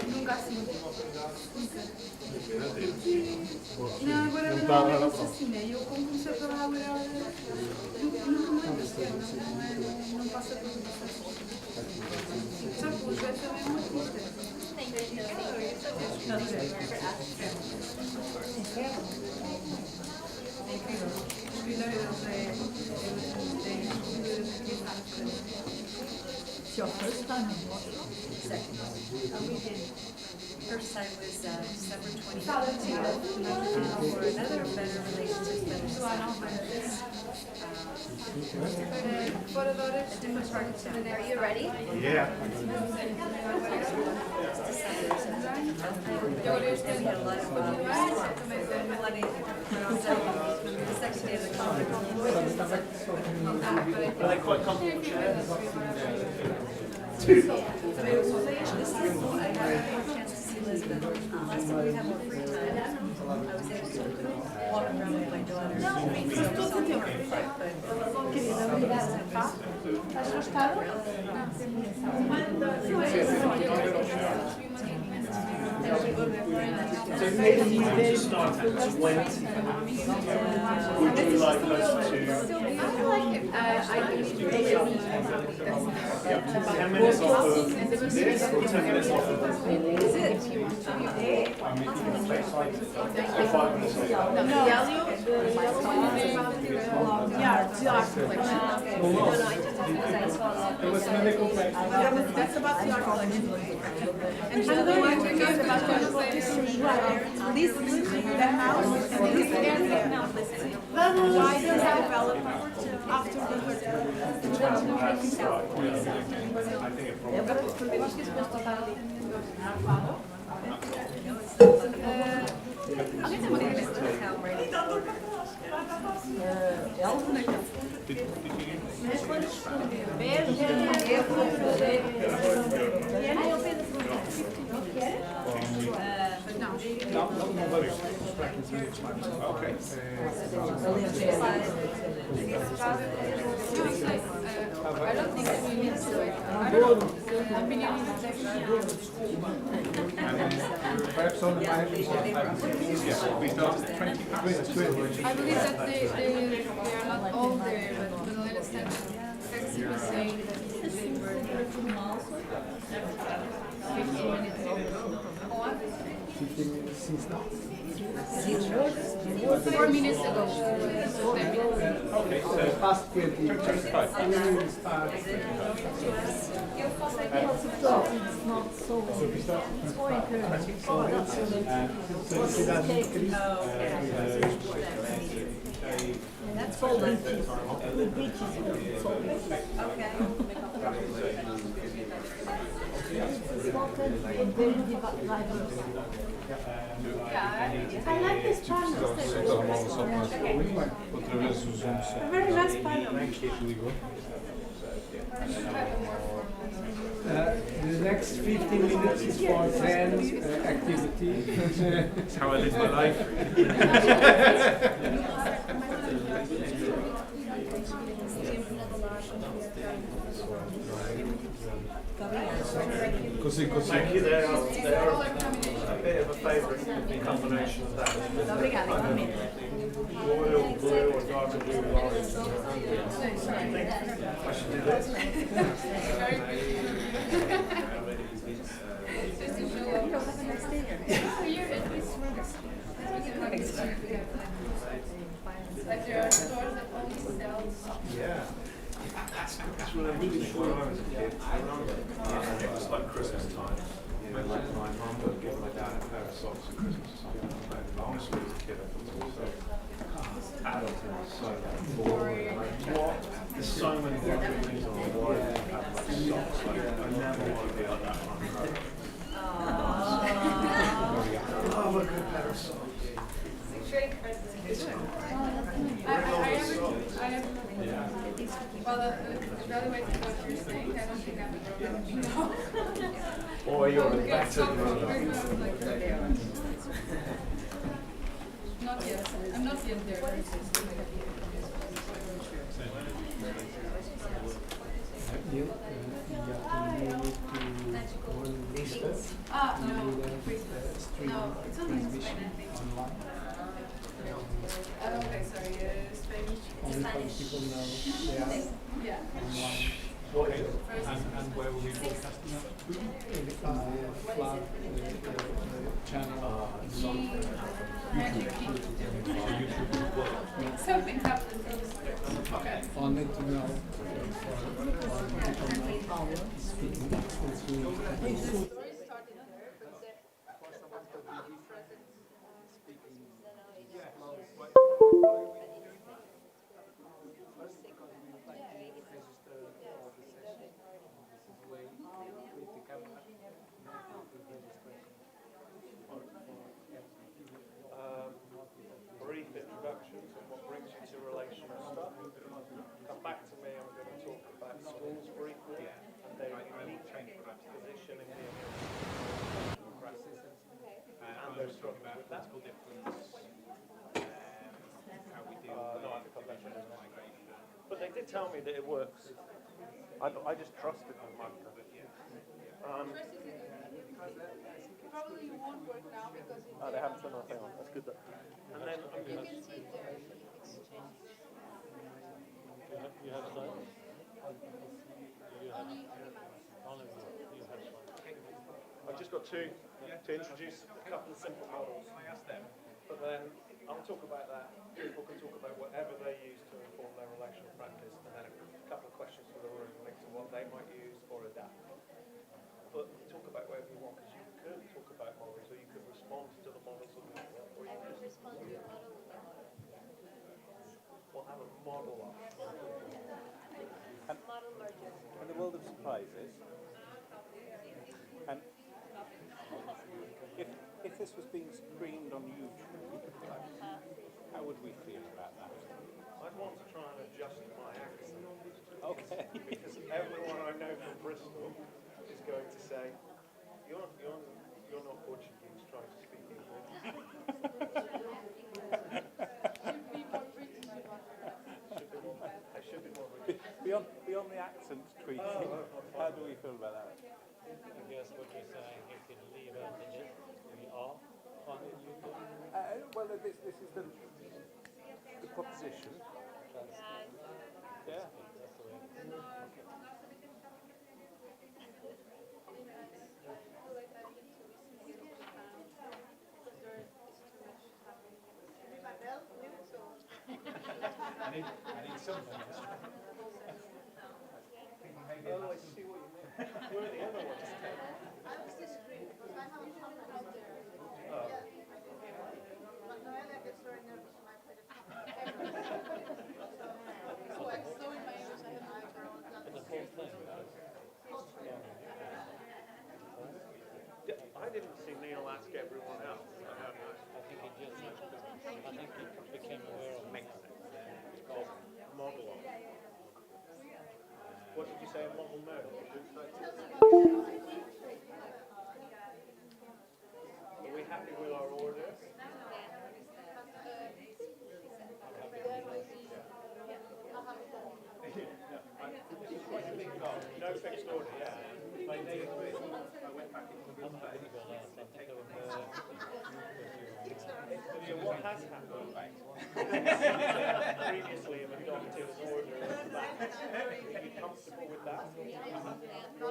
Nunca assim. Não, agora não é assassina. E eu como comecei a falar agora, não me lembro sequer, não passa por tudo. Só que o José também é uma artista. É incrível. O escritório deles Your first time in Second. We did. First time was December 2015 for another Better Relationships, Better Society. fora de horas. A different part of town. Are you ready? Yeah. And we had a lot of flooding, but also the section of the college. Are they quite comfortable chairs? This is, I had a chance to see Lisbon. Last time we had more free time, I was able to walk around with my daughter. Querida, obrigada. Estás gostado? So maybe you start at 20. Would you like us to? I like it. I do. 10 minutes off of this or 10 minutes off of this? Is it? Or 5 minutes off? No. That's about the art collection. And the other one we talked about this the house and this area. Why does that develop after the alguém tem uma Okay. I don't think that we need to do it. I don't know. The opinion is Perhaps on the We started at 20 past. I believe that they are not all there, but when I understand Taxi was saying that they were 15 minutes ago. 15 minutes since now. 4 minutes ago. So 10 minutes. Okay, so Past 20. 25. And we will start. It's not so. It's more encouraging. So this is That's all the beaches are so big. Spotted and very diverse. I like this channel. Very nice panel. The next 15 minutes is for Zen activity. that's how I live my life. Thank you. They're a bit of a favourite combination of that. Royal blue or darker blue with orange. I think I should do this. Yeah. That's really sure when I was a kid. It was like Christmas time. When like my mum would give my dad a pair of socks at Christmas time. Honestly, as a kid, I thought it was so adulting was so boring. Like, what? There's so many different things on the wall. Like socks. Like, I never want to be like that one. Love a good pair of socks. Well, the other way to what you're saying, I don't think I'm Or you're a better runner. not I'm not yet there. Ah, no. No, it's only in Spanish. Okay, sorry, Spanish. People know they are Yeah. Okay. And where will we broadcast that? in the flag channel. Something happened. Okay. Only to know for people know speaking. Brief introductions and what brings you to relational stuff. Come back to me, I'm going to talk about schools briefly and their unique position in the relational practices and their struggles with that. How we deal No, I think I've mentioned it. But they did tell me that it works. I just trusted them, Martha. Probably won't work now because it They haven't turned the thing on. That's good though. And then I'm you going can see there exchange. You have slides? Only You have slides. I've just got to introduce a couple of simple models. I asked them. But then I'll talk about that. People can talk about whatever they use to inform their relational practice, and then a couple of questions for the room linked to what they might use or adapt. But talk about whatever you want, because you could talk about models, or you could respond to the models of the or you could respond to your model with the model. we'll have a model of. Model merger. In the world of surprises, and if this was being screened on YouTube, how would we feel about that? I'd want to try and adjust my accent. Okay. Because everyone I know from Bristol is going to say, you're not Portuguese, trying to speak English. I should be more British. Beyond the accent tweaking, how do we feel about that? I guess what you're saying, you can leave out the it. We are on YouTube. Well, this is the proposition. Yeah. That's the way. I need something. Oh, I see what you mean. Where are the other ones? I was discreet because I have a comment out there. Oh. But Noelia gets very nervous when I play the trumpet. So I'm so in my English, I have my girl. But the whole thing, I didn't see Neil ask everyone else. I think he just, I think he became aware of Makes sense. Model of. What did you say, a model mode? Are we happy with our order? No fixed order, yeah. My name is, I went back into the book. So what has happened previously in adopted order is that. Are you comfortable with that?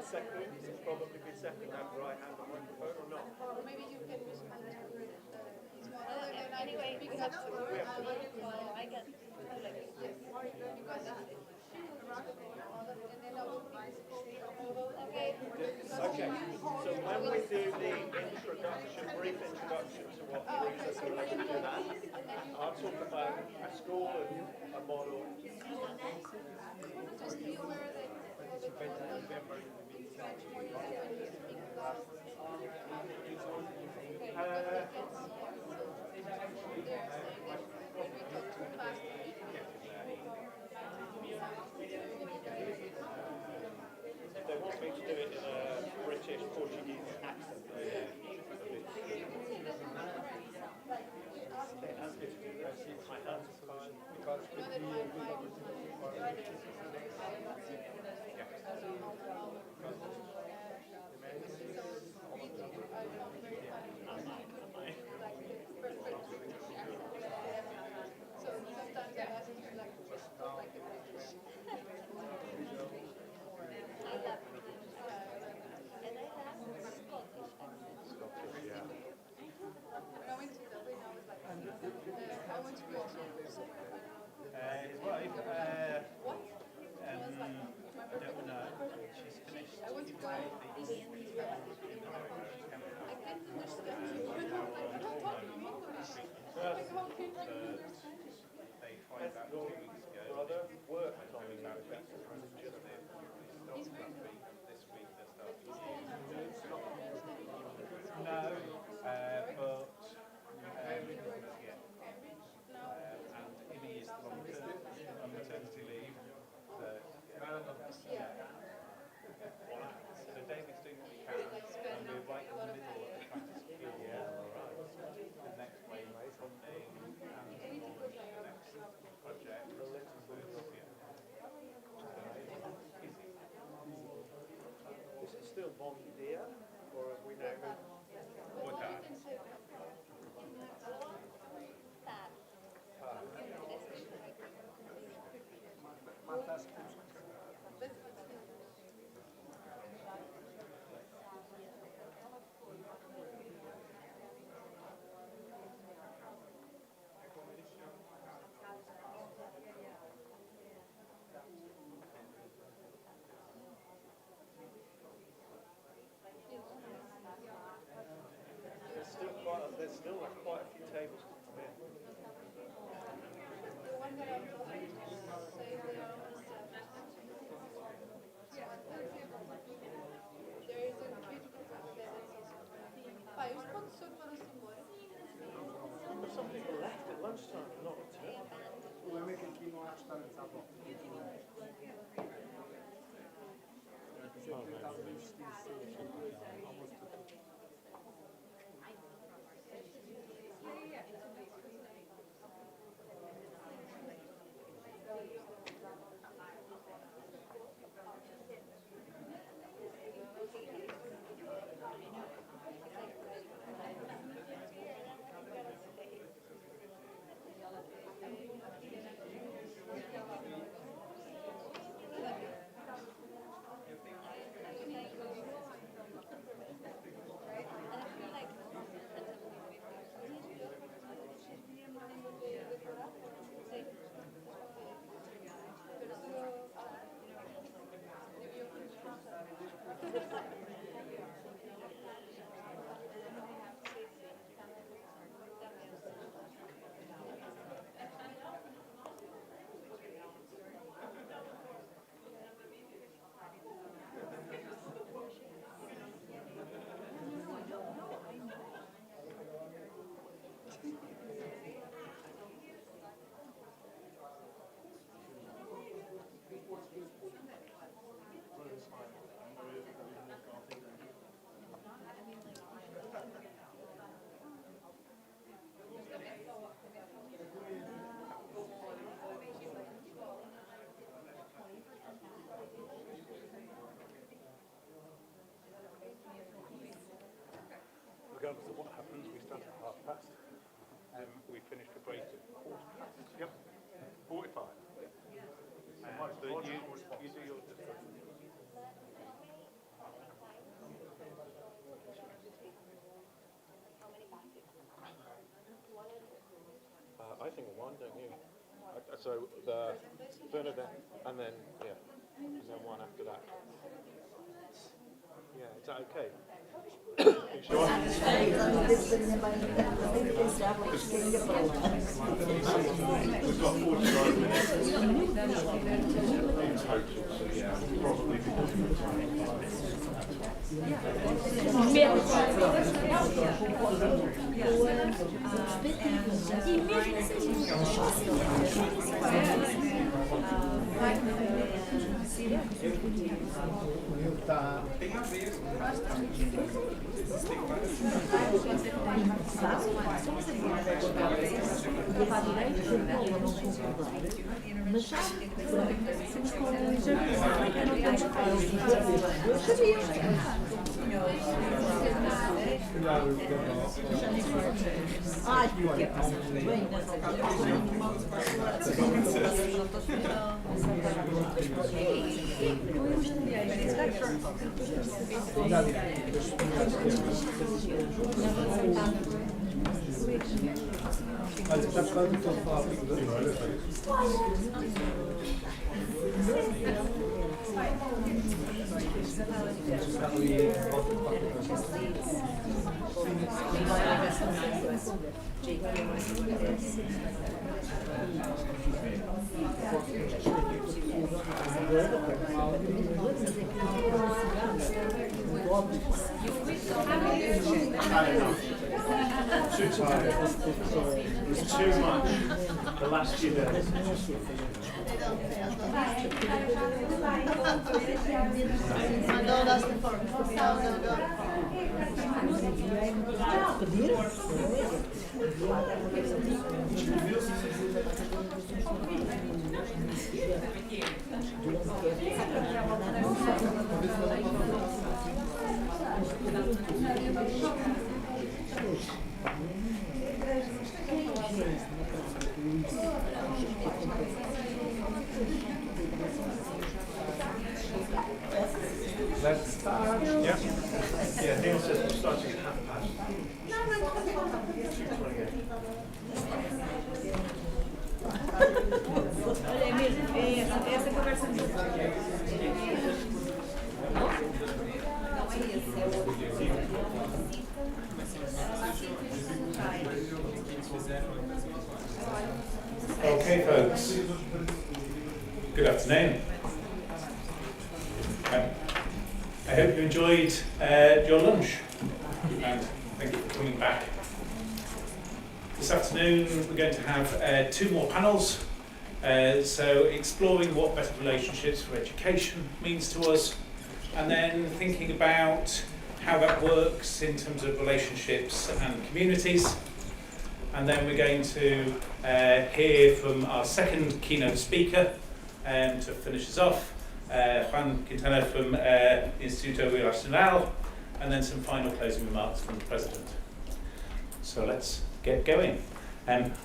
Second, it's probably be second after I hand the microphone or not? Maybe you can just interpret his model. Anyway, we have to work. I get Okay, so when we do the introduction, brief introduction to what brings us here, let's do that. I'll talk about a school and a model. Just be aware that They want me to do it in a British Portuguese accent. They asked me to do His wife, I don't know. She's finished. I went to go. They find out 2 weeks ago. Brother worked on it. Just this week they're starting. No, but yeah. And Imi is still on maternity leave. So David's doing what he can, and we're right in the middle of trying to secure the next wave of funding and the next project. Is it still Bon Dia, or have we now moved? What's that? There's still quite a few tables to come in. But some people left at lunchtime and not returned. Regardless of what happens, we start at 5:30. We finished a break at 45. Yep, 45. So you do yours just first. I think one, don't you? So the Bernadette, and then and then one after that. Yeah, is that okay? You sure? We've got 45 minutes in total, so yeah, probably because of the time. para a direita, o polo não concordar. Mas sabe, temos com o exame, não temos eu sabia. Ai, porque é bem, Olha, está falando de todo falar Too tired. It was too much the last few days. No, that's the form. No. Let's start. Yeah. Yeah, Neil says we're starting at 2:30. Olha, Emílio, essa conversa não Okay, folks. Good afternoon. I hope you enjoyed your lunch, and thank you for coming back. This afternoon we're going to have 2 more panels, so exploring what better relationships for education means to us, and then thinking about how that works in terms of relationships and communities. And then we're going to hear from our second keynote speaker to finish us off, Juan Quintana from Instituto Relacional, and then some final closing remarks from the President. So let's get going.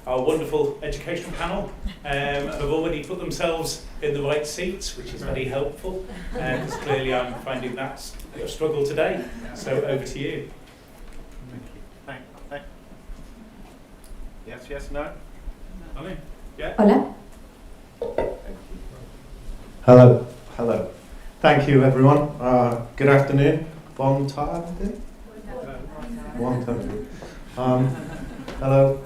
Our wonderful education panel have already put themselves in the right seats, which is very helpful, because clearly I'm finding that a struggle today. So over to you. Thank you. Thank. Yes, no? Ali? Yeah? Hola. Hello. Thank you, everyone. Good afternoon. Bon tarde. Hello.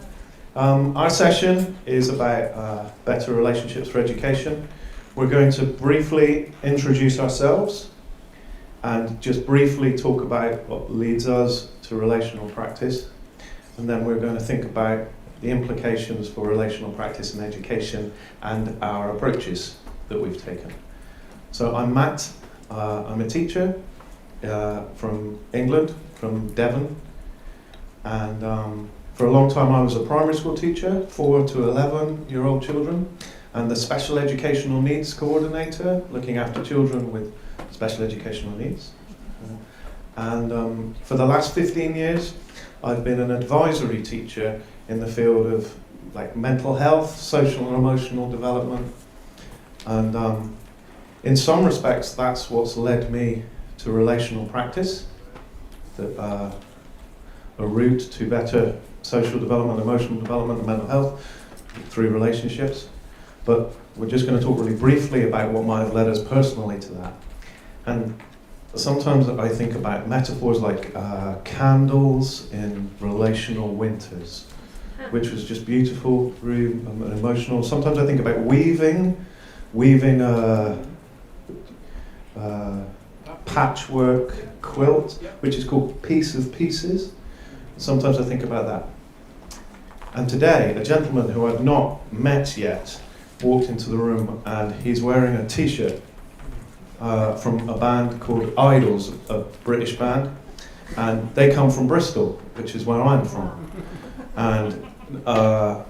Our session is about better relationships for education. We're going to briefly introduce ourselves and just briefly talk about what leads us to relational practice. And then we're going to think about the implications for relational practice in education and our approaches that we've taken. So I'm Matt. I'm a teacher from England, from Devon. And for a long time I was a primary school teacher, 4 to 11-year-old children, and the special educational needs coordinator, looking after children with special educational needs. And for the last 15 years, I've been an advisory teacher in the field of like mental health, social and emotional development. And in some respects, that's what's led me to relational practice, that a route to better social development, emotional development, and mental health through relationships. But we're just going to talk really briefly about what might have led us personally to that. And sometimes I think about metaphors like candles in relational winters, which was just beautiful, really emotional. Sometimes I think about weaving a patchwork quilt, which is called Piece of Pieces. Sometimes I think about that. And today, a gentleman who I've not met yet walked into the room, and he's wearing a t-shirt from a band called Idols, a British band, and they come from Bristol, which is where I'm from. And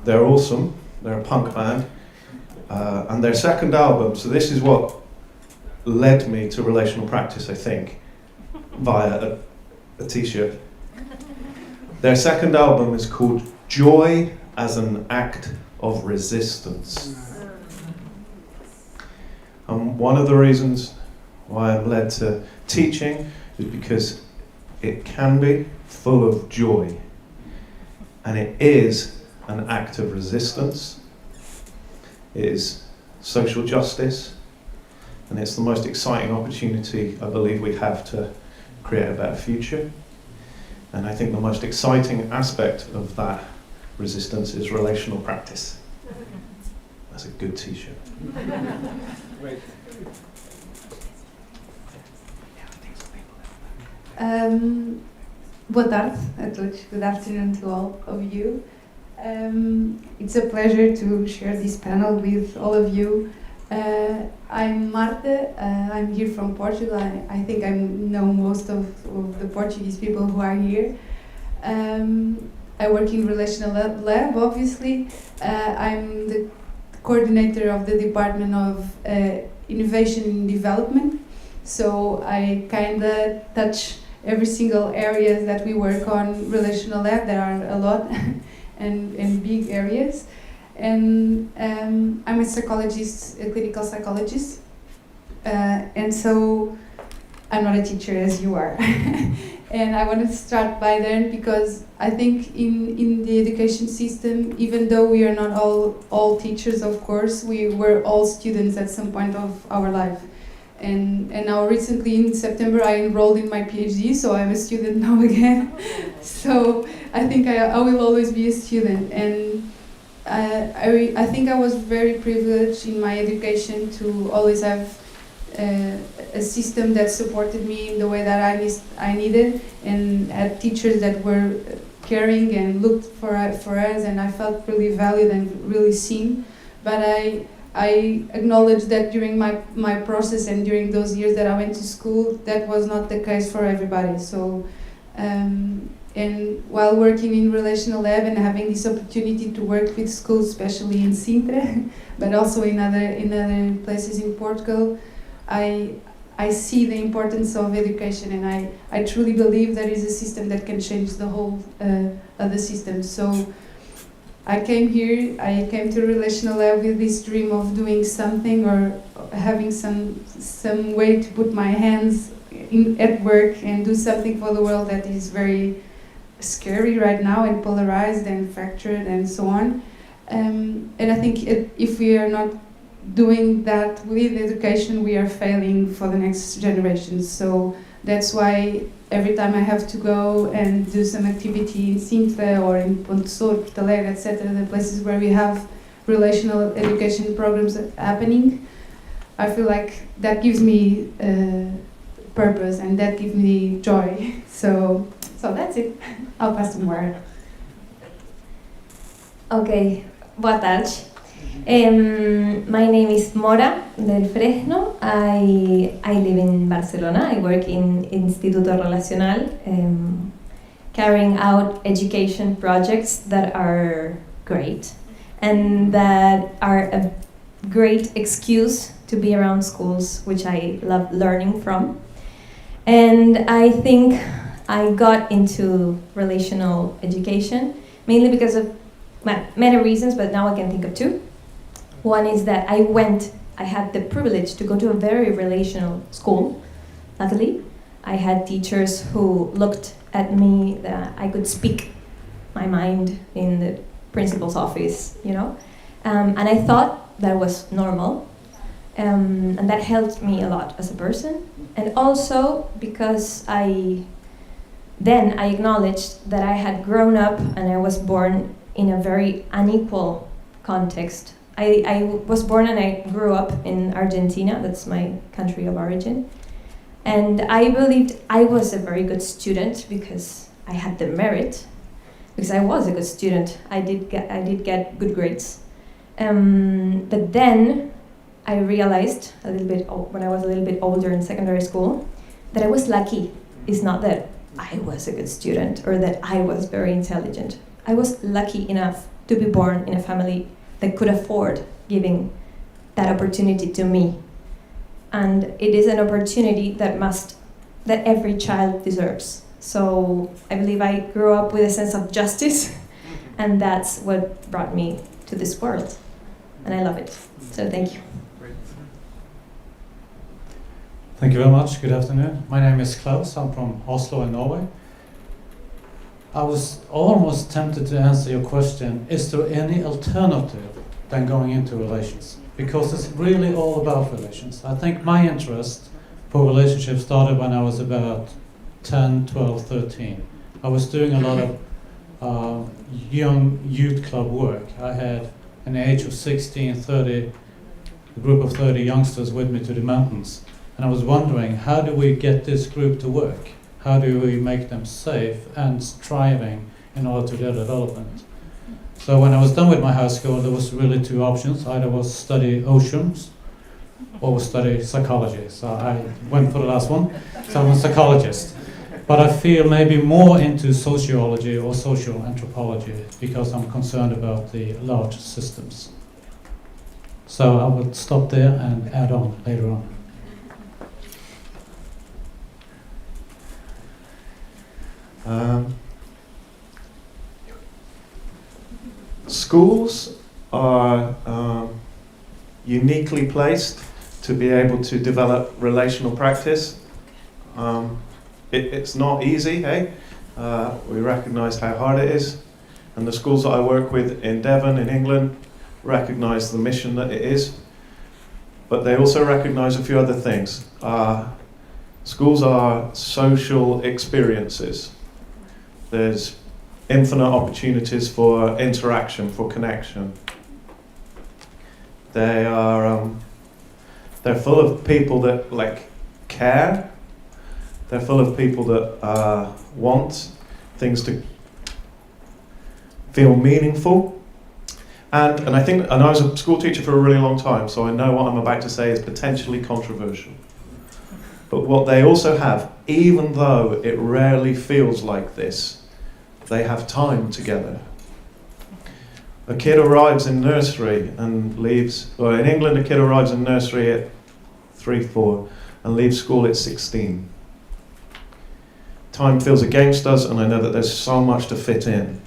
They're awesome. They're a punk band. And their second album, so this is what led me to relational practice, I think, via a t-shirt. Their second album is called Joy as an Act of Resistance. And one of the reasons why I'm led to teaching is because it can be full of joy. And it is an act of resistance. It is social justice. And it's the most exciting opportunity I believe we have to create a better future. And I think the most exciting aspect of that resistance is relational practice. That's a good t-shirt. Great. Boa tarde a todos. Good afternoon to all of you. It's a pleasure to share this panel with all of you. I'm Marta. I'm here from Portugal. I think I know most of the Portuguese people who are here. I work in Relational Lab, obviously. I'm the coordinator of the Department of Innovation and Development. So I kind of touch every single area that we work on Relational Lab. There are a lot and big areas. And I'm a psychologist, a clinical psychologist. And so I'm not a teacher as you are. And I want to start by then because I think in the education system, even though we are not all teachers, of course, we were all students at some point of our life. And now recently in September I enrolled in my PhD, so I'm a student now again. So I think I will always be a student. And I think I was very privileged in my education to always have a system that supported me in the way that I needed, and had teachers that were caring and looked for us, and I felt really valued and really seen. But I acknowledge that during my process and during those years that I went to school, that was not the case for everybody. So, and while working in Relational Lab and having this opportunity to work with schools, especially in Sintra, but also in other places in Portugal, I see the importance of education, and I truly believe there is a system that can change the whole of the system. So I came to Relational Lab with this dream of doing something or having some way to put my hands at work and do something for the world that is very scary right now and polarized and fractured and so on. And I think if we are not doing that with education, we are failing for the next generations. So that's why every time I have to go and do some activity in Sintra or in Ponte Sor, Porto Alegre, etc., the places where we have relational education programs happening, I feel like that gives me purpose and that gives me joy. So that's it. I'll pass the word. Okay, boa tarde. My name is Mora del Fresno. I live in Barcelona. I work in Instituto Relacional, carrying out education projects that are great and that are a great excuse to be around schools, which I love learning from. And I think I got into relational education mainly because of many reasons, but now I can think of two. One is that I had the privilege to go to a very relational school, luckily. I had teachers who looked at me that I could speak my mind in the principal's office, you know? And I thought that was normal. And that helped me a lot as a person. And also because I acknowledged that I had grown up and I was born in a very unequal context. I was born and I grew up in Argentina, that's my country of origin. And I believed I was a very good student because I had the merit, because I was a good student. I did get good grades. But then I realized a little bit when I was a little bit older in secondary school that I was lucky. It's not that I was a good student or that I was very intelligent. I was lucky enough to be born in a family that could afford giving that opportunity to me. And it is an opportunity that every child deserves. So I believe I grew up with a sense of justice, and that's what brought me to this world. And I love it. So thank you. Thank you very much. Good afternoon. My name is Klaus. I'm from Oslo in Norway. I was almost tempted to answer your question, is there any alternative than going into relations? Because it's really all about relations. I think my interest for relationships started when I was about 10, 12, 13. I was doing a lot of young youth club work. I had an age of 16, 30, a group of 30 youngsters with me to the mountains. And I was wondering, how do we get this group to work? How do we make them safe and striving in order to their development? So when I was done with my high school, there was really two options. Either was study oceans or study psychology. So I went for the last one. So I'm a psychologist. But I feel maybe more into sociology or social anthropology because I'm concerned about the large systems. So I would stop there and add on later on. Schools are uniquely placed to be able to develop relational practice. It's not easy, hey? We recognise how hard it is, and the schools that I work with in Devon, in England, recognise the mission that it is, but they also recognise a few other things. Schools are social experiences. There's infinite opportunities for interaction, for connection. They are, they're full of people that care. They're full of people that want things to feel meaningful. And I was a school teacher for a really long time, so I know what I'm about to say is potentially controversial. But what they also have, even though it rarely feels like this, they have time together. A kid arrives in nursery and leaves, or in England a kid arrives in nursery at 3, 4 and leaves school at 16. Time feels against us, and I know that there's so much to fit in.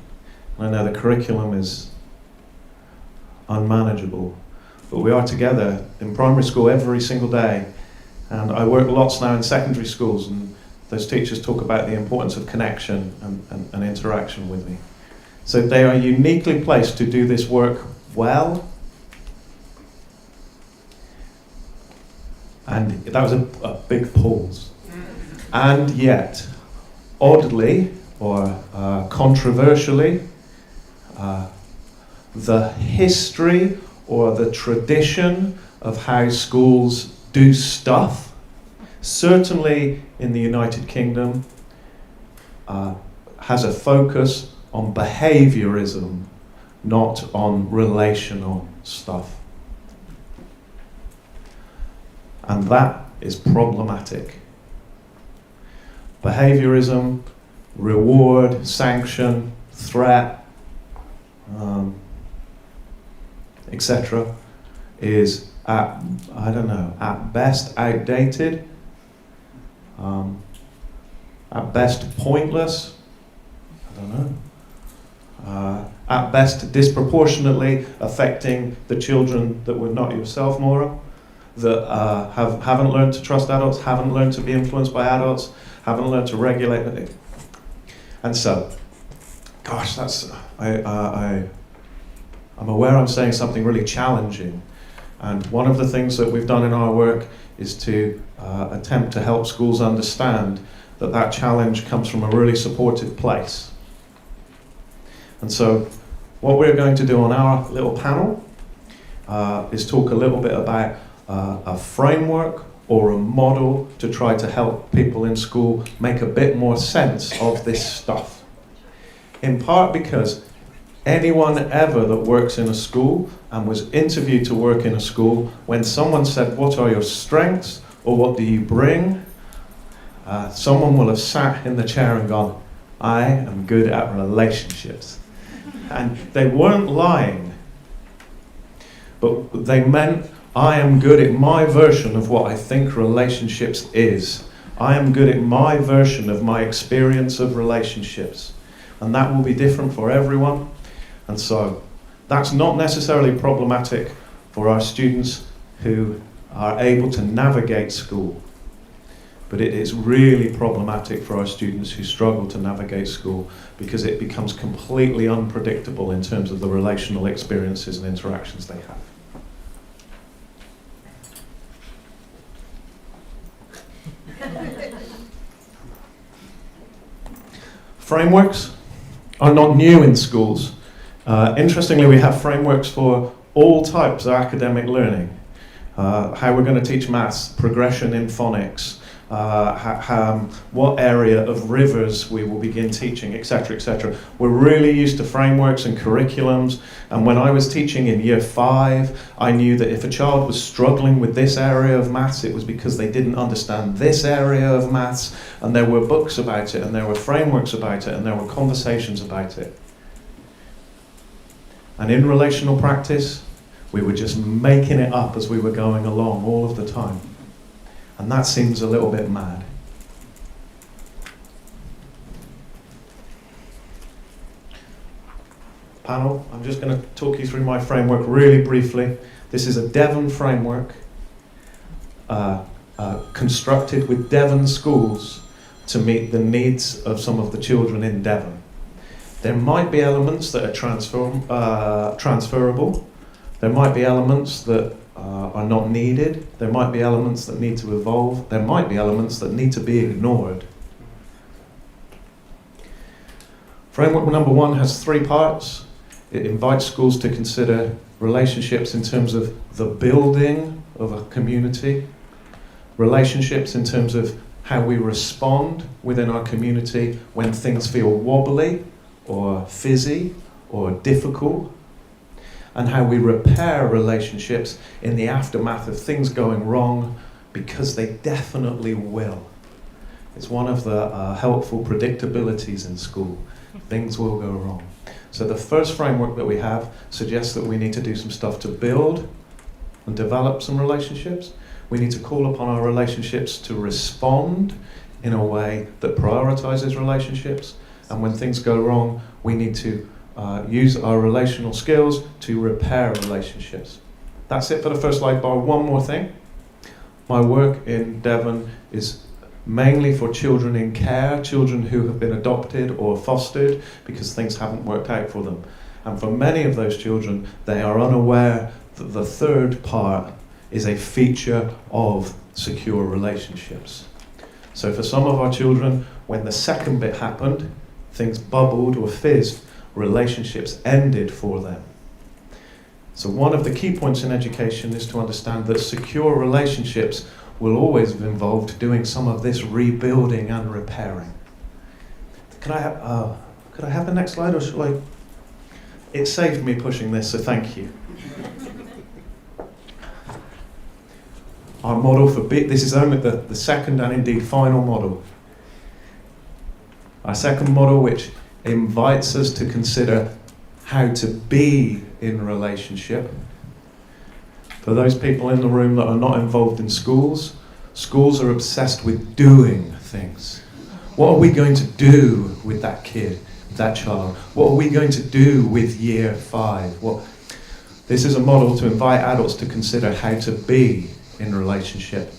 I know the curriculum is unmanageable, but we are together in primary school every single day, and I work lots now in secondary schools, and those teachers talk about the importance of connection and interaction with me. So they are uniquely placed to do this work well. And that was a big pause. And yet, oddly, or controversially, the history or the tradition of how schools do stuff, certainly in the United Kingdom, has a focus on behaviorism, not on relational stuff. And that is problematic. Behaviorism, reward, sanction, threat, etc., is at best outdated, at best pointless, at best disproportionately affecting the children that were not yourself, Maura, that haven't learned to trust adults, haven't learned to be influenced by adults, haven't learned to regulate it. And so, gosh, I'm aware I'm saying something really challenging. And one of the things that we've done in our work is to attempt to help schools understand that that challenge comes from a really supportive place. And so what we're going to do on our little panel is talk a little bit about a framework or a model to try to help people in school make a bit more sense of this stuff. In part because anyone ever that works in a school and was interviewed to work in a school, when someone said, "What are your strengths?" or "What do you bring?" Someone will have sat in the chair and gone, "I am good at relationships." And they weren't lying, but they meant I am good at my version of what I think relationships is. I am good at my version of my experience of relationships. And that will be different for everyone. And so that's not necessarily problematic for our students who are able to navigate school. But it is really problematic for our students who struggle to navigate school because it becomes completely unpredictable in terms of the relational experiences and interactions they have. Frameworks are not new in schools. Interestingly, we have frameworks for all types of academic learning. How we're going to teach maths, progression in phonics, what area of rivers we will begin teaching, etc., etc. We're really used to frameworks and curriculums, and when I was teaching in year 5, I knew that if a child was struggling with this area of maths, it was because they didn't understand this area of maths, and there were books about it, and there were frameworks about it, and there were conversations about it. And in relational practice, we were just making it up as we were going along all of the time. And that seems a little bit mad. Panel, I'm just going to talk you through my framework really briefly. This is a Devon framework constructed with Devon schools to meet the needs of some of the children in Devon. There might be elements that are transferable. There might be elements that are not needed. There might be elements that need to evolve. There might be elements that need to be ignored. Framework number 1 has 3 parts. It invites schools to consider relationships in terms of the building of a community, relationships in terms of how we respond within our community when things feel wobbly or fizzy or difficult, and how we repair relationships in the aftermath of things going wrong, because they definitely will. It's one of the helpful predictabilities in school. Things will go wrong. So the first framework that we have suggests that we need to do some stuff to build and develop some relationships. We need to call upon our relationships to respond in a way that prioritizes relationships. And when things go wrong, we need to use our relational skills to repair relationships. That's it for the first slide bar. One more thing. My work in Devon is mainly for children in care, children who have been adopted or fostered because things haven't worked out for them. And for many of those children, they are unaware that the third part is a feature of secure relationships. So for some of our children, when the second bit happened, things bubbled or fizzed, relationships ended for them. So one of the key points in education is to understand that secure relationships will always have involved doing some of this rebuilding and repairing. Could I have the next slide, or shall I? It saved me pushing this, so thank you. Our model for this is only the second and indeed final model. Our second model, which invites us to consider how to be in relationship. For those people in the room that are not involved in schools, schools are obsessed with doing things. What are we going to do with that kid, that child? What are we going to do with year 5? This is a model to invite adults to consider how to be in relationship.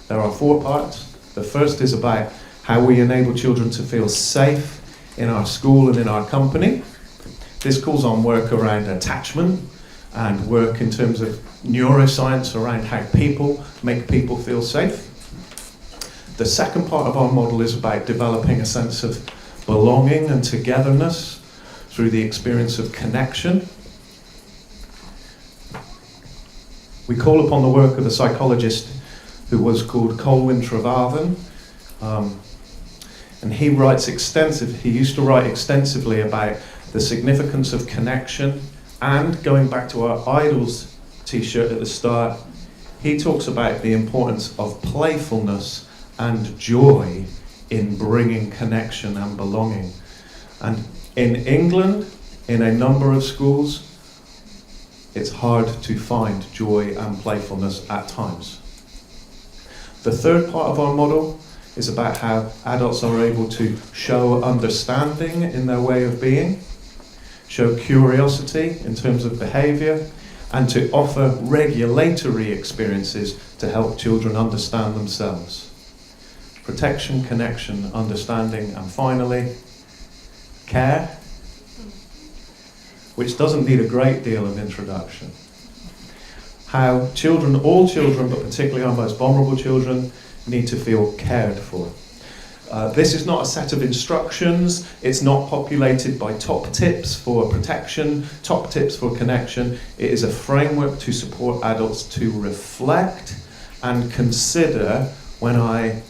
There are 4 parts. The first is about how we enable children to feel safe in our school and in our company. This calls on work around attachment and work in terms of neuroscience around how people make people feel safe. The second part of our model is about developing a sense of belonging and togetherness through the experience of connection. We call upon the work of a psychologist who was called Colwyn Trevarthen. And he used to write extensively about the significance of connection, and going back to our idols t-shirt at the start, he talks about the importance of playfulness and joy in bringing connection and belonging. And in England, in a number of schools, it's hard to find joy and playfulness at times. The third part of our model is about how adults are able to show understanding in their way of being, show curiosity in terms of behaviour, and to offer regulatory experiences to help children understand themselves. Protection, connection, understanding, and finally, care, which doesn't need a great deal of introduction. How children, all children, but particularly our most vulnerable children, need to feel cared for. This is not a set of instructions, it's not populated by top tips for protection, top tips for connection. It is a framework to support adults to reflect and consider when I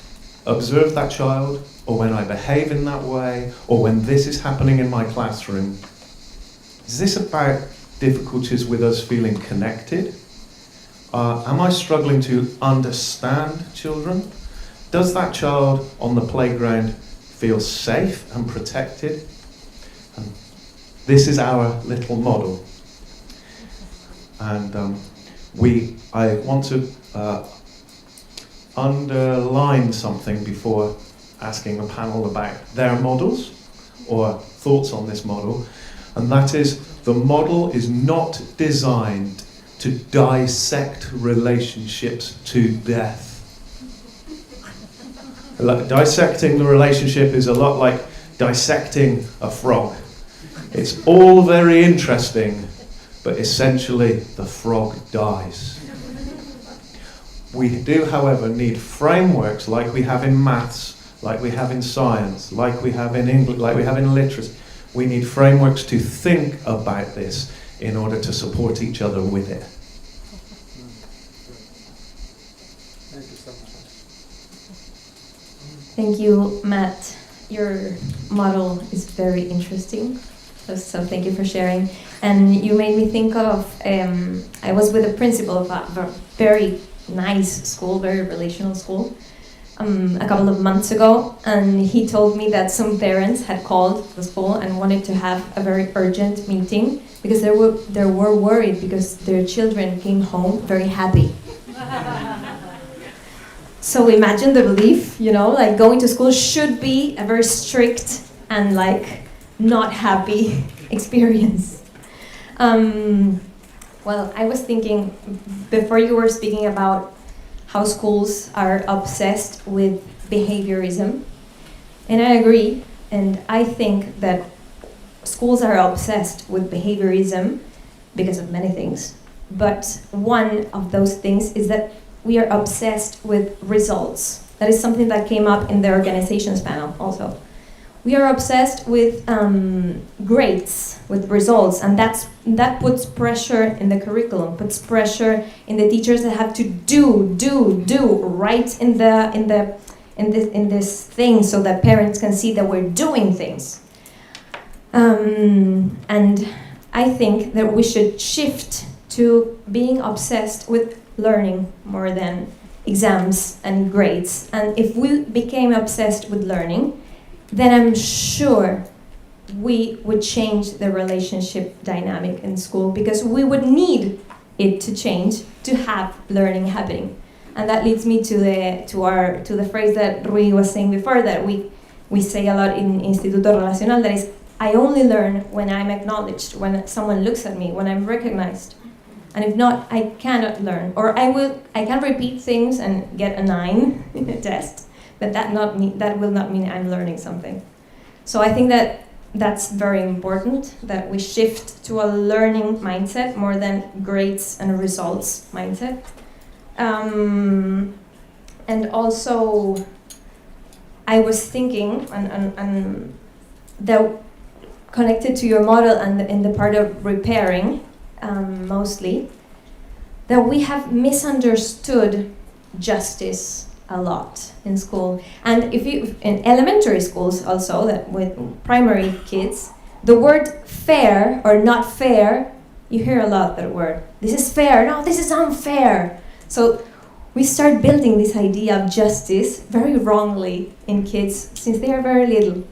observe that child, or when I behave in that way, or when this is happening in my classroom. Is this about difficulties with us feeling connected? Am I struggling to understand children? Does that child on the playground feel safe and protected? And this is our little model. And I want to underline something before asking the panel about their models or thoughts on this model, and that is, the model is not designed to dissect relationships to death. Dissecting the relationship is a lot like dissecting a frog. It's all very interesting, but essentially the frog dies. We do, however, need frameworks like we have in maths, like we have in science, like we have in English, like we have in literacy. We need frameworks to think about this in order to support each other with it. Thank you so much. Thank you, Matt. Your model is very interesting, so thank you for sharing. And you made me think of, I was with the principal of a very nice school, very relational school, a couple of months ago, and he told me that some parents had called the school and wanted to have a very urgent meeting because they were worried because their children came home very happy. So imagine the relief, like going to school should be a very strict and like not happy experience. Well, I was thinking, before you were speaking about how schools are obsessed with behaviorism, and I agree, and I think that schools are obsessed with behaviorism because of many things, but one of those things is that we are obsessed with results. That is something that came up in the organizations panel also. We are obsessed with grades, with results, and that puts pressure in the curriculum, puts pressure in the teachers that have to do right in this thing so that parents can see that we're doing things. And I think that we should shift to being obsessed with learning more than exams and grades. And if we became obsessed with learning, then I'm sure we would change the relationship dynamic in school, because we would need it to change to have learning happening. And that leads me to the phrase that Rui was saying before, that we say a lot in Instituto Relacional, that is, I only learn when I'm acknowledged, when someone looks at me, when I'm recognized. And if not, I cannot learn. Or I can repeat things and get a 9 in a test, but that will not mean I'm learning something. So I think that that's very important, that we shift to a learning mindset more than grades and results mindset. And also, I was thinking, and that connected to your model and in the part of repairing, mostly, that we have misunderstood justice a lot in school. And in elementary schools also, that with primary kids, the word fair or not fair, you hear a lot that word. This is fair, no, this is unfair. So we start building this idea of justice very wrongly in kids since they are very little.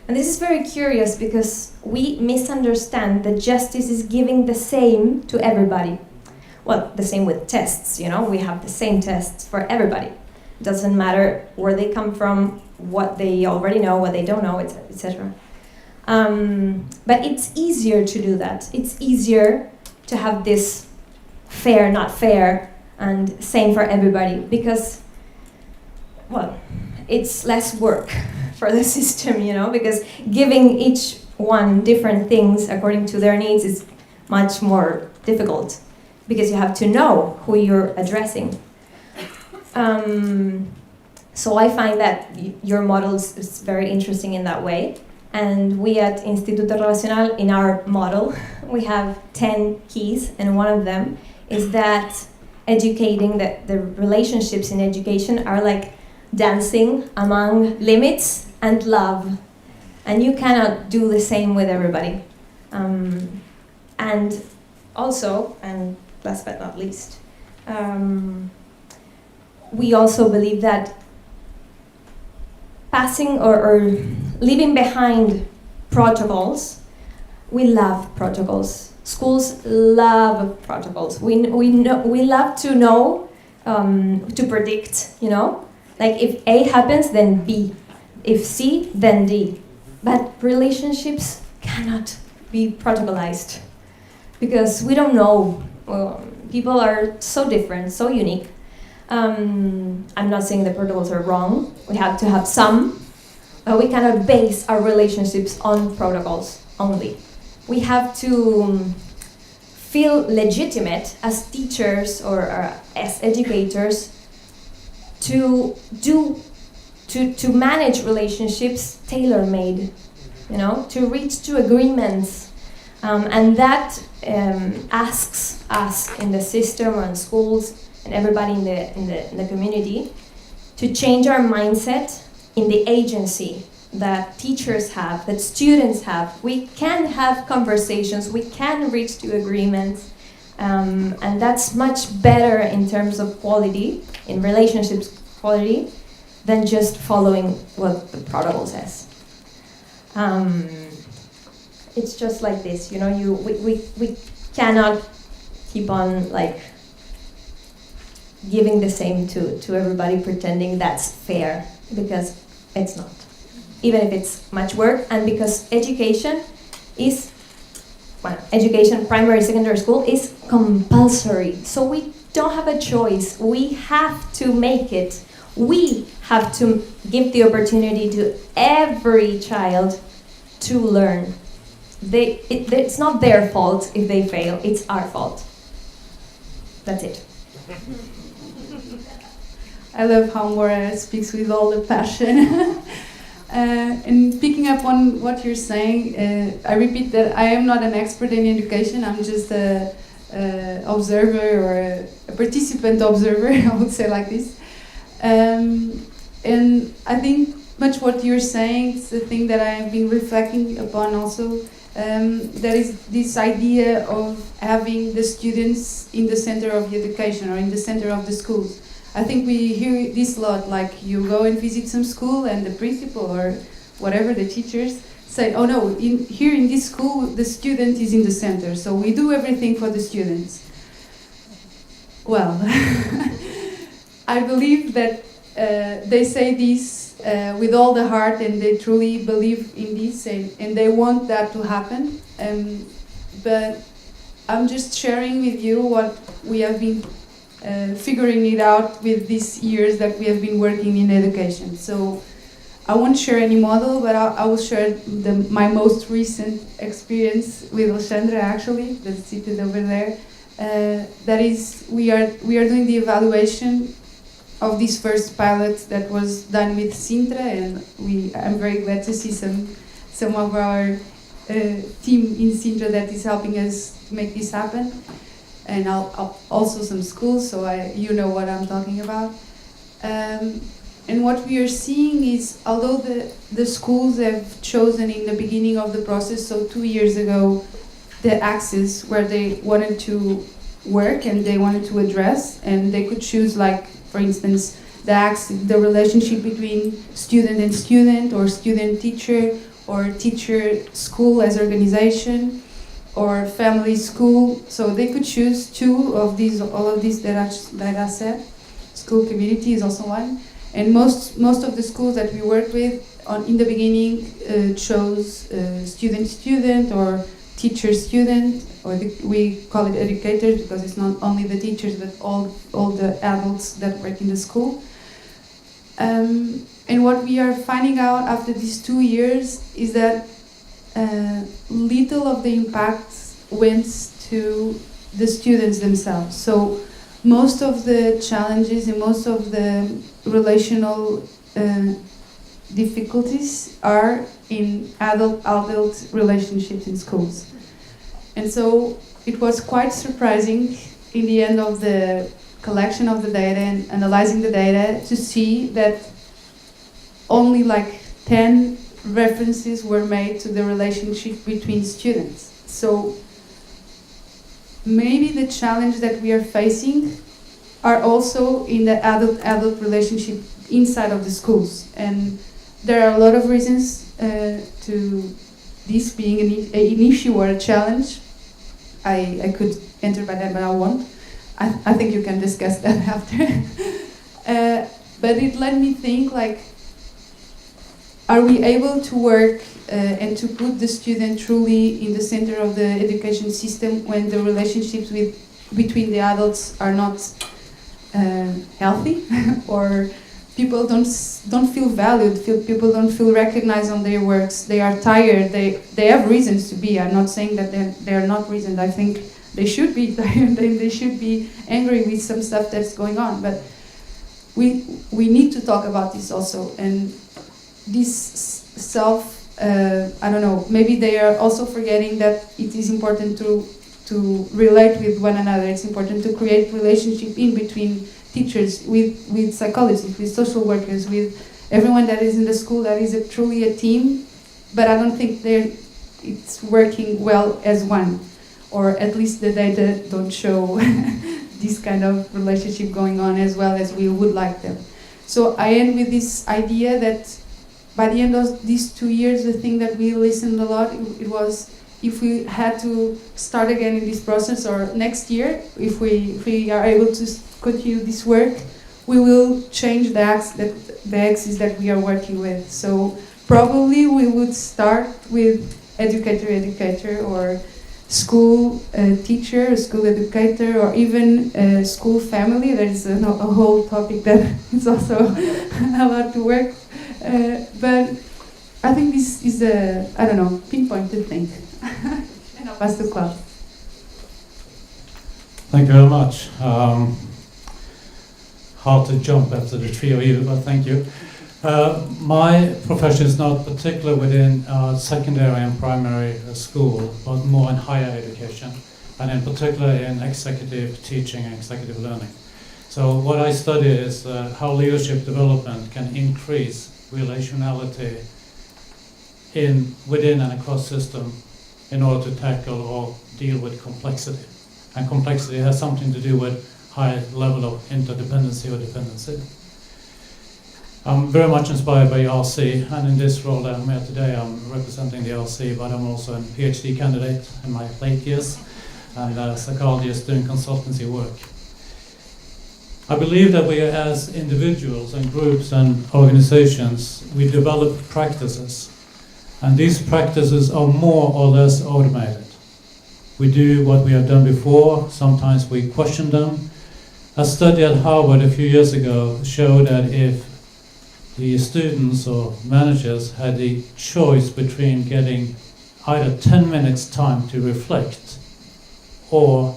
And this is very curious because we misunderstand that justice is giving the same to everybody. Well, the same with tests, you know, we have the same tests for everybody. It doesn't matter where they come from, what they already know, what they don't know, etc. But it's easier to do that. It's easier to have this fair, not fair, and same for everybody because, well, it's less work for the system, you know, because giving each one different things according to their needs is much more difficult because you have to know who you're addressing. So I find that your model is very interesting in that way. And we at Instituto Relacional, in our model, we have 10 keys, and one of them is that educating, that the relationships in education are like dancing among limits and love. And you cannot do the same with everybody. And also, and last but not least, we also believe that passing or leaving behind protocols, we love protocols. Schools love protocols. We love to know, to predict, you know? Like if A happens, then B. If C, then D. But relationships cannot be protocolized because we don't know. People are so different, so unique. I'm not saying the protocols are wrong. We have to have some, but we cannot base our relationships on protocols only. We have to feel legitimate as teachers or as educators to manage relationships tailor-made, you know, to reach to agreements, and that asks us in the system and schools and everybody in the community to change our mindset in the agency that teachers have, that students have. We can have conversations, we can reach to agreements, and that's much better in terms of quality, in relationships quality, than just following what the protocol says. It's just like this, you know, we cannot keep on like giving the same to everybody, pretending that's fair, because it's not. Even if it's much work, and because education is, well, education, primary, secondary school is compulsory. So we don't have a choice. We have to make it. We have to give the opportunity to every child to learn. It's not their fault if they fail, it's our fault. That's it. I love how Maura speaks with all the passion. And picking up on what you're saying, I repeat that I am not an expert in education. I'm just a observer or a participant observer, I would say like this. And I think much what you're saying is the thing that I've been reflecting upon also. There is this idea of having the students in the center of the education or in the center of the schools. I think we hear this a lot, like you go and visit some school and the principal or whatever, the teachers, say, oh no, here in this school the student is in the center, so we do everything for the students. Well, I believe that they say this with all the heart and they truly believe in this and they want that to happen. But I'm just sharing with you what we have been figuring it out with these years that we have been working in education. So I won't share any model, but I will share my most recent experience with Alexandra, actually, that's seated over there. That is, we are doing the evaluation of this first pilot that was done with Sintra, and I'm very glad to see some of our team in Sintra that is helping us make this happen. And also some schools, so you know what I'm talking about. And what we are seeing is, although the schools have chosen in the beginning of the process, so 2 years ago, the axis where they wanted to work and they wanted to address, and they could choose, like, for instance, the relationship between student and student or student-teacher, or teacher school as organization, or family school. So they could choose two of these, all of these that I said. School community is also one. And most of the schools that we work with in the beginning chose student-student or teacher-student, or we call it educators because it's not only the teachers but all the adults that work in the school. And what we are finding out after these 2 years is that little of the impact went to the students themselves. So most of the challenges and most of the relational difficulties are in adult relationships in schools. And so it was quite surprising in the end of the collection of the data and analyzing the data to see that only like 10 references were made to the relationship between students. So maybe the challenge that we are facing are also in the adult relationship inside of the schools. And there are a lot of reasons to this being an issue or a challenge. I could enter by that, but I won't. I think you can discuss that after. But it led me think, like, are we able to work and to put the student truly in the center of the education system when the relationships between the adults are not healthy, or people don't feel valued, people don't feel recognized on their works, they are tired, they have reasons to be. I'm not saying that they are not reasoned. I think they should be tired, they should be angry with some stuff that's going on, but we need to talk about this also. And this I don't know, maybe they are also forgetting that it is important to relate with one another. It's important to create relationship in between teachers, with psychologists, with social workers, with everyone that is in the school, that is truly a team. But I don't think it's working well as one, or at least the data don't show this kind of relationship going on as well as we would like them. So I end with this idea that by the end of these 2 years, the thing that we listened a lot, it was, if we had to start again in this process, or next year, if we are able to continue this work, we will change the axis that we are working with. So probably we would start with educator, or school teacher, school educator, or even school family. There is a whole topic that is also a lot to work. But I think this is I don't know, pinpointed thing. And I'll pass to Klaus. Thank you very much. Hard to jump after the three of you, but thank you. My profession is not particular within secondary and primary school, but more in higher education, and in particular in executive teaching and executive learning. So what I study is how leadership development can increase relationality within an across system in order to tackle or deal with complexity. And complexity has something to do with high level of interdependency or dependency. I'm very much inspired by RC, and in this role that I'm here today, I'm representing the RC, but I'm also a PhD candidate in my late years, and a psychologist doing consultancy work. I believe that we as individuals and groups and organizations, we develop practices, and these practices are more or less automated. We do what we have done before, sometimes we question them. A study at Harvard a few years ago showed that if the students or managers had the choice between getting either 10 minutes time to reflect or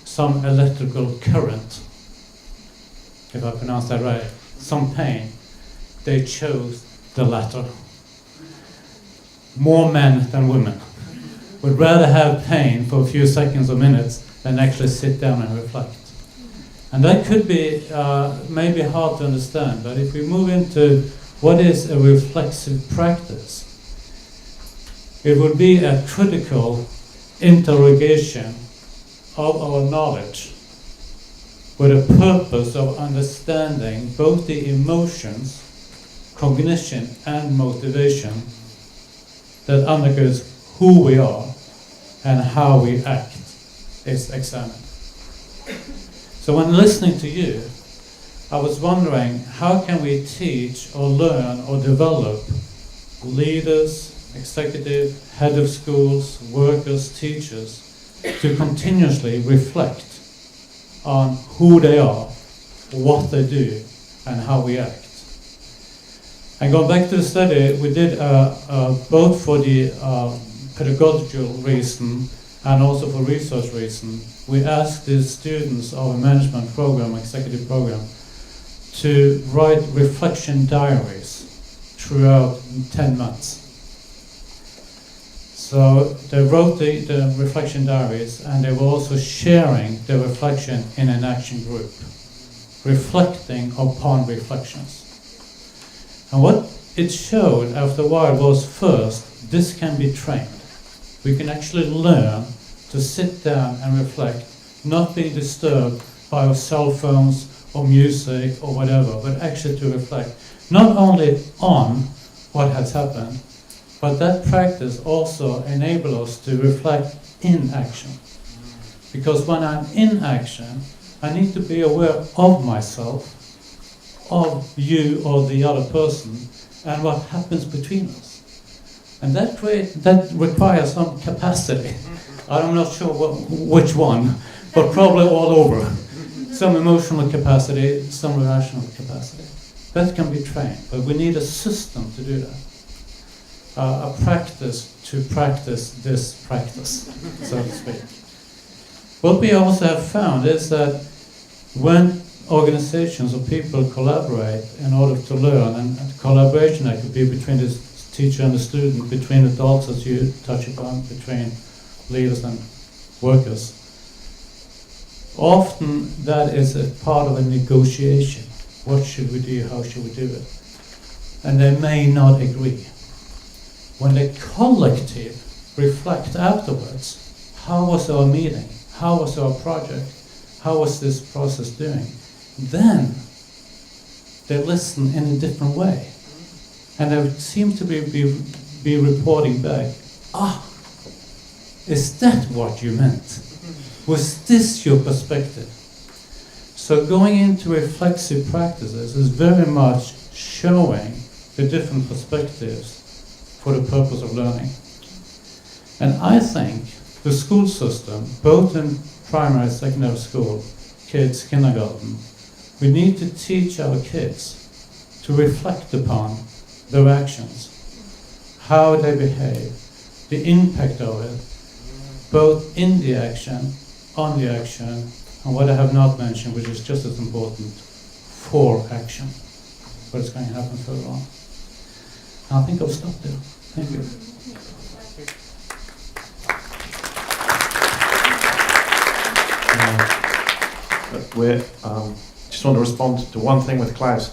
some electrical current, if I pronounce that right, some pain, they chose the latter. More men than women would rather have pain for a few seconds or minutes than actually sit down and reflect. And that could be maybe hard to understand, but if we move into what is a reflexive practice, it would be a critical interrogation of our knowledge with a purpose of understanding both the emotions, cognition and motivation that undergirds who we are and how we act is examined. So when listening to you, I was wondering, how can we teach or learn or develop leaders, executive, head of schools, workers, teachers, to continuously reflect on who they are, what they do, and how we act. And going back to the study, we did both for the pedagogical reason and also for research reason, we asked the students of a management program, executive program, to write reflection diaries throughout 10 months. So they wrote the reflection diaries, and they were also sharing the reflection in an action group, reflecting upon reflections. And what it showed after a while was, first, this can be trained. We can actually learn to sit down and reflect, not being disturbed by our cell phones or music or whatever, but actually to reflect not only on what has happened, but that practice also enables us to reflect in action. Because when I'm in action, I need to be aware of myself, of you or the other person, and what happens between us. And that requires some capacity. I'm not sure which one, but probably all over. Some emotional capacity, some rational capacity. That can be trained, but we need a system to do that. A practice to practice this practice, so to speak. What we also have found is that when organizations or people collaborate in order to learn, and collaboration that could be between the teacher and the student, between adults as you touch upon, between leaders and workers, often that is a part of a negotiation. What should we do? How should we do it? And they may not agree. When the collective reflect afterwards, how was our meeting? How was our project? How was this process doing? Then they listen in a different way. And they seem to be reporting back, is that what you meant? Was this your perspective? So going into reflexive practices is very much showing the different perspectives for the purpose of learning. And I think the school system, both in primary and secondary school, kids, kindergarten, we need to teach our kids to reflect upon their actions, how they behave, the impact of it, both in the action, on the action, and what I have not mentioned, which is just as important, for action, what is going to happen further on. I think I'll stop there. Thank you. We just want to respond to one thing with Klaus,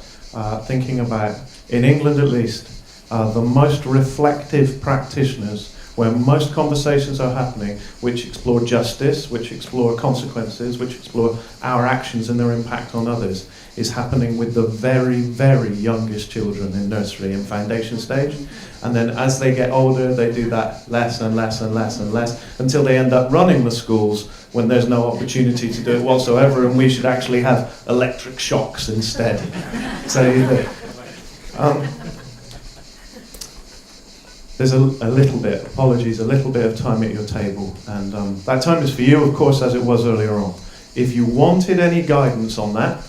thinking about, in England at least, the most reflective practitioners, where most conversations are happening, which explore justice, which explore consequences, which explore our actions and their impact on others, is happening with the very, very youngest children in nursery and foundation stage. And then as they get older, they do that less and less and less and less, until they end up running the schools when there's no opportunity to do it whatsoever, and we should actually have electric shocks instead. So there's a little bit, apologies, a little bit of time at your table, and that time is for you, of course, as it was earlier on. If you wanted any guidance on that,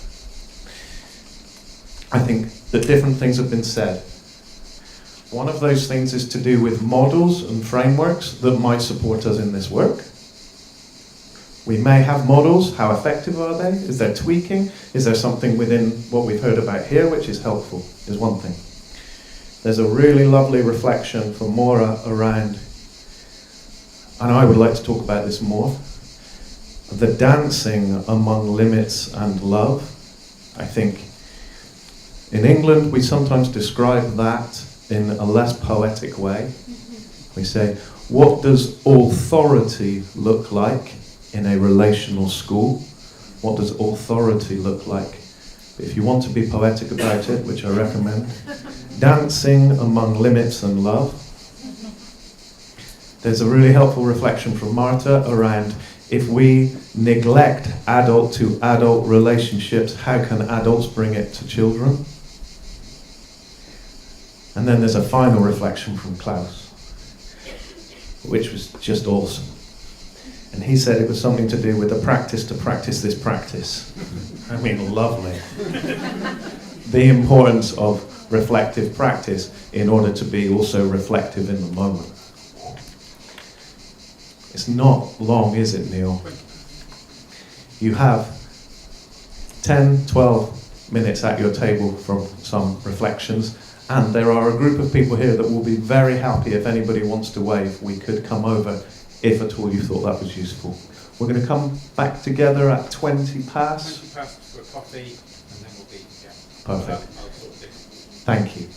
I think that different things have been said. One of those things is to do with models and frameworks that might support us in this work. We may have models. How effective are they? Is there tweaking? Is there something within what we've heard about here which is helpful, is one thing. There's a really lovely reflection from Maura around, and I would like to talk about this more, the dancing among limits and love. I think in England we sometimes describe that in a less poetic way. We say, what does authority look like in a relational school? What does authority look like? If you want to be poetic about it, which I recommend, dancing among limits and love. There's a really helpful reflection from Marta around if we neglect adult-to-adult relationships, how can adults bring it to children? And then there's a final reflection from Klaus, which was just awesome. And he said it was something to do with the practice to practice this practice. I mean, lovely. The importance of reflective practice in order to be also reflective in the moment. It's not long, is it, Neil? You have 10, 12 minutes at your table from some reflections, and there are a group of people here that will be very happy if anybody wants to wave. We could come over if at all you thought that was useful. We're going to come back together at 20 past. 20 past for coffee, and then we'll be, yeah. Perfect. I'll sort of do. Thank you.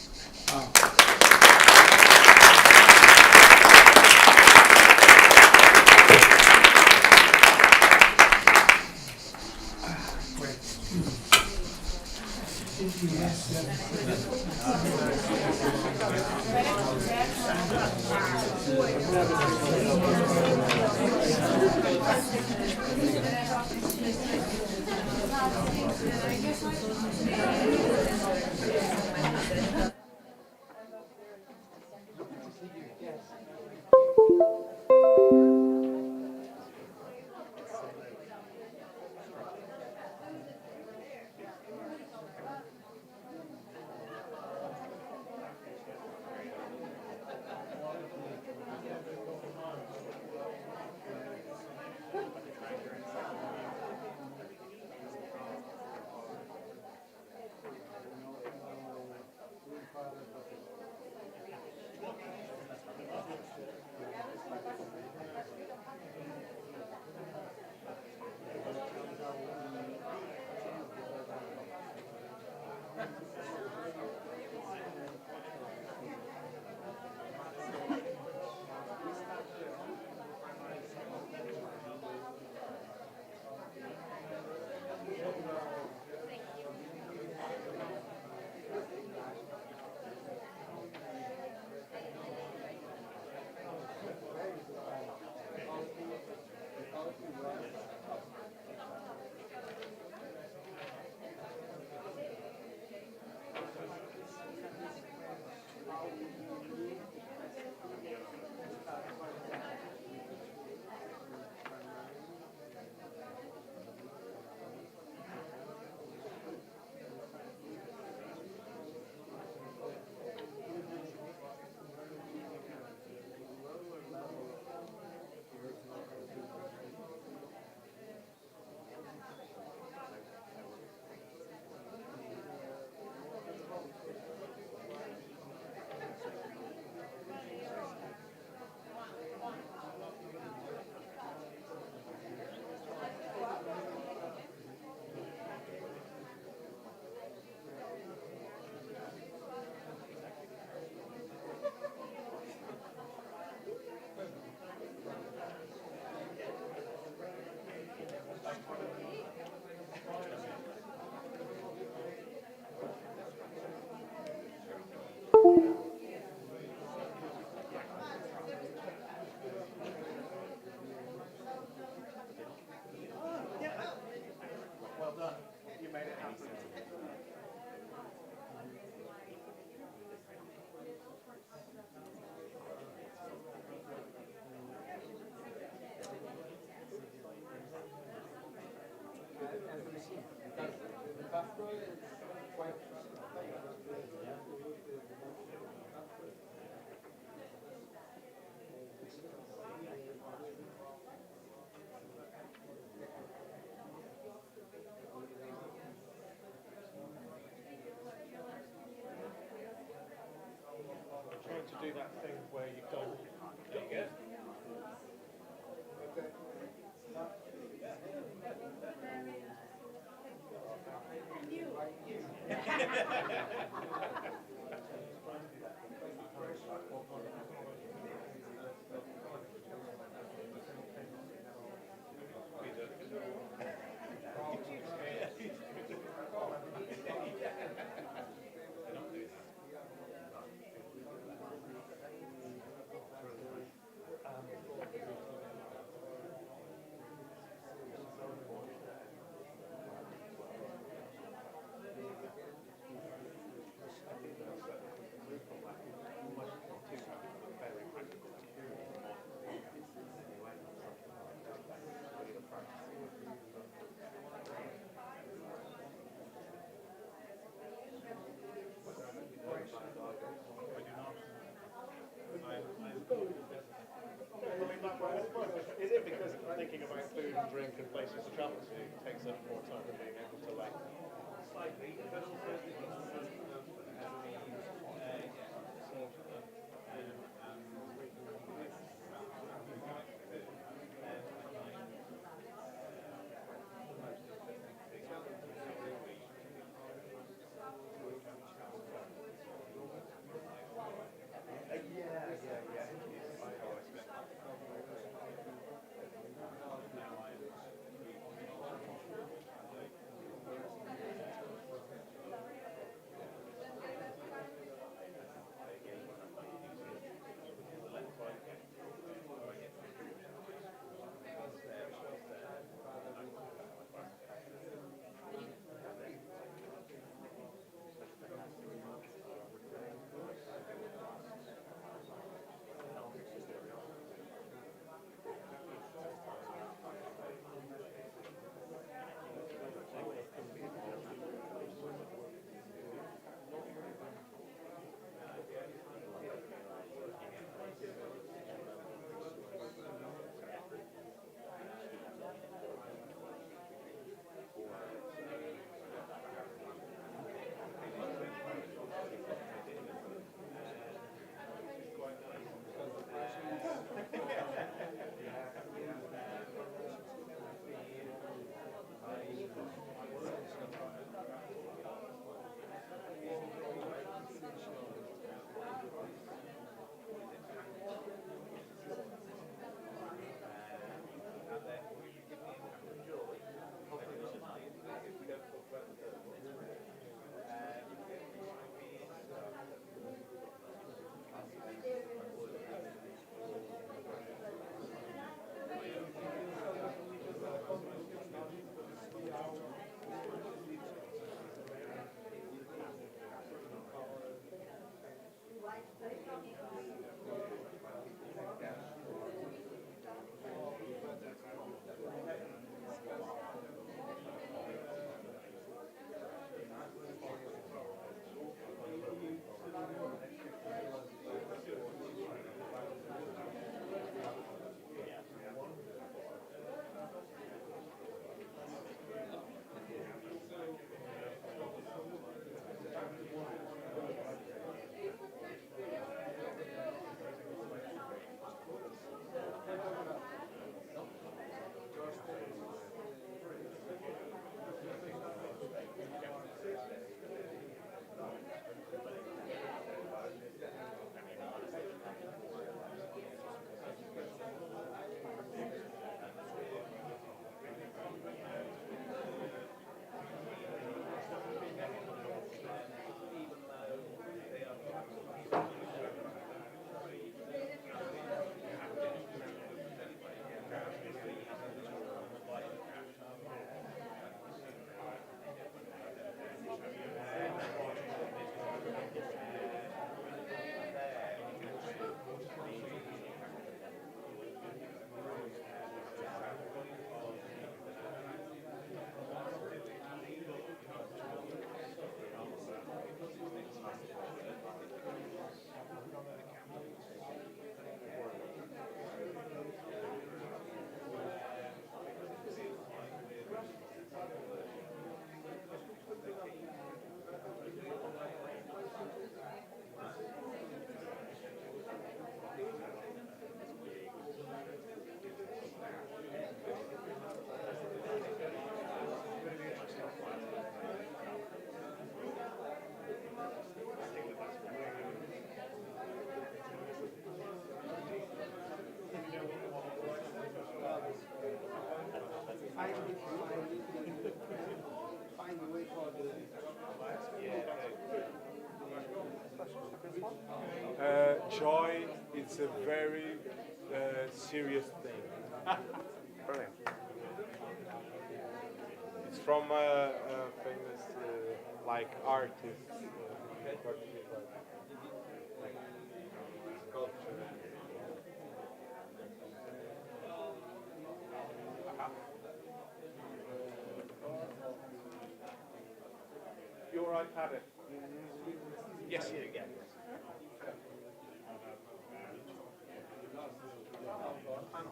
To do that thing where you go, there you go. places to travel to takes up more time than being able to like. Joy is a very serious thing. Brilliant. It's from a famous like artist, like sculpture. You all right, Paddy? Yes, yeah. Panel.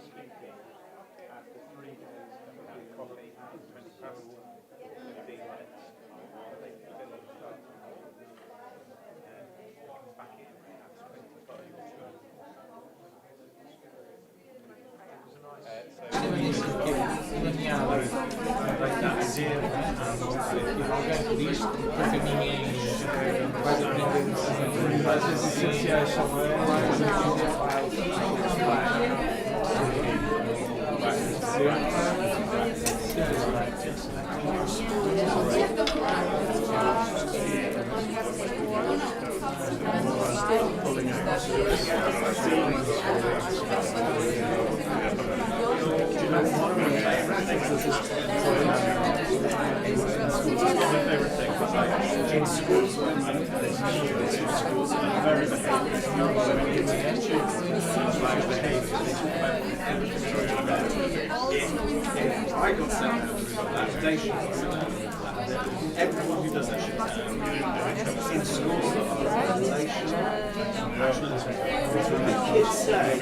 speaking after 3 days of coffee and 20 past 15 minutes. They fill in the start. Comes back in at in schools, schools are very behaviourist. I got sent out with validation. Everyone who does that shit in schools that are relational, kids say,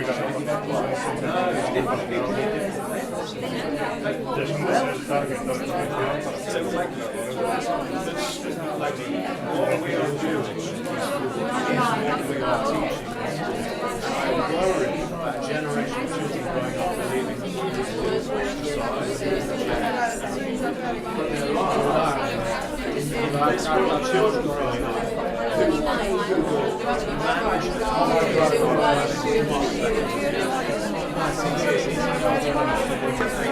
like what we are doing is we are teaching. I worry that generation of children growing up believing but there are like children growing up who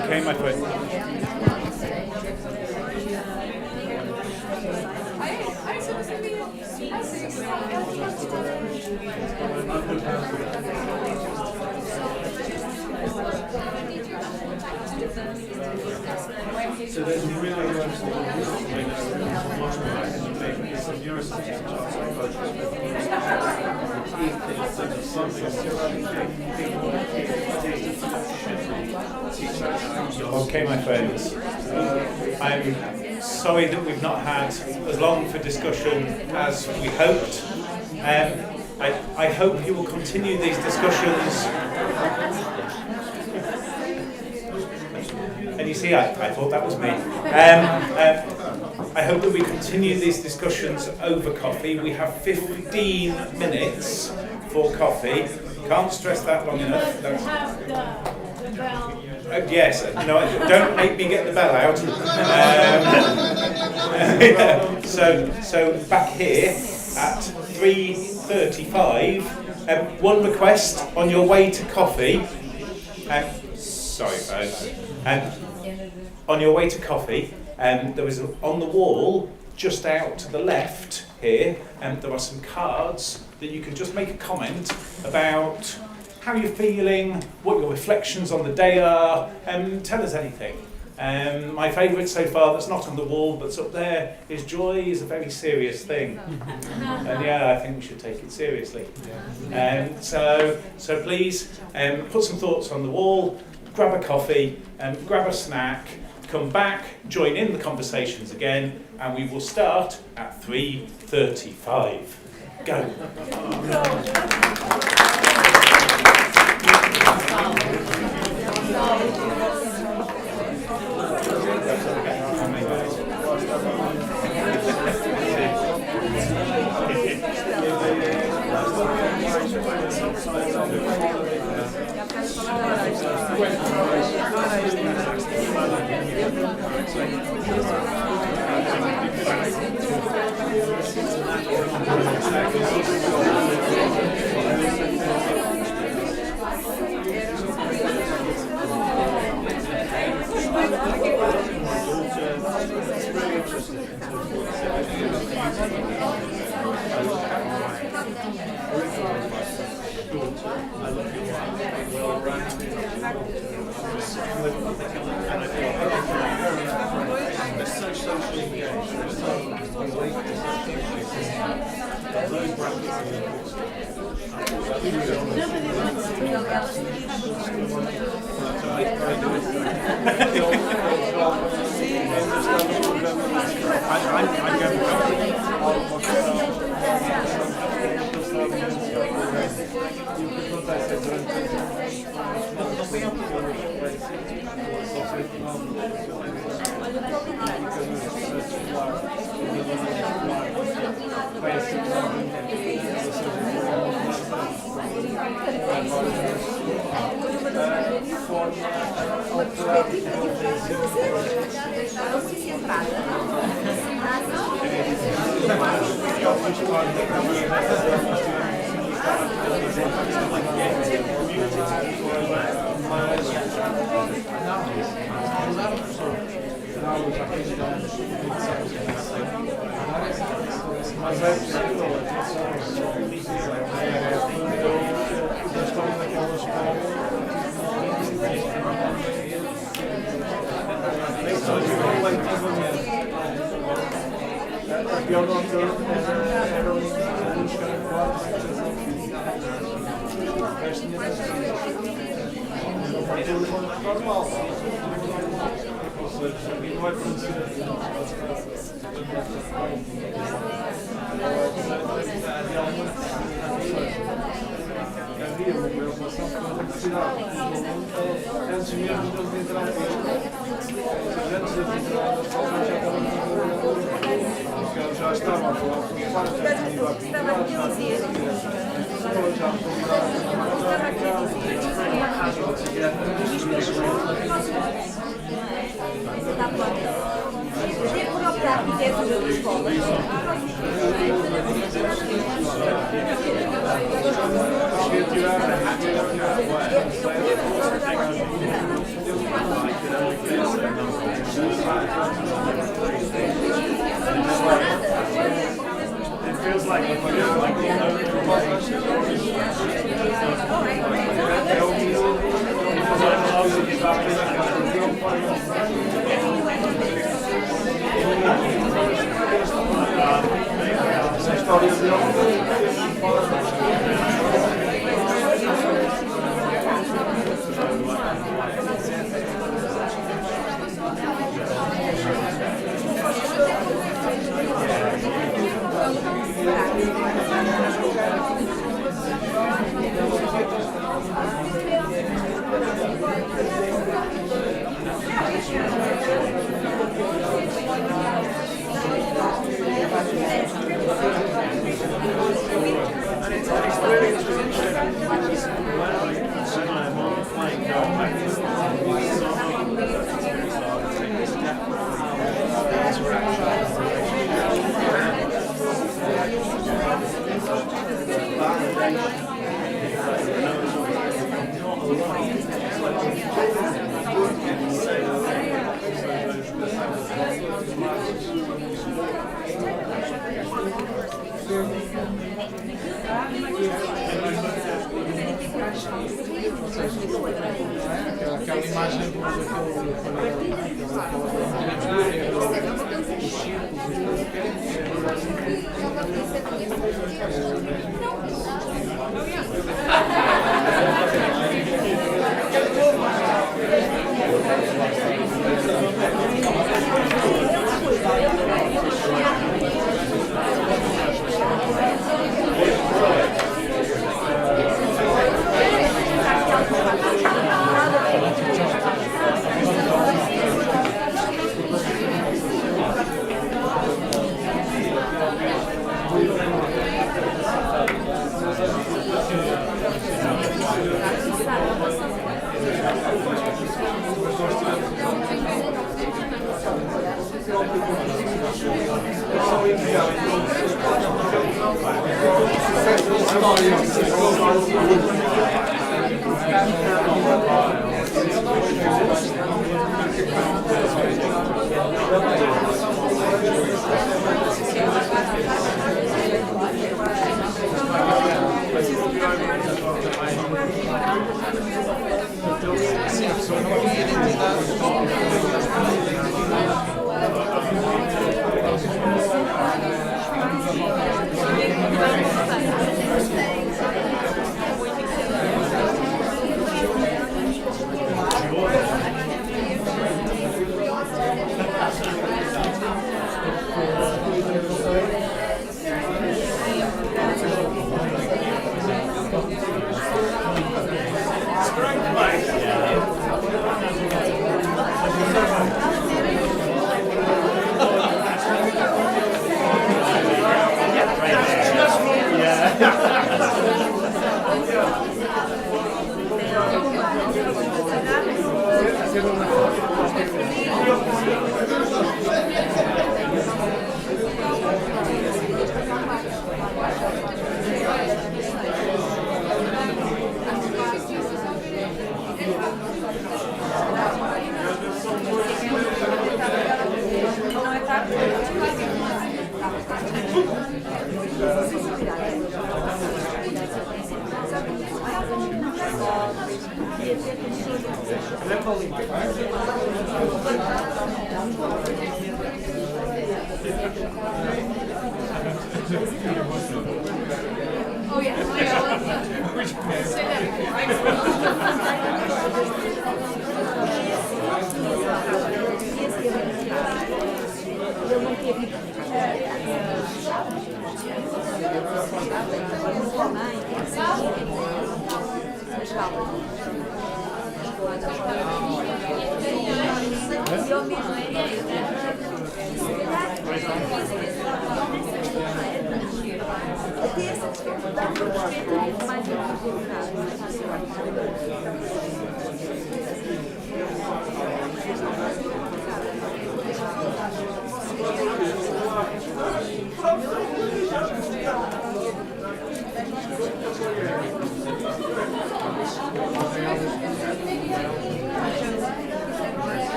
okay, my friend. So there's really some neuroscience Okay, my friends. I'm sorry that we've not had as long for discussion as we hoped. I hope you will continue these discussions. And you see, I thought that was me. I hope that we continue these discussions over coffee. We have 15 minutes for coffee. Can't stress that long enough. The bell. Yes, no, don't make me get the bell out. So back here at 3:35. One request on your way to coffee. Sorry, folks. On your way to coffee, there was on the wall just out to the left here, and there are some cards that you can just make a comment about how you're feeling, what your reflections on the day are, and tell us anything. My favourite so far that's not on the wall but's up there is joy is a very serious thing. And yeah, I think we should take it seriously. So please put some thoughts on the wall, grab a coffee, grab a snack, come back, join in the conversations again, and we will start at 3:35. Go. Aquela imagem do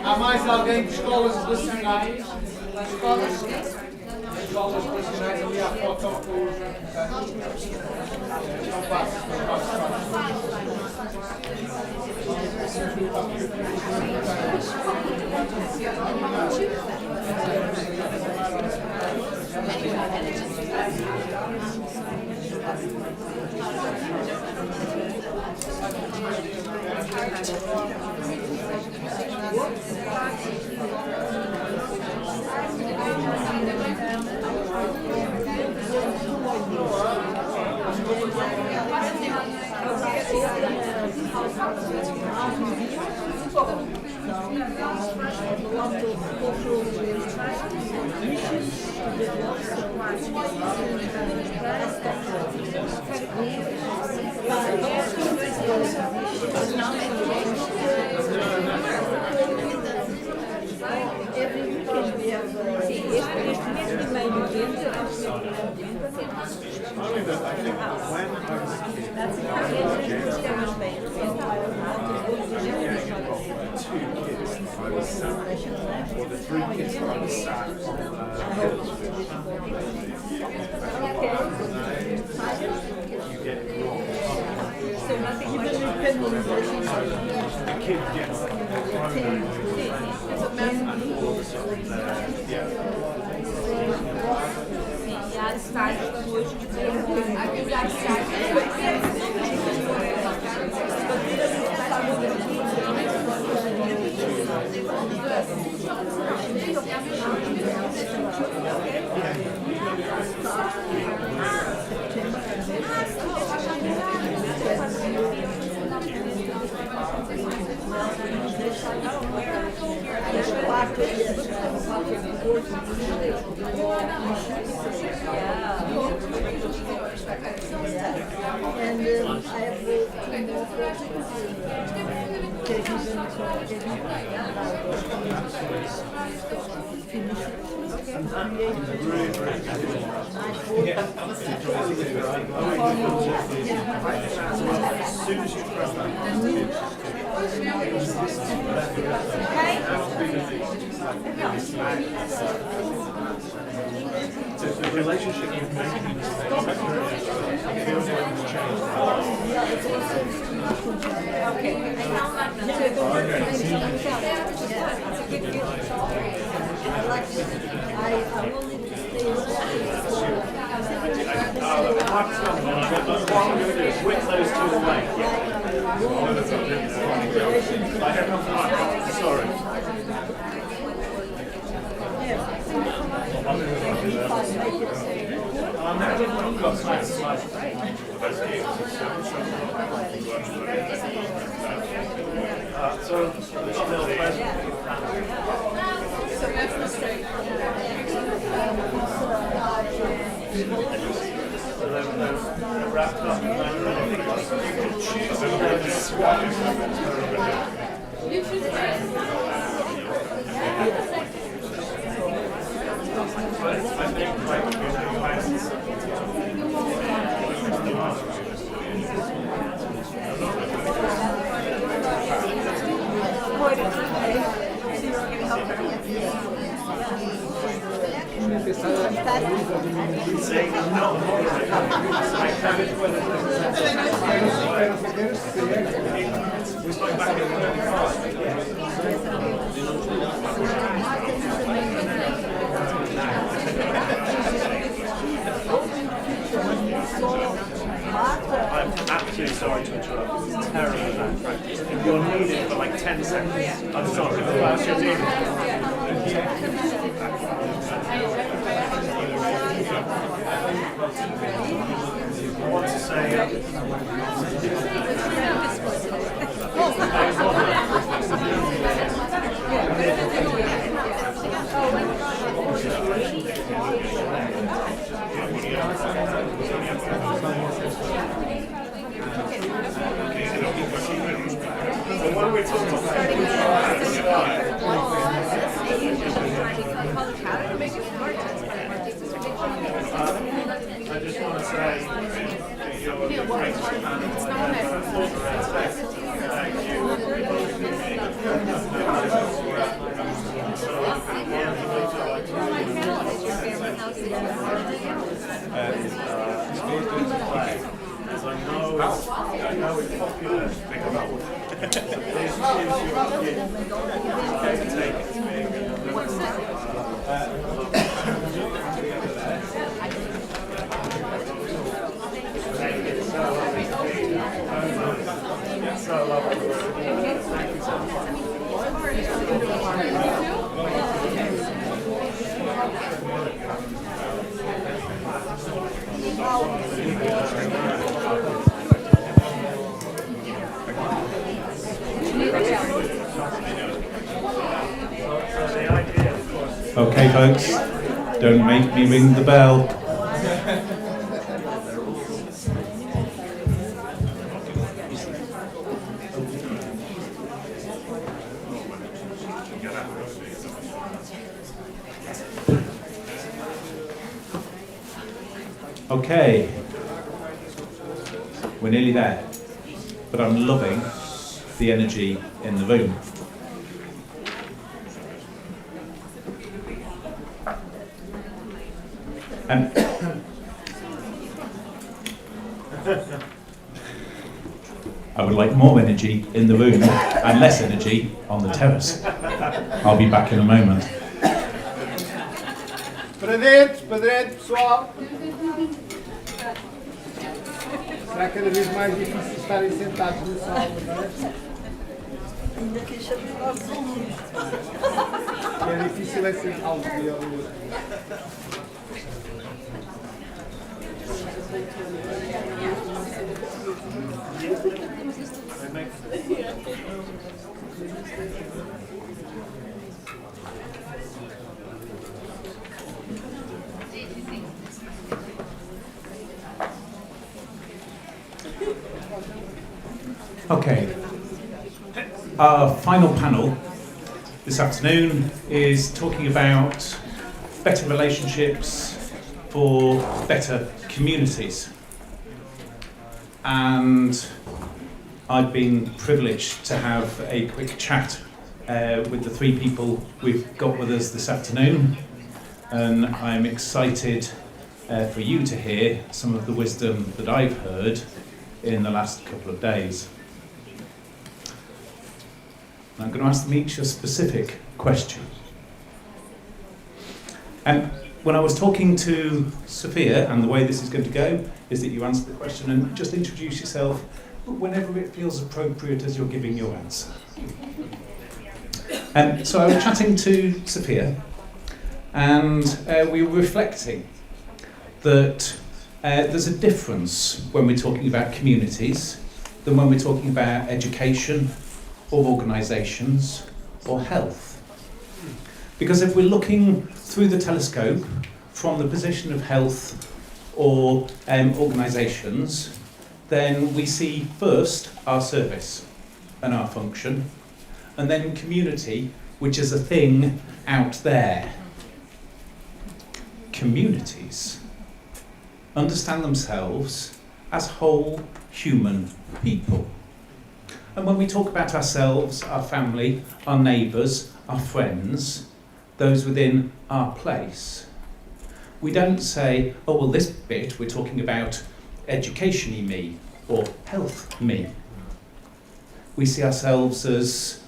Há mais alguém de escolas relacionais? Escolas relacionais ali à foto com os... Não faço. The relationship with making mistakes feels like it's changed. What I'm going to do is whip those two away. I have no time. Sorry. I've got slides. So, we've got little present. Wrapped up and you can choose to swap. I think saying no. We spoke back in 35. I'm absolutely sorry to interrupt. This is terrible bad practice. You're needed for like 10 seconds. I'm sorry, but that's your team. I want to say... I just want to say you're a great man. Thank you. As I know it's popular. Think about what. So please choose your gift. Take it to me. It's so lovely. Thank you so much. Okay, folks, don't make me ring the bell. Okay, we're nearly there, but I'm loving the energy in the room. I would like more energy in the room and less energy on the terrace. I'll be back in a moment. Para dentro, pessoal. Será cada vez mais difícil estarem sentados na sala, não é? Ainda que chame o nosso mundo. É difícil é sentá-los de olho. Okay, our final panel this afternoon is talking about better relationships for better communities. And I've been privileged to have a quick chat with the three people we've got with us this afternoon, and I'm excited for you to hear some of the wisdom that I've heard in the last couple of days. I'm going to ask them each a specific question. And when I was talking to Sophia, and the way this is going to go is that you answer the question and just introduce yourself whenever it feels appropriate as you're giving your answer. So I was chatting to Sophia, and we were reflecting that there's a difference when we're talking about communities than when we're talking about education or organisations or health. Because if we're looking through the telescope from the position of health or organisations, then we see first our service and our function, and then community, which is a thing out there. Communities understand themselves as whole human people. And when we talk about ourselves, our family, our neighbours, our friends, those within our place, we don't say, oh, well, this bit we're talking about education-y me or health me. We see ourselves as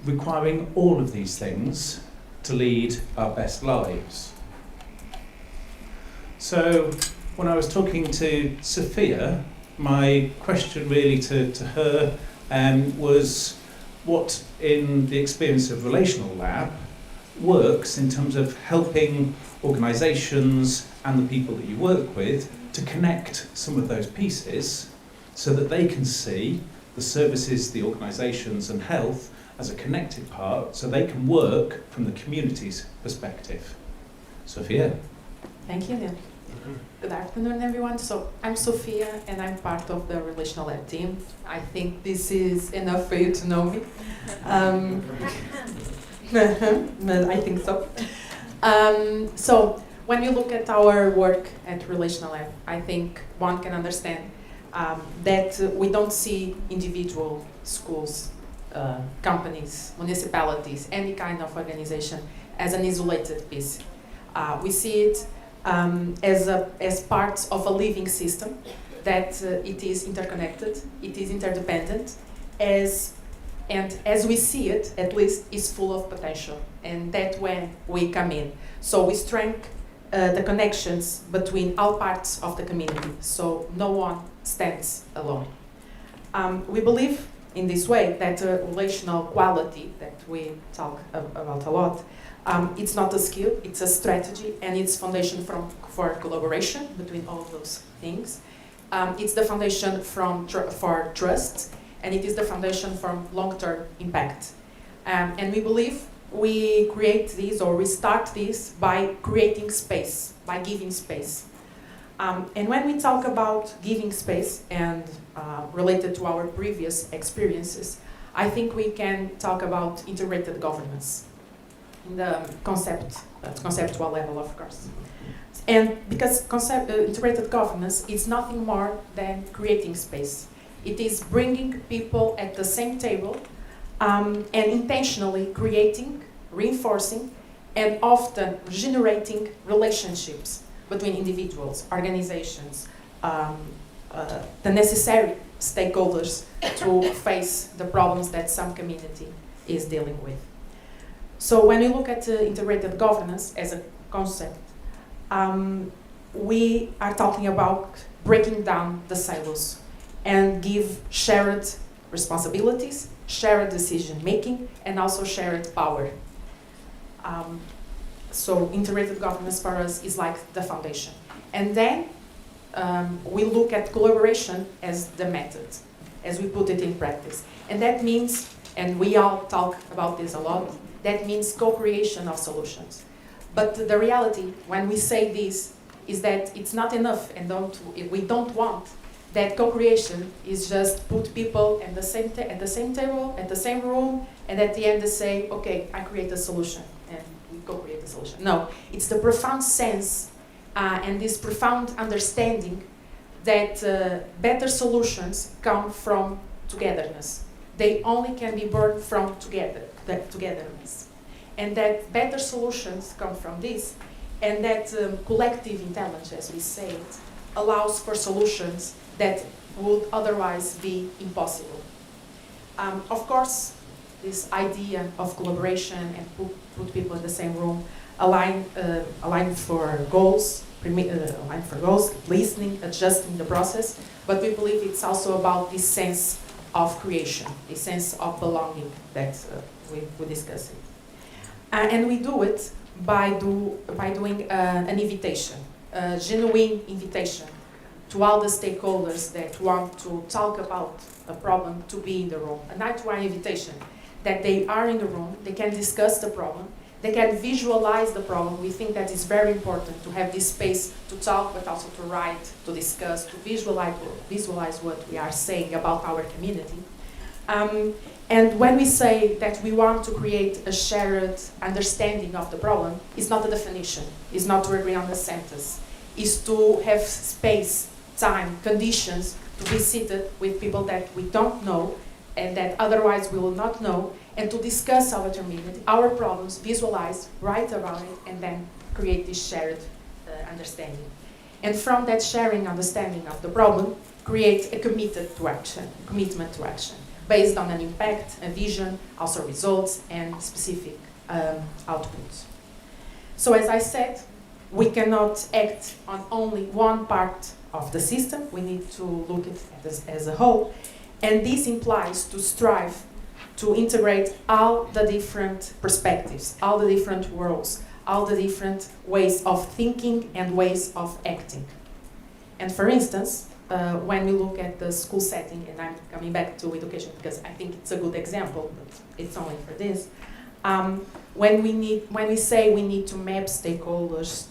requiring all of these things to lead our best lives. So when I was talking to Sophia, my question really to her was what, in the experience of Relational Lab, works in terms of helping organisations and the people that you work with to connect some of those pieces so that they can see the services, the organisations and health as a connected part, so they can work from the community's perspective. Sophia. Thank you, Neil. Good afternoon, everyone. So I'm Sophia, and I'm part of the Relational Lab team. I think this is enough for you to know me. I think so. So when you look at our work at Relational Lab, I think one can understand that we don't see individual schools, companies, municipalities, any kind of organization as an isolated piece. We see it as part of a living system, that it is interconnected, it is interdependent, and as we see it, at least, is full of potential, and that when we come in. So we strengthen the connections between all parts of the community, so no one stands alone. We believe in this way that relational quality that we talk about a lot, it's not a skill, it's a strategy, and it's foundation for collaboration between all of those things. It's the foundation for trust, and it is the foundation for long-term impact. And we believe we create this, or we start this, by creating space, by giving space. And when we talk about giving space, and related to our previous experiences, I think we can talk about integrated governance in the conceptual level, of course. And because integrated governance is nothing more than creating space. It is bringing people at the same table and intentionally creating, reinforcing, and often generating relationships between individuals, organizations, the necessary stakeholders to face the problems that some community is dealing with. So when we look at integrated governance as a concept, we are talking about breaking down the silos and give shared responsibilities, shared decision making, and also shared power. So integrated governance for us is like the foundation. And then we look at collaboration as the method, as we put it in practice. And that means, and we all talk about this a lot, that means co-creation of solutions. But the reality, when we say this, is that it's not enough, and we don't want that co-creation is just put people at the same table, at the same room, and at the end they say, okay, I create a solution, and we co-create a solution. No, it's the profound sense and this profound understanding that better solutions come from togetherness. They only can be born from togetherness. And that better solutions come from this, and that collective intelligence, as we say it, allows for solutions that would otherwise be impossible. Of course, this idea of collaboration and put people in the same room, align for goals, listening, adjusting the process, but we believe it's also about this sense of creation, this sense of belonging that we discussed. And we do it by doing an invitation, a genuine invitation to all the stakeholders that want to talk about a problem to be in the room. A night-to-night invitation that they are in the room, they can discuss the problem, they can visualize the problem. We think that it's very important to have this space to talk, but also to write, to discuss, to visualize what we are saying about our community. And when we say that we want to create a shared understanding of the problem, it's not a definition, it's not to agree on the sentence, it's to have space, time, conditions to be seated with people that we don't know and that otherwise we will not know, and to discuss our community, our problems, visualize, write about it, and then create this shared understanding. And from that sharing understanding of the problem, create a commitment to action, based on an impact, a vision, also results, and specific outputs. So as I said, we cannot act on only one part of the system, we need to look at it as a whole, and this implies to strive to integrate all the different perspectives, all the different worlds, all the different ways of thinking and ways of acting. And for instance, when we look at the school setting, and I'm coming back to education because I think it's a good example, but it's only for this. When we say we need to map stakeholders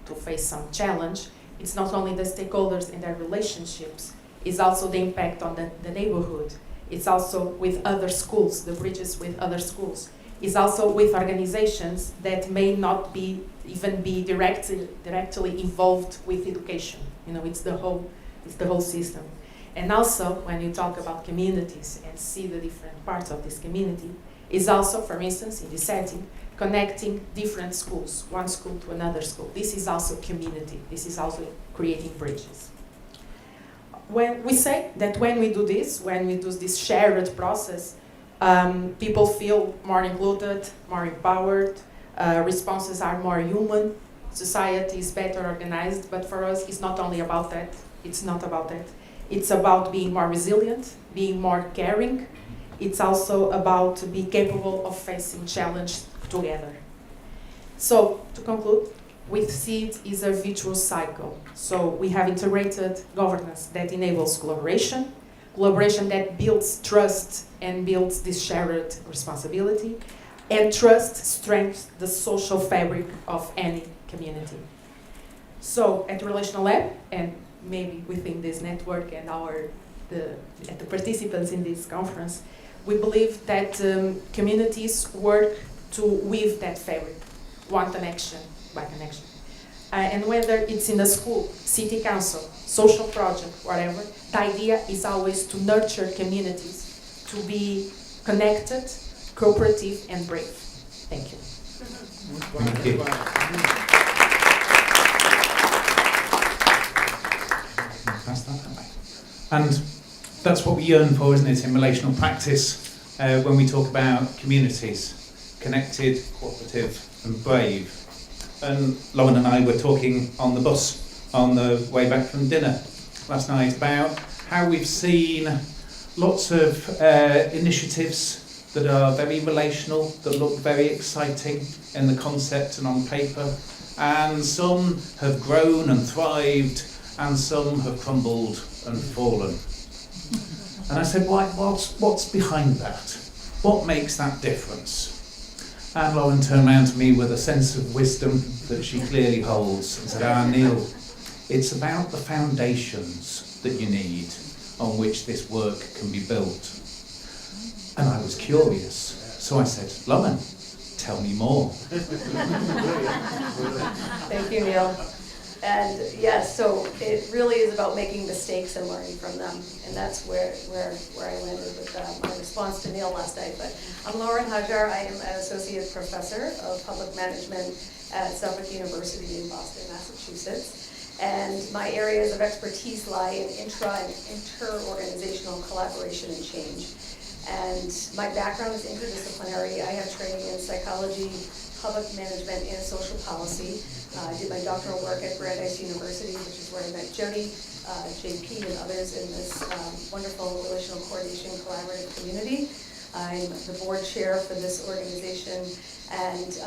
to face some challenge, it's not only the stakeholders and their relationships, it's also the impact on the neighborhood. It's also with other schools, the bridges with other schools. It's also with organizations that may not even be directly involved with education. You know, it's the whole system. And also, when you talk about communities and see the different parts of this community, is also, for instance, in this setting, connecting different schools, one school to another school. This is also community. This is also creating bridges. When we say that when we do this shared process, people feel more included, more empowered, responses are more human, society is better organized, but for us it's not only about that, it's not about that. It's about being more resilient, being more caring. It's also about being capable of facing challenge together. So, to conclude, we see it is a virtuous cycle. So we have integrated governance that enables collaboration that builds trust and builds this shared responsibility, and trust strengthens the social fabric of any community. So at Relational Lab, and maybe within this network and the participants in this conference, we believe that communities work to weave that fabric, one connection by connection. And whether it's in the school, city council, social project, whatever, the idea is always to nurture communities, to be connected, cooperative, and brave. Thank you. Thank you. And that's what we yearn for, isn't it, in relational practice, when we talk about communities, connected, cooperative, and brave. And Lauren and I were talking on the bus on the way back from dinner last night about how we've seen lots of initiatives that are very relational, that look very exciting in the concept and on paper, and some have grown and thrived, and some have crumbled and fallen. And I said, what's behind that? What makes that difference? And Lauren turned around to me with a sense of wisdom that she clearly holds and said, Neil, it's about the foundations that you need on which this work can be built. And I was curious, so I said, Lauren, tell me more. Thank you, Neil. And yes, so it really is about making mistakes and learning from them. And that's where I landed with my response to Neil last night. But I'm Lauren Hajar. I am an associate professor of public management at Suffolk University in Boston, Massachusetts. And my areas of expertise lie in intra and inter-organizational collaboration and change. And my background is interdisciplinary. I have training in psychology, public management, and social policy. I did my doctoral work at Brandeis University, which is where I met Jody, JP, and others in this wonderful relational coordination collaborative community. I'm the board chair for this organization, and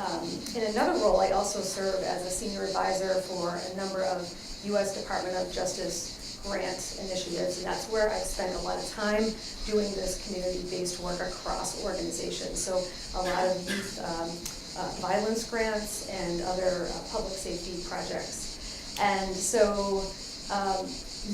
in another role, I also serve as a senior advisor for a number of U.S. Department of Justice grant initiatives, and that's where I spend a lot of time doing this community-based work across organizations. So a lot of youth violence grants and other public safety projects. And so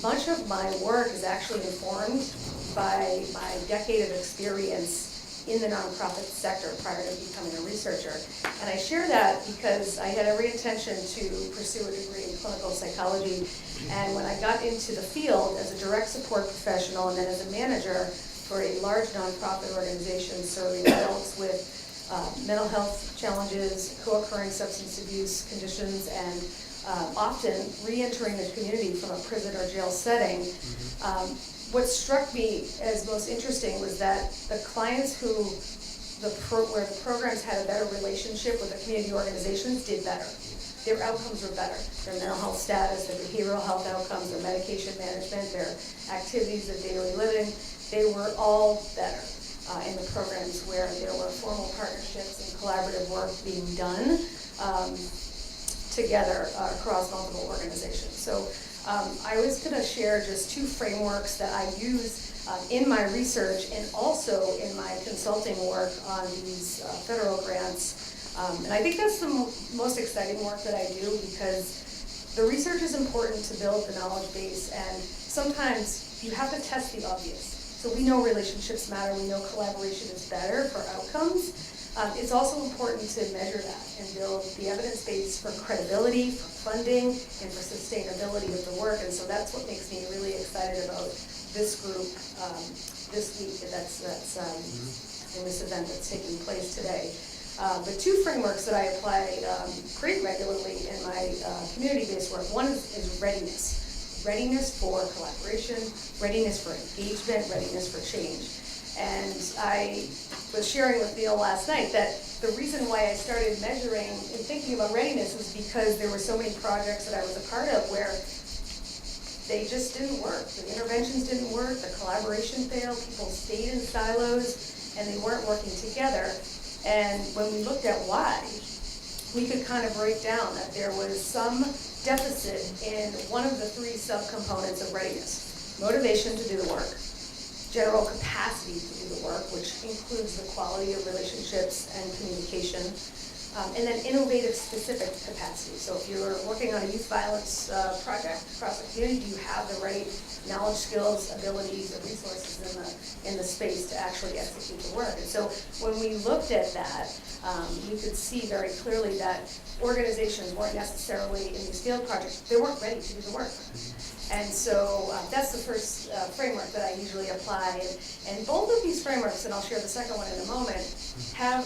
much of my work is actually informed by my decade of experience in the nonprofit sector prior to becoming a researcher. And I share that because I had every intention to pursue a degree in clinical psychology. And when I got into the field as a direct support professional and then as a manager for a large nonprofit organization serving adults with mental health challenges, co-occurring substance abuse conditions, and often re-entering the community from a prison or jail setting. What struck me as most interesting was that the clients where the programs had a better relationship with the community organizations did better. their outcomes were better. Their mental health status, their behavioral health outcomes, their medication management, their activities of daily living, they were all better in the programs where there were formal partnerships and collaborative work being done together across multiple organizations. So I was going to share just 2 frameworks that I use in my research and also in my consulting work on these federal grants. And I think that's the most exciting work that I do, because the research is important to build the knowledge base, and sometimes you have to test the obvious. So we know relationships matter, we know collaboration is better for outcomes. It's also important to measure that and build the evidence base for credibility, for funding, and for sustainability of the work. And so that's what makes me really excited about this group this week that's in this event that's taking place today. But 2 frameworks that I apply pretty regularly in my community-based work. One is readiness. Readiness for collaboration, readiness for engagement, readiness for change. And I was sharing with Neil last night that the reason why I started measuring and thinking about readiness is because there were so many projects that I was a part of where they just didn't work. The interventions didn't work, the collaboration failed, people stayed in silos, and they weren't working together. And when we looked at why, we could kind of break down that there was some deficit in one of the 3 subcomponents of readiness. Motivation to do the work, general capacity to do the work, which includes the quality of relationships and communication, and then innovative specific capacity. So if you're working on a youth violence project across the community, do you have the right knowledge, skills, abilities, and resources in the space to actually execute the work? And so when we looked at that, we could see very clearly that organizations weren't necessarily in these field projects, they weren't ready to do the work. And so that's the first framework that I usually apply. And both of these frameworks, and I'll share the second one in a moment, have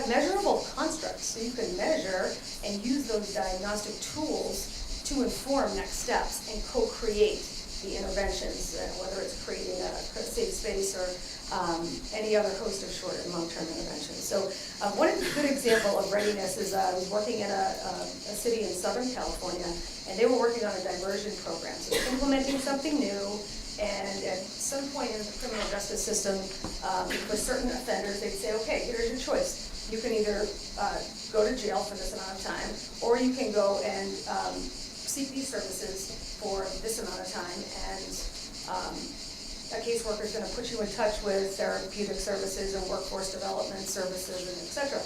measurable constructs. So you can measure and use those diagnostic tools to inform next steps and co-create the interventions, whether it's creating a safe space or any other host of short and long-term interventions. So one good example of readiness is I was working in a city in Southern California, and they were working on a diversion program. So implementing something new, and at some point in the criminal justice system, for certain offenders, they'd say, okay, here's your choice. You can either go to jail for this amount of time, or you can go and seek these services for this amount of time, and a caseworker is going to put you in touch with therapeutic services and workforce development services, and et cetera.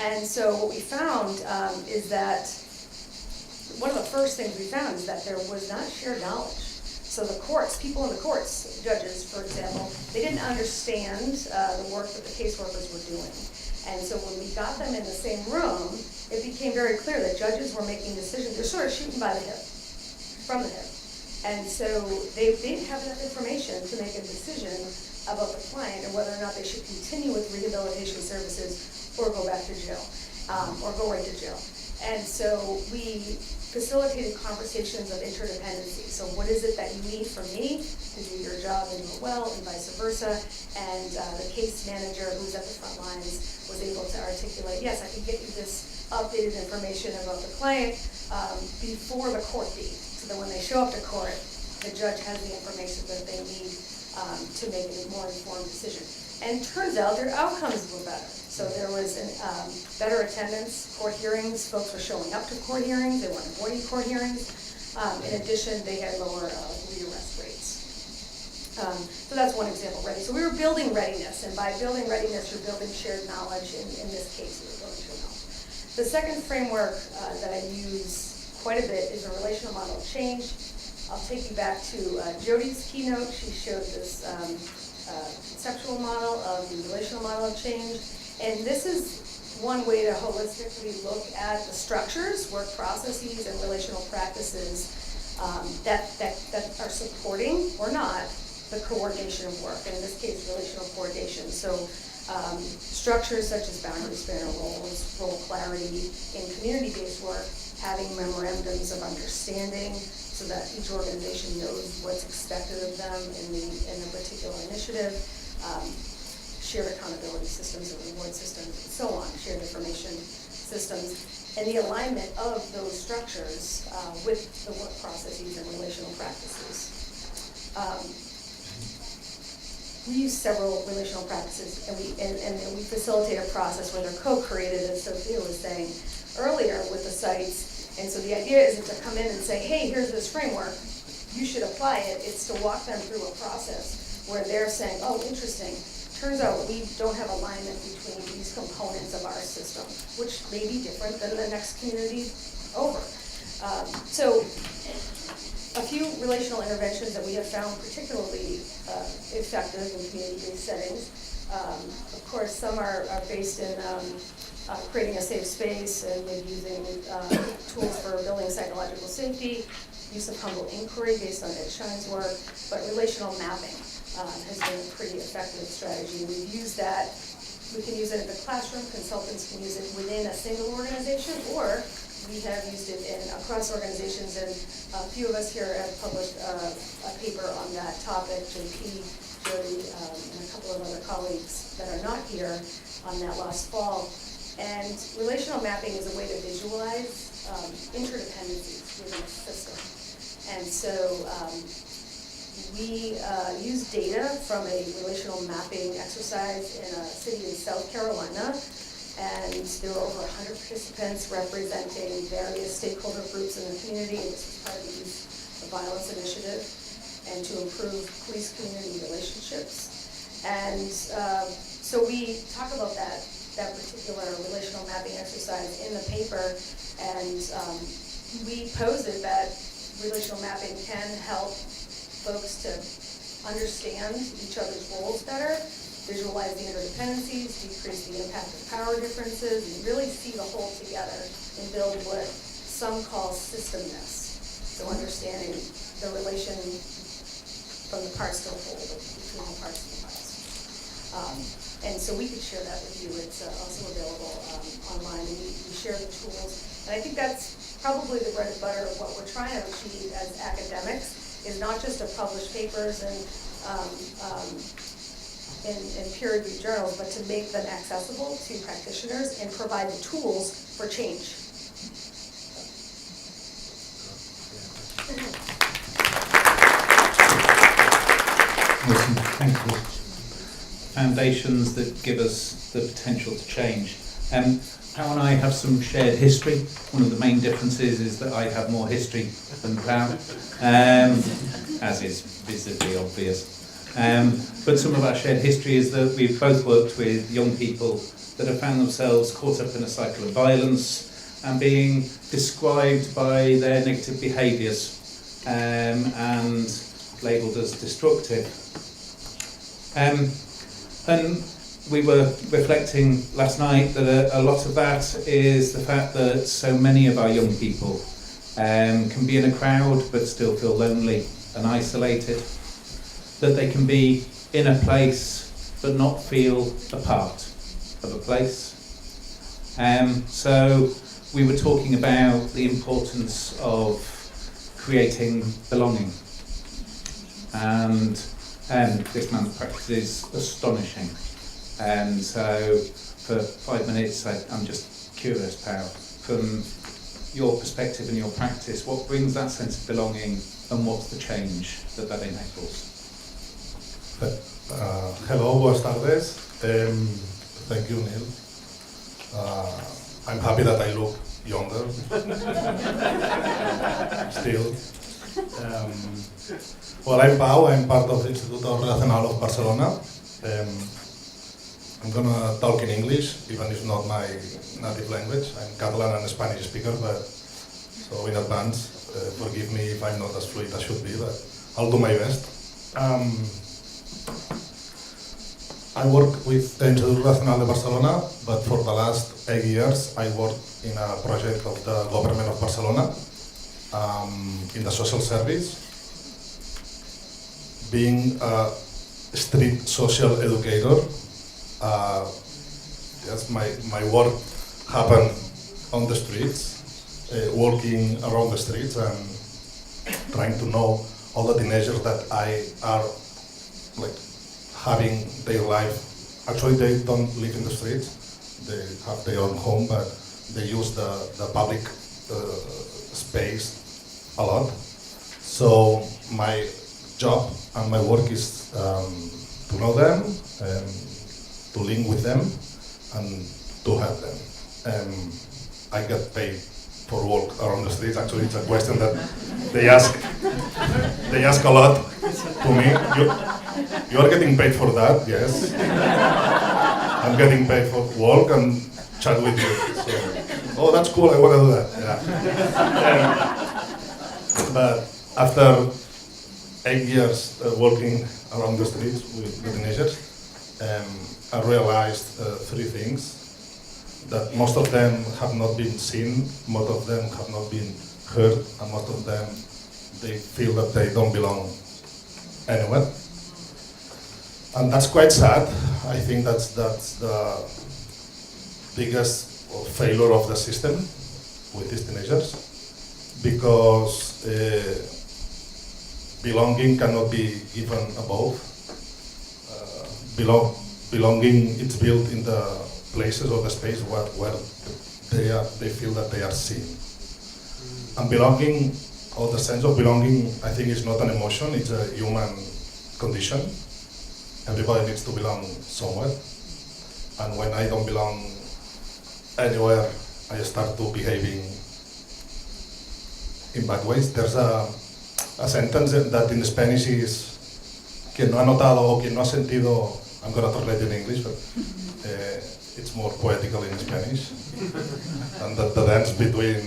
And so what we found is that one of the first things we found is that there was not shared knowledge. So the courts, people in the courts, judges, for example, they didn't understand the work that the caseworkers were doing. And so when we got them in the same room, it became very clear that judges were making decisions. They're sort of shooting by the hip, from the hip. And so they didn't have enough information to make a decision about the client and whether or not they should continue with rehabilitation services or go back to jail, or go right to jail. And so we facilitated conversations of interdependency. So what is it that you need from me to do your job and do it well, and vice versa? And the case manager who's at the front lines was able to articulate, yes, I can get you this updated information about the client before the court date. So that when they show up to court, the judge has the information that they need to make a more informed decision. And turns out their outcomes were better. So there was better attendance, court hearings, folks were showing up to court hearings, they weren't avoiding court hearings. In addition, they had lower rearrest rates. So that's one example, ready. So we were building readiness, and by building readiness, you're building shared knowledge. In this case, we were building shared knowledge. The second framework that I use quite a bit is a relational model of change. I'll take you back to Jody's keynote. She showed this conceptual model of the relational model of change. And this is one way to holistically look at the structures, work processes, and relational practices that are supporting or not the coordination of work, and in this case, relational coordination. So structures such as boundary-spanner roles, role clarity in community-based work, having memorandums of understanding so that each organization knows what's expected of them in a particular initiative, shared accountability systems and reward systems, and so on, shared information systems. and the alignment of those structures with the work processes and relational practices. We use several relational practices, and we facilitate a process where they're co-created, as Sophia was saying earlier, with the sites. And so the idea isn't to come in and say, hey, here's this framework, you should apply it. It's to walk them through a process where they're saying, oh, interesting. Turns out we don't have alignment between these components of our system, which may be different than the next community over. So a few relational interventions that we have found particularly effective in community-based settings. Of course, some are based in creating a safe space and maybe using tools for building psychological safety, use of humble inquiry based on Ed Schein's work, but relational mapping has been a pretty effective strategy. We've used that. We can use it in the classroom. Consultants can use it within a single organization, or we have used it across organizations, and a few of us here have published a paper on that topic. JP, Jody, and a couple of other colleagues that are not here on that last fall. And relational mapping is a way to visualize interdependencies within a system. And so we use data from a relational mapping exercise in a city in South Carolina. And there were over 100 participants representing various stakeholder groups in the community. And this was part of the Youth Violence Initiative, and to improve police-community relationships. And so we talk about that particular relational mapping exercise in the paper, and we posited that relational mapping can help folks to understand each other's roles better, visualize the interdependencies, decrease the impact of power differences, and really see the whole together and build what some call systemness. So understanding the relation from the parts to the whole, between the parts and the parts. And so we could share that with you. It's also available online, and we share the tools. And I think that's probably the bread and butter of what we're trying to achieve as academics, is not just to publish papers and in peer-reviewed journals, but to make them accessible to practitioners and provide the tools for change. Awesome, thank you. Foundations that give us the potential to change. Pao and I have some shared history. One of the main differences is that I have more history than Pao, as is visibly obvious. But some of our shared history is that we've both worked with young people that have found themselves caught up in a cycle of violence and being described by their negative behaviours and labelled as destructive. And we were reflecting last night that a lot of that is the fact that so many of our young people can be in a crowd but still feel lonely and isolated, that they can be in a place but not feel a part of a place. So we were talking about the importance of creating belonging, and this man's practice is astonishing. And so for 5 minutes, I'm just curious, Pao, from your perspective and your practice, what brings that sense of belonging and what's the change that enables? Hello, buenas tardes. Thank you, Neil. I'm happy that I look younger. Still. Well, I'm Pau. I'm part of the Instituto Relacional of Barcelona. I'm gonna talk in English, even if it's not my native language. I'm Catalan and Spanish speaker, but so in advance, forgive me if I'm not as fluent as should be, but I'll do my best. I work with the Instituto Relacional de Barcelona, but for the last 8 years I worked in a project of the government of Barcelona in the social service, being a street social educator. Yes, my work happened on the streets, walking around the streets and trying to know all the teenagers that are like having their life. Actually, they don't live in the streets; they have their own home, but they use the public space a lot. So my job and my work is to know them, to link with them, and to help them. I get paid for walk around the streets. Actually, it's a question that they ask a lot to me. You are getting paid for that, yes. I'm getting paid for walk and chat with you. So, oh, that's cool, I want to do that. Yeah. But after 8 years walking around the streets with the teenagers, I realized 3 things. That most of them have not been seen, most of them have not been heard, and most of them, they feel that they don't belong anywhere. And that's quite sad. I think that's the biggest failure of the system with these teenagers, because belonging cannot be given above. Belonging, it's built in the places or the space where they feel that they are seen. And belonging, or the sense of belonging, I think is not an emotion, it's a human condition. Everybody needs to belong somewhere. And when I don't belong anywhere, I start to behaving in bad ways. There's a sentence that in Spanish is, quien no ha notado o quien no ha sentido, I'm going to translate it in English, but it's more poetical in Spanish, and the dance between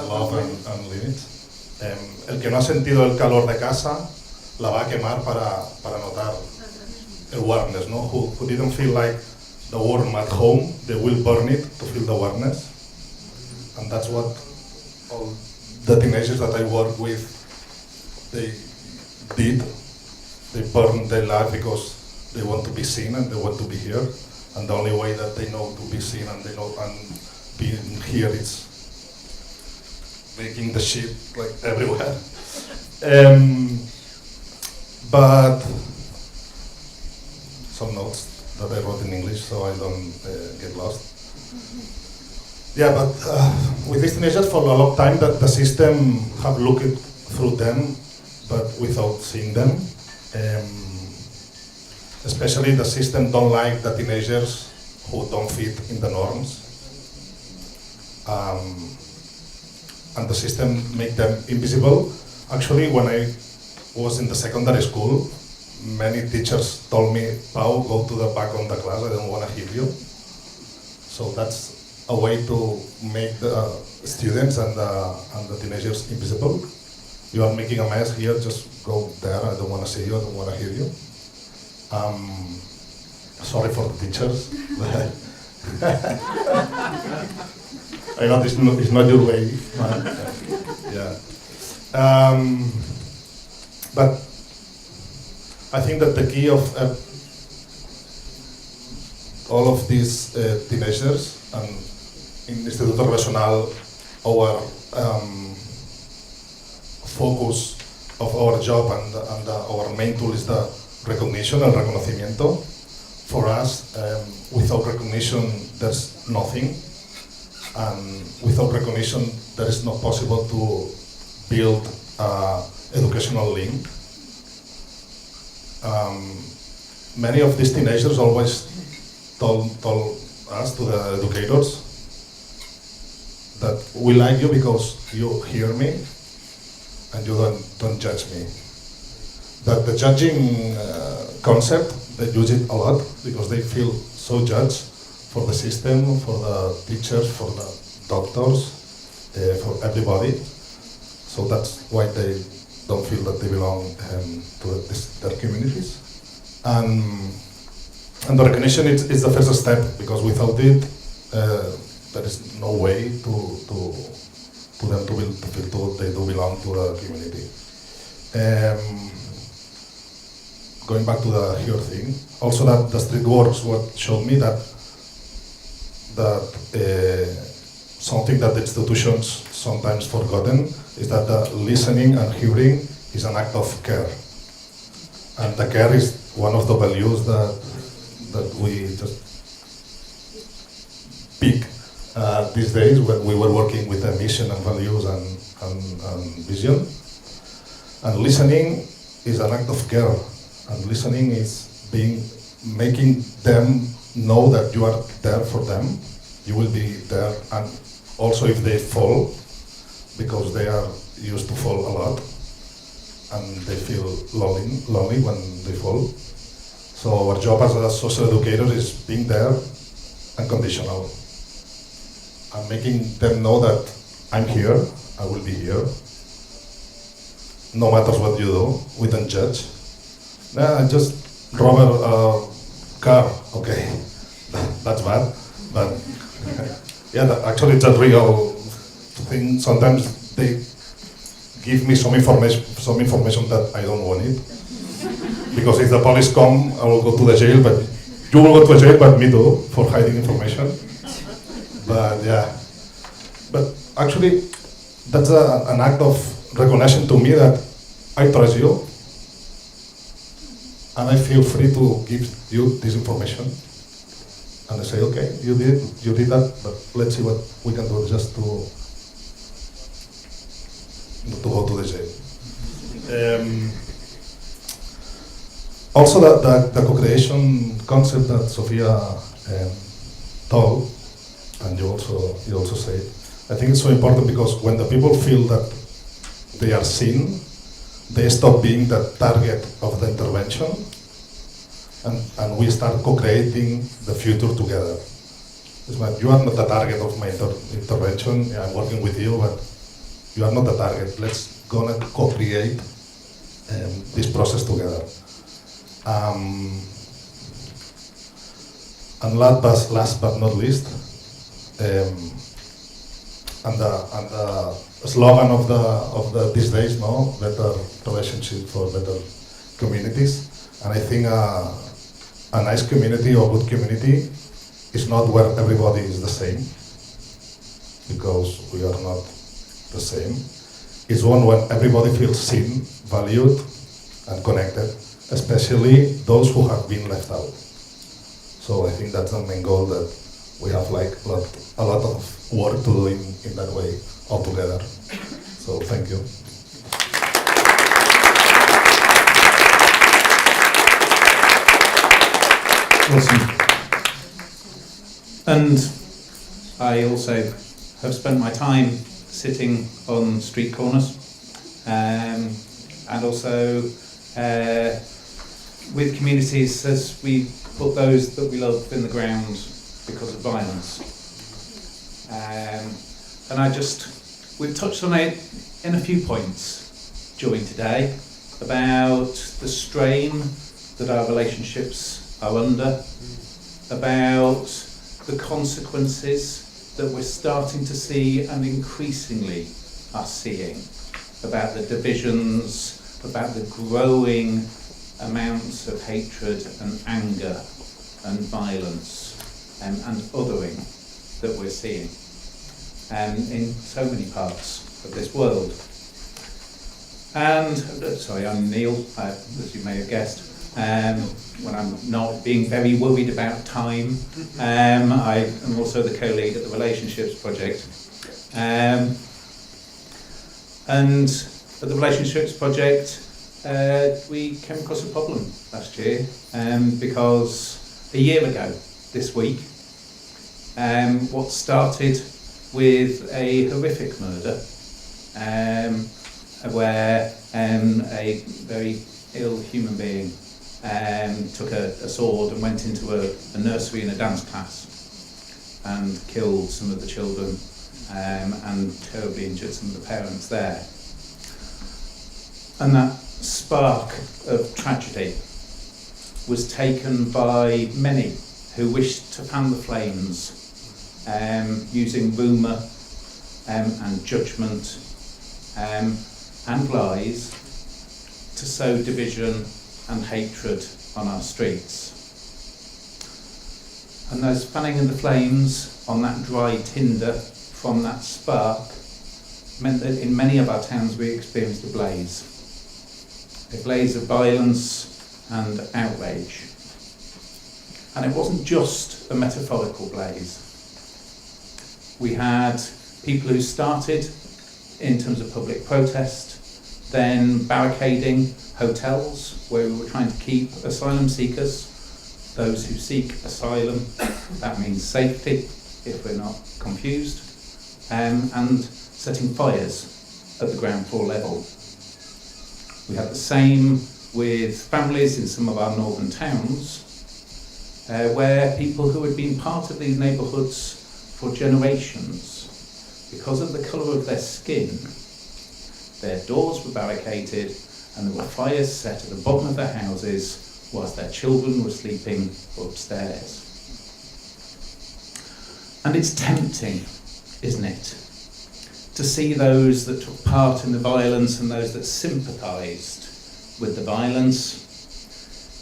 love and limits. El que no ha sentido el calor de casa la va a quemar para notar el warmness, no? Who didn't feel like the warmth at home, they will burn it to feel the warmness. And that's what all the teenagers that I work with, they did. They burned their life because they want to be seen and they want to be here. And the only way that they know to be seen and they know and being here is making the shit like everywhere. But some notes that I wrote in English so I don't get lost. Yeah, but with these teenagers for a long time that the system have looked through them but without seeing them. Especially the system don't like the teenagers who don't fit in the norms. And the system make them invisible. Actually, when I was in the secondary school, many teachers told me, Pau, go to the back of the class, I don't want to hear you. So that's a way to make the students and the teenagers invisible. You are making a mess here, just go there, I don't want to see you, I don't want to hear you. Sorry for the teachers. I know it's not your way. Yeah. But I think that the key of all of these teenagers, and in Instituto Relacional, our focus of our job and our main tool is the recognition and reconocimiento. For us, without recognition, there's nothing. And without recognition, there is not possible to build an educational link. Many of these teenagers always told us, to the educators, that we like you because you hear me and you don't judge me. That the judging concept, they use it a lot because they feel so judged for the system, for the teachers, for the doctors, for everybody. So that's why they don't feel that they belong to their communities. And the recognition is the first step, because without it, there is no way to them to feel they do belong to the community. Going back to the here thing, also that the street works what showed me that something that the institutions sometimes forgotten is that the listening and hearing is an act of care. And the care is one of the values that we just pick these days when we were working with a mission and values and vision. And listening is an act of care, and listening is making them know that you are there for them. You will be there, and also if they fall, because they are used to fall a lot, and they feel lonely when they fall. So our job as a social educator is being there, unconditional, and making them know that I'm here, I will be here. No matter what you do, we don't judge. Nah, just rob a car, okay, that's bad, but yeah, actually it's a real thing. Sometimes they give me some information that I don't want it. Because if the police come, I will go to the jail, but you will go to the jail, but me too, for hiding information. But yeah, but actually, that's an act of recognition to me that I trust you, and I feel free to give you this information. And I say, okay, you did that, but let's see what we can do just to go to the jail. Also, the co-creation concept that Sophia told, and you also said, I think it's so important because when the people feel that they are seen, they stop being the target of the intervention, and we start co-creating the future together. You are not the target of my intervention. I'm working with you, but you are not the target. Let's gonna co-create this process together. And last but not least, and the slogan of these days, no, better relationships for better communities. And I think a nice community or good community is not where everybody is the same, because we are not the same. It's one where everybody feels seen, valued, and connected, especially those who have been left out. So I think that's the main goal, that we have like a lot of work to do in that way all together. So thank you. Awesome. And I also have spent my time sitting on street corners, and also with communities as we put those that we love in the ground because of violence. And we've touched on it in a few points during today about the strain that our relationships are under, about the consequences that we're starting to see and increasingly are seeing, about the divisions, about the growing amounts of hatred and anger and violence and othering that we're seeing in so many parts of this world. And, sorry, I'm Neil, as you may have guessed. When I'm not being very worried about time, I am also the co-lead at the Relationships project. And at the Relationships project, we came across a problem last year, because a year ago this week, what started with a horrific murder, where a very ill human being took a sword and went into a nursery and a dance class and killed some of the children and terribly injured some of the parents there. And that spark of tragedy was taken by many who wished to fan the flames using rumour and judgment and lies to sow division and hatred on our streets. And those fanning of the flames on that dry tinder from that spark meant that in many of our towns we experienced a blaze of violence and outrage. And it wasn't just a metaphorical blaze. We had people who started in terms of public protest, then barricading hotels where we were trying to keep asylum seekers, those who seek asylum, that means safety, if we're not confused, and setting fires at the ground floor level. We had the same with families in some of our northern towns, where people who had been part of these neighbourhoods for generations, because of the colour of their skin, their doors were barricaded and there were fires set at the bottom of their houses whilst their children were sleeping upstairs. And it's tempting, isn't it, to see those that took part in the violence and those that sympathised with the violence,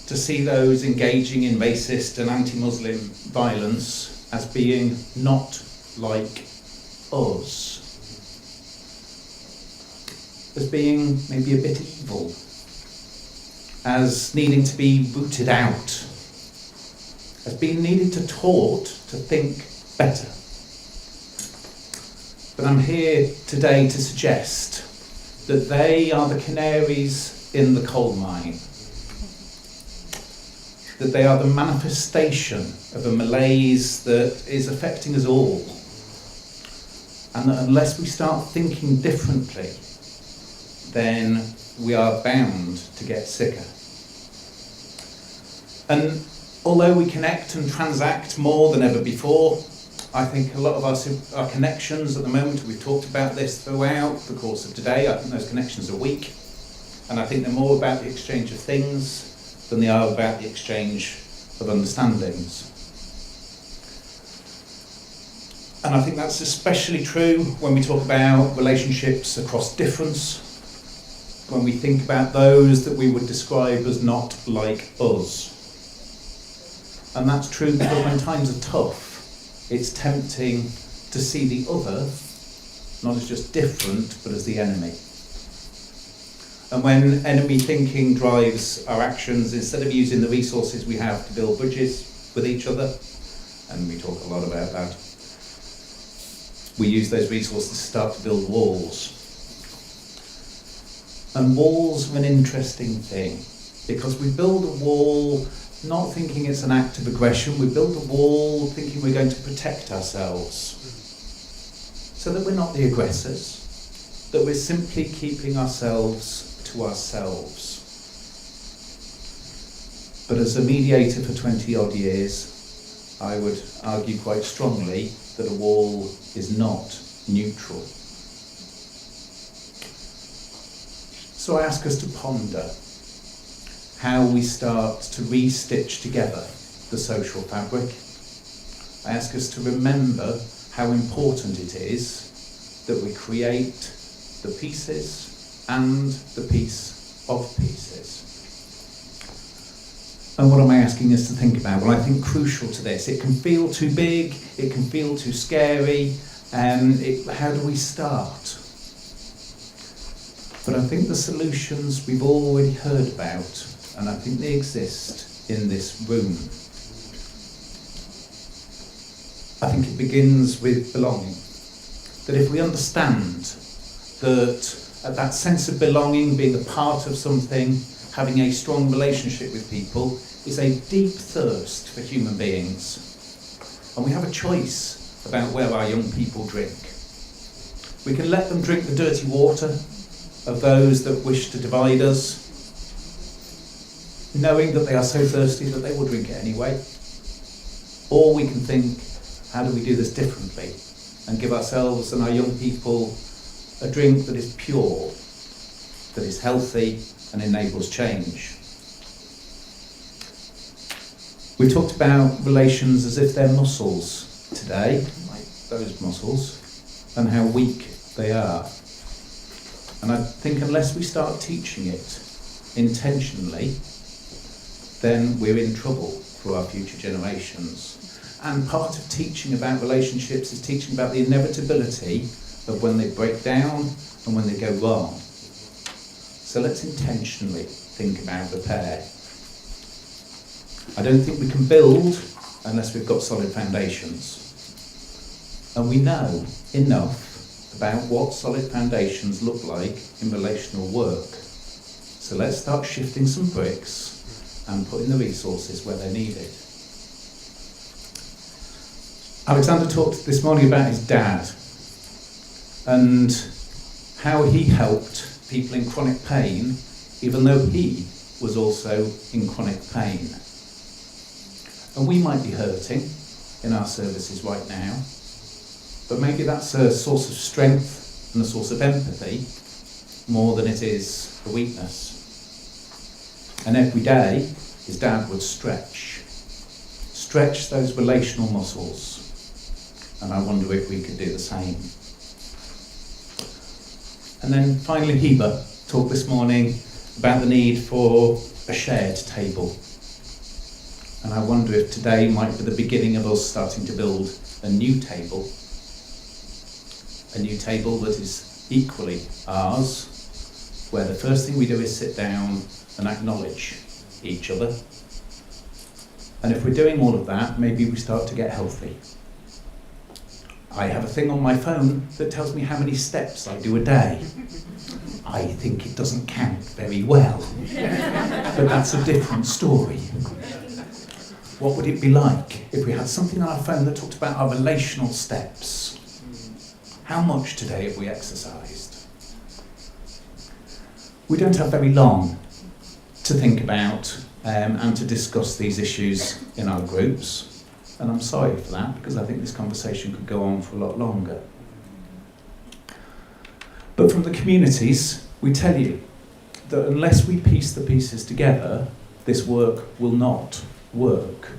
to see those engaging in racist and anti-Muslim violence as being not like us, as being maybe a bit evil, as needing to be rooted out, as being needed to taught to think better. But I'm here today to suggest that they are the canaries in the coal mine, that they are the manifestation of a malaise that is affecting us all, and that unless we start thinking differently, then we are bound to get sicker. And although we connect and transact more than ever before, I think a lot of our connections at the moment, we've talked about this throughout the course of today, I think those connections are weak, and I think they're more about the exchange of things than they are about the exchange of understandings. And I think that's especially true when we talk about relationships across difference, when we think about those that we would describe as not like us. And that's true because when times are tough, it's tempting to see the other not as just different, but as the enemy. And when enemy thinking drives our actions, instead of using the resources we have to build bridges with each other, and we talk a lot about that, we use those resources to start to build walls. And walls are an interesting thing, because we build a wall not thinking it's an act of aggression, we build a wall thinking we're going to protect ourselves, so that we're not the aggressors, that we're simply keeping ourselves to ourselves. But as a mediator for 20 odd years, I would argue quite strongly that a wall is not neutral. So I ask us to ponder how we start to re-stitch together the social fabric. I ask us to remember how important it is that we create the pieces and the piece of pieces. And what am I asking us to think about? Well, I think crucial to this, it can feel too big, it can feel too scary, how do we start? But I think the solutions we've already heard about, and I think they exist in this room. I think it begins with belonging. That if we understand that sense of belonging, being a part of something, having a strong relationship with people, is a deep thirst for human beings. And we have a choice about where our young people drink. We can let them drink the dirty water of those that wish to divide us, knowing that they are so thirsty that they will drink it anyway. Or we can think, how do we do this differently and give ourselves and our young people a drink that is pure, that is healthy and enables change. We've talked about relations as if they're muscles today, like those muscles, and how weak they are. And I think unless we start teaching it intentionally, then we're in trouble for our future generations. And part of teaching about relationships is teaching about the inevitability of when they break down and when they go wrong. So let's intentionally think about repair. I don't think we can build unless we've got solid foundations. And we know enough about what solid foundations look like in relational work. So let's start shifting some bricks and putting the resources where they're needed. Alexander talked this morning about his dad and how he helped people in chronic pain, even though he was also in chronic pain. And we might be hurting in our services right now, but maybe that's a source of strength and a source of empathy more than it is a weakness. And every day, his dad would stretch those relational muscles. And I wonder if we could do the same. And then finally, Heba talked this morning about the need for a shared table. And I wonder if today might be the beginning of us starting to build a new table that is equally ours, where the first thing we do is sit down and acknowledge each other. And if we're doing all of that, maybe we start to get healthy. I have a thing on my phone that tells me how many steps I do a day. I think it doesn't count very well, but that's a different story. What would it be like if we had something on our phone that talked about our relational steps? How much today have we exercised? We don't have very long to think about and to discuss these issues in our groups. And I'm sorry for that, because I think this conversation could go on for a lot longer. But from the communities, we tell you that unless we piece the pieces together, this work will not work.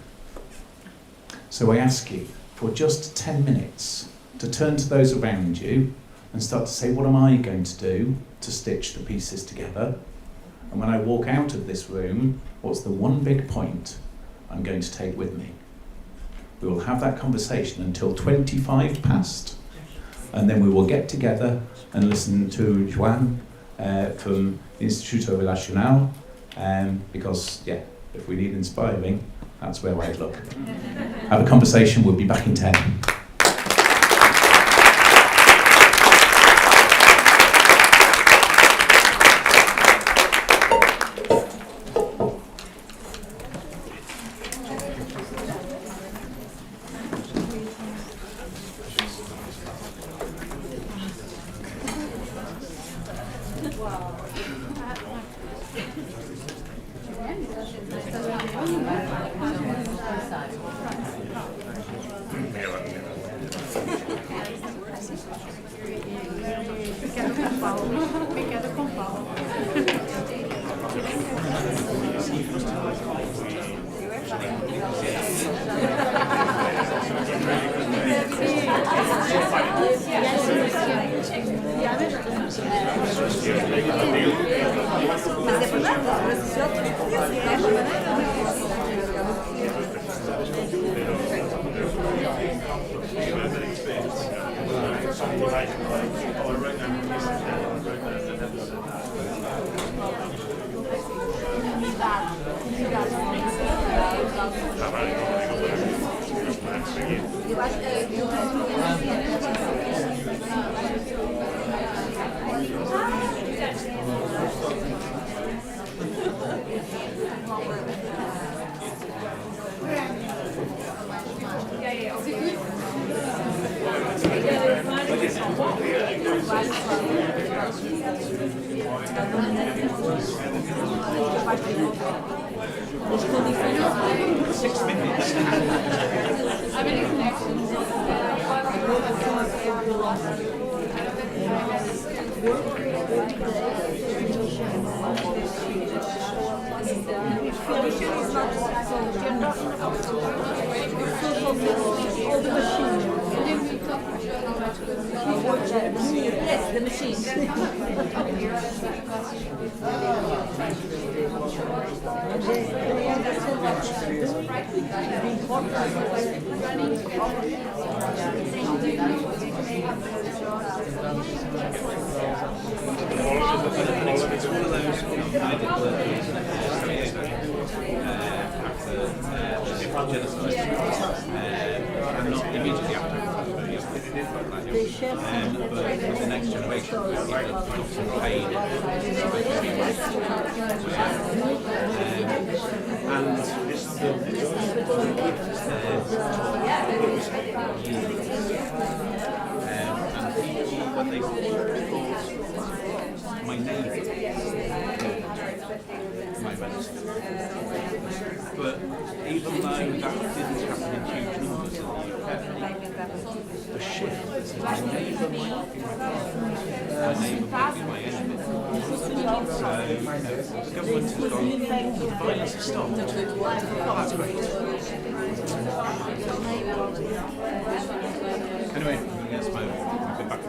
So I ask you for just 10 minutes to turn to those around you and start to say, what am I going to do to stitch the pieces together? And when I walk out of this room, what's the one big point I'm going to take with me? We will have that conversation until 25 past, and then we will get together and listen to Joan from Instituto Relacional, because, yeah, if we need inspiring, that's where I'd look. Have a conversation, we'll be back in 10. Yes, the machine. And not immediately after. different, but for the next generation, we are like not so paid. And what they call my neighbour, my medicine. But even though that didn't happen in huge numbers in the UK, the shift that's in my neighbour might be my enemy. So the government has gone, the violence has stopped. That's great. Anyway, yes, we'll be back.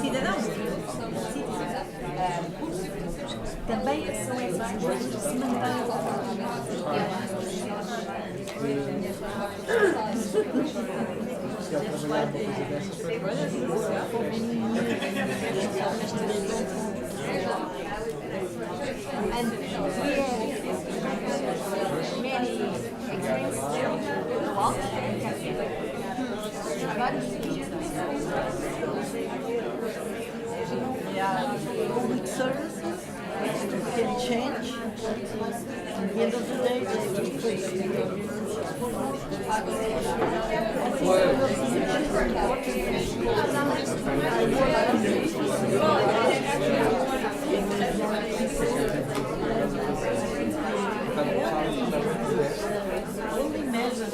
Cidadãos, também são exigentes de se and we have many experiences a lot. Public services can change. At the end of the day, they will only measure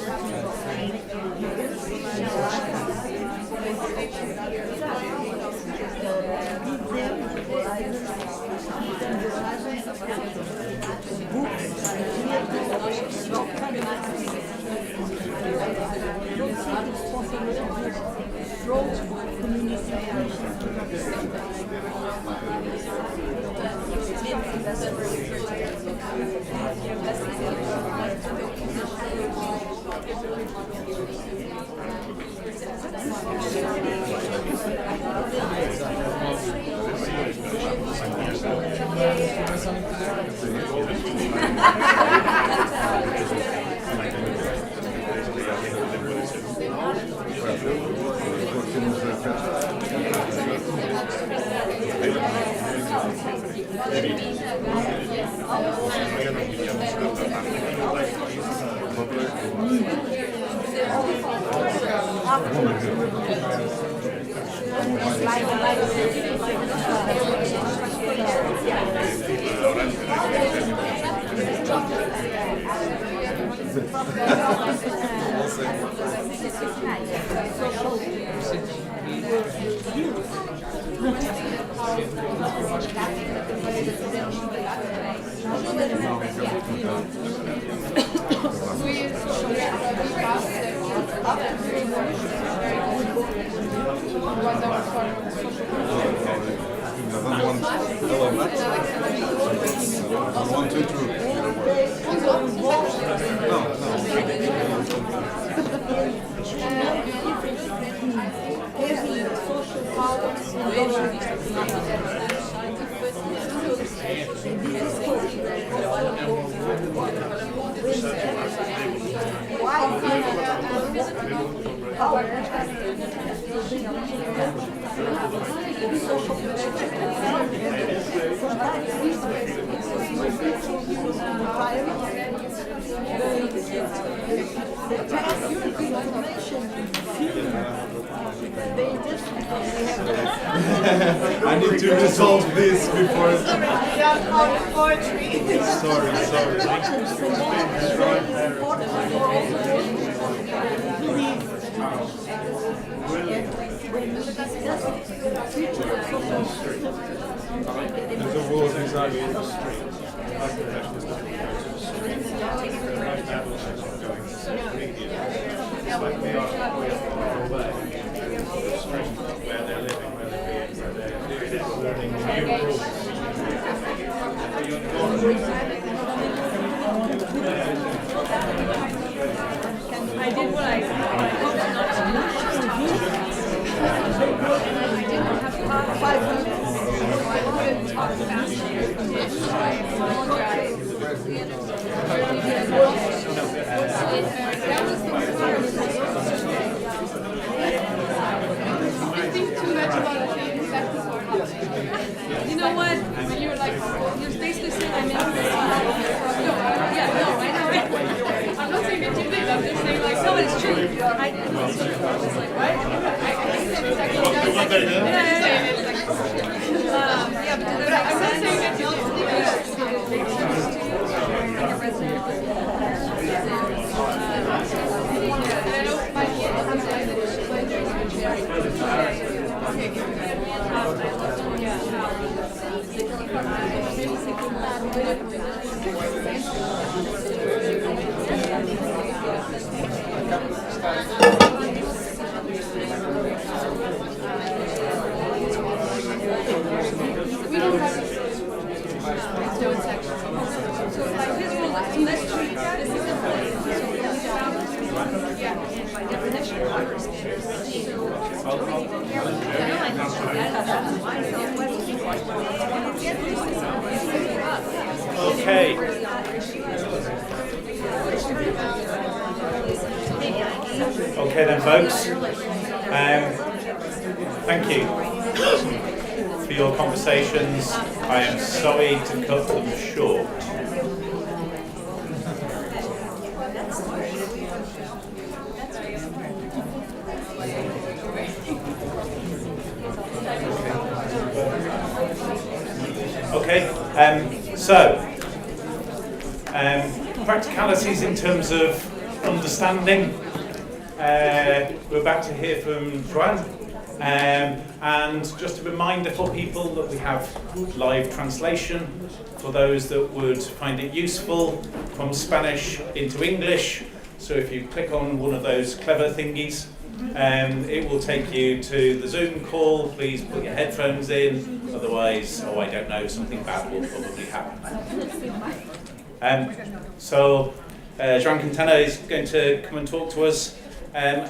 I need to resolve this before. Sorry. There's a rules exactly in the street. Like the rest of the street. That was just going to say, it's like we are away from the street where they're living, where they're being, where they're learning new rules. I did what I hope not to. I didn't have Okay. Okay then, folks. Thank you for your conversations. I am sorry to cut them short. Okay, practicalities in terms of understanding. We're about to hear from Joan. And just a reminder for people that we have live translation for those that would find it useful from Spanish into English. So if you click on one of those clever thingies, it will take you to the Zoom call. Please put your headphones in, otherwise, I don't know, something bad will probably happen. Joan Quintana is going to come and talk to us, and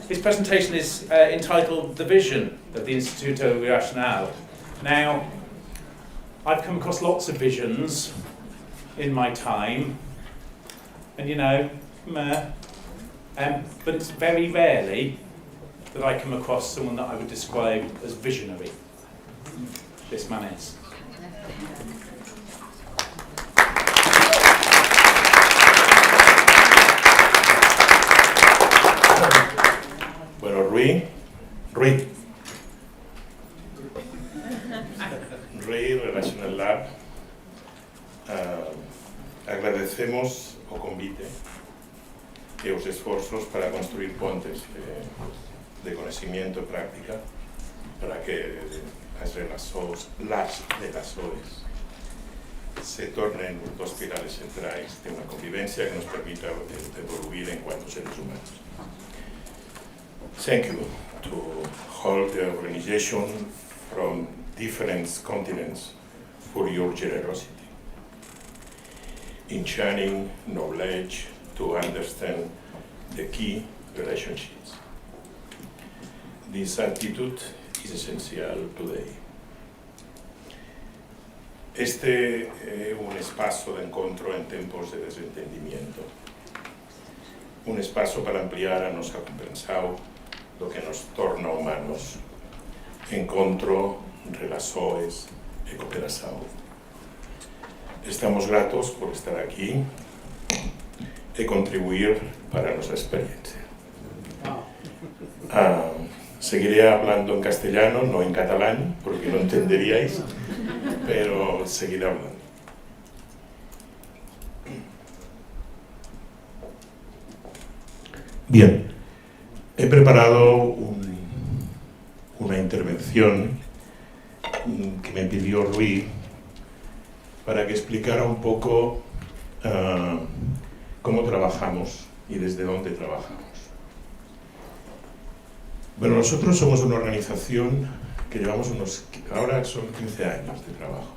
his presentation is entitled The Vision of the Instituto Relacional. Now, I've come across lots of visions in my time, and but it's very rarely that I come across someone that I would describe as visionary. This man is. Bueno, Rui, Relational Lab, agradecemos o convite e os esforzos para construir pontes de conocimiento e práctica para que las relações se tornen dos pilares centrais de una convivencia que nos permita evoluir en cuanto seres humanos. Thank you to hold the organization from different continents for your generosity in sharing knowledge to understand the key relationships. This attitude is essential today. Este es un espacio de encuentro en tiempos de desentendimiento, un espacio para ampliar a nossa compreensão do que nos torna humanos, encontro, relações e cooperação. Estamos gratos por estar aquí y contribuir para nuestra experiencia. Seguiré hablando en castellano, no en catalán, porque no entenderíais, pero seguiré hablando. Bien, he preparado una intervención que me pidió Rui para que explicara un poco cómo trabajamos y desde dónde trabajamos. Bueno, nosotros somos una organización que llevamos ahora son 15 años de trabajo.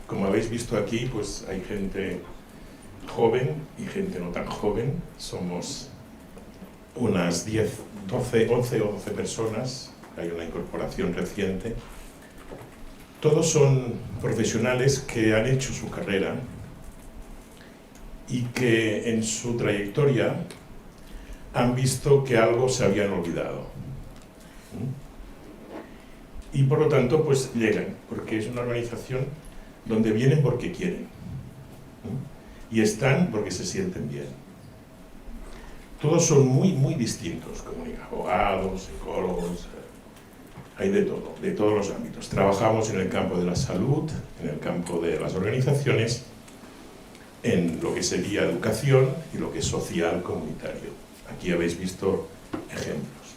Como habéis visto aquí, pues hay gente joven y gente no tan joven. Somos unas 11 o 12 personas, hay una incorporación reciente. Todos son profesionales que han hecho su carrera y que en su trayectoria han visto que algo se habían olvidado. Y por lo tanto, pues llegan, porque es una organización donde vienen porque quieren. y están porque se sienten bien. Todos son muy distintos, como abogados, psicólogos, hay de todo, de todos los ámbitos. Trabajamos en el campo de la salud, en el campo de las organizaciones, en lo que sería educación y lo que es social comunitario. Aquí habéis visto ejemplos,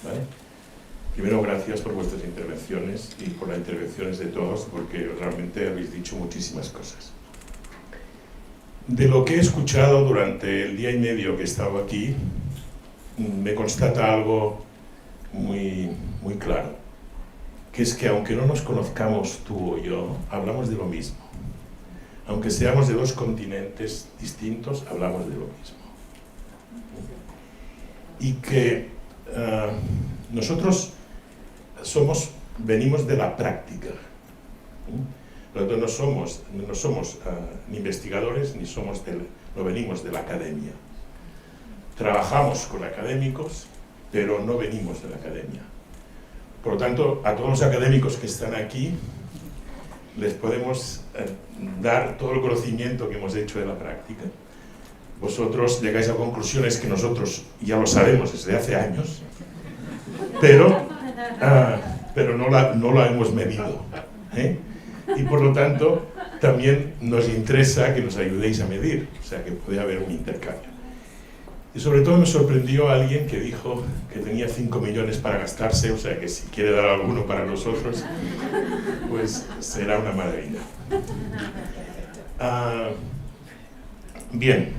¿vale? Primero, gracias por vuestras intervenciones y por las intervenciones de todos, porque realmente habéis dicho muchísimas cosas. De lo que he escuchado durante el día y medio que he estado aquí, me constata algo muy claro, que es que aunque no nos conozcamos tú o yo, hablamos de lo mismo. Aunque seamos de dos continentes distintos, hablamos de lo mismo. Y que nosotros venimos de la práctica. Nosotros no somos ni investigadores, no venimos de la academia. Trabajamos con académicos, pero no venimos de la academia. Por lo tanto, a todos los académicos que están aquí, les podemos dar todo el conocimiento que hemos hecho de la práctica. Vosotros llegáis a conclusiones que nosotros ya lo sabemos desde hace años, pero no la hemos medido, ¿eh? Y por lo tanto, también nos interesa que nos ayudéis a medir, o sea que puede haber un intercambio. Y sobre todo me sorprendió alguien que dijo que tenía 5 millones para gastarse, o sea que si quiere dar alguno para nosotros, pues será una maravilla. Bien,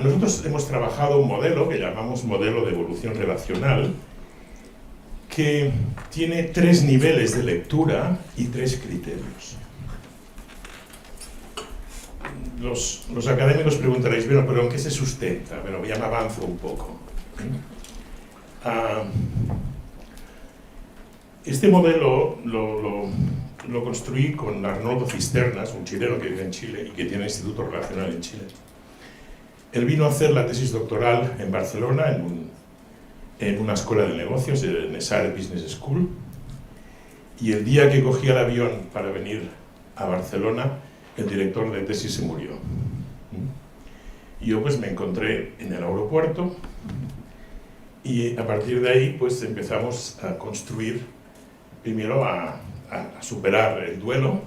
nosotros hemos trabajado un modelo que llamamos modelo de evolución relacional, que tiene 3 niveles de lectura y 3 criterios. Los académicos preguntaréis, bueno, ¿pero en qué se sustenta? Bueno, ya me avanzo un poco. Este modelo lo construí con Arnoldo Cisternas, un chileno que vive en Chile y que tiene el Instituto Relacional en Chile. Él vino a hacer la tesis doctoral en Barcelona, en una escuela de negocios, en ESAR Business School, y el día que cogí el avión para venir a Barcelona, el director de tesis se murió. Y yo pues me encontré en el aeropuerto y a partir de ahí pues empezamos a construir, primero a superar el duelo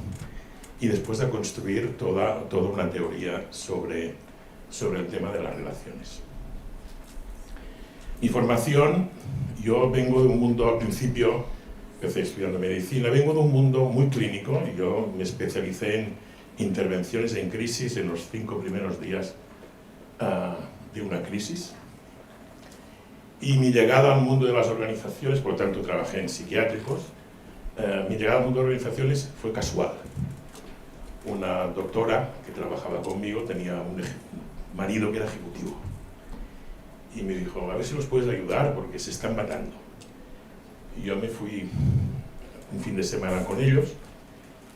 y después a construir toda una teoría sobre el tema de las relaciones. Mi formación, yo vengo de un mundo al principio, empecé estudiando medicina, vengo de un mundo muy clínico y yo me especialicé en intervenciones en crisis en los 5 primeros días de una crisis. Y mi llegada al mundo de las organizaciones, por lo tanto trabajé en psiquiátricos, mi llegada al mundo de organizaciones fue casual. Una doctora que trabajaba conmigo tenía un marido que era ejecutivo. Y me dijo, a ver si los puedes ayudar porque se están matando. Y yo me fui un fin de semana con ellos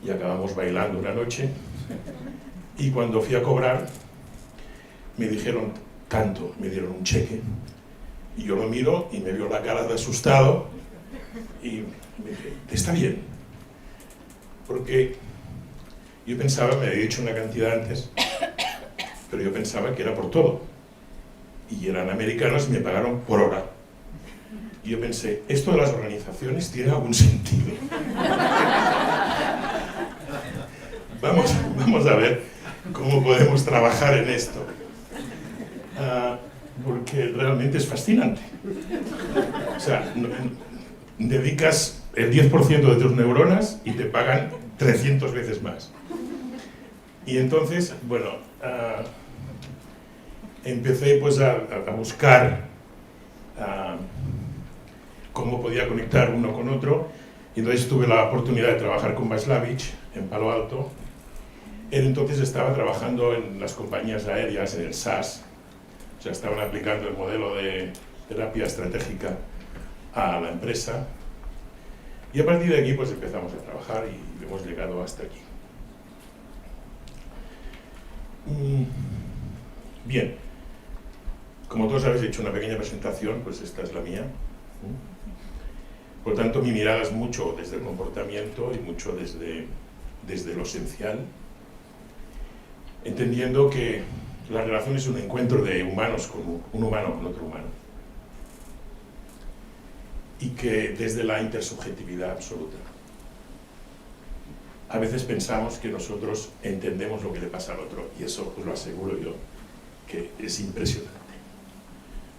y acabamos bailando una noche. Y cuando fui a cobrar, me dijeron tanto, me dieron un cheque. Y yo lo miro y me vio la cara de asustado y me dije, ¿está bien? Porque yo pensaba, me había dicho una cantidad antes, pero yo pensaba que era por todo. Y eran americanos y me pagaron por hora. Y yo pensé, ¿esto de las organizaciones tiene algún sentido? Vamos a ver cómo podemos trabajar en esto. Porque realmente es fascinante. O sea, dedicas el 10% de tus neuronas y te pagan 300 veces más. Y entonces, bueno, empecé pues a buscar cómo podía conectar uno con otro, y entonces tuve la oportunidad de trabajar con Václavich en Palo Alto. Él entonces estaba trabajando en las compañías aéreas, en el SAS, o sea, estaban aplicando el modelo de terapia estratégica a la empresa, y a partir de aquí pues empezamos a trabajar y hemos llegado hasta aquí. Bien, como todos habéis hecho una pequeña presentación, pues esta es la mía. Por lo tanto, mi mirada es mucho desde el comportamiento y mucho desde lo esencial. entendiendo que la relación es un encuentro de humanos con un humano con otro humano. Y que desde la intersubjetividad absoluta. A veces pensamos que nosotros entendemos lo que le pasa al otro, y eso os lo aseguro yo, que es impresionante.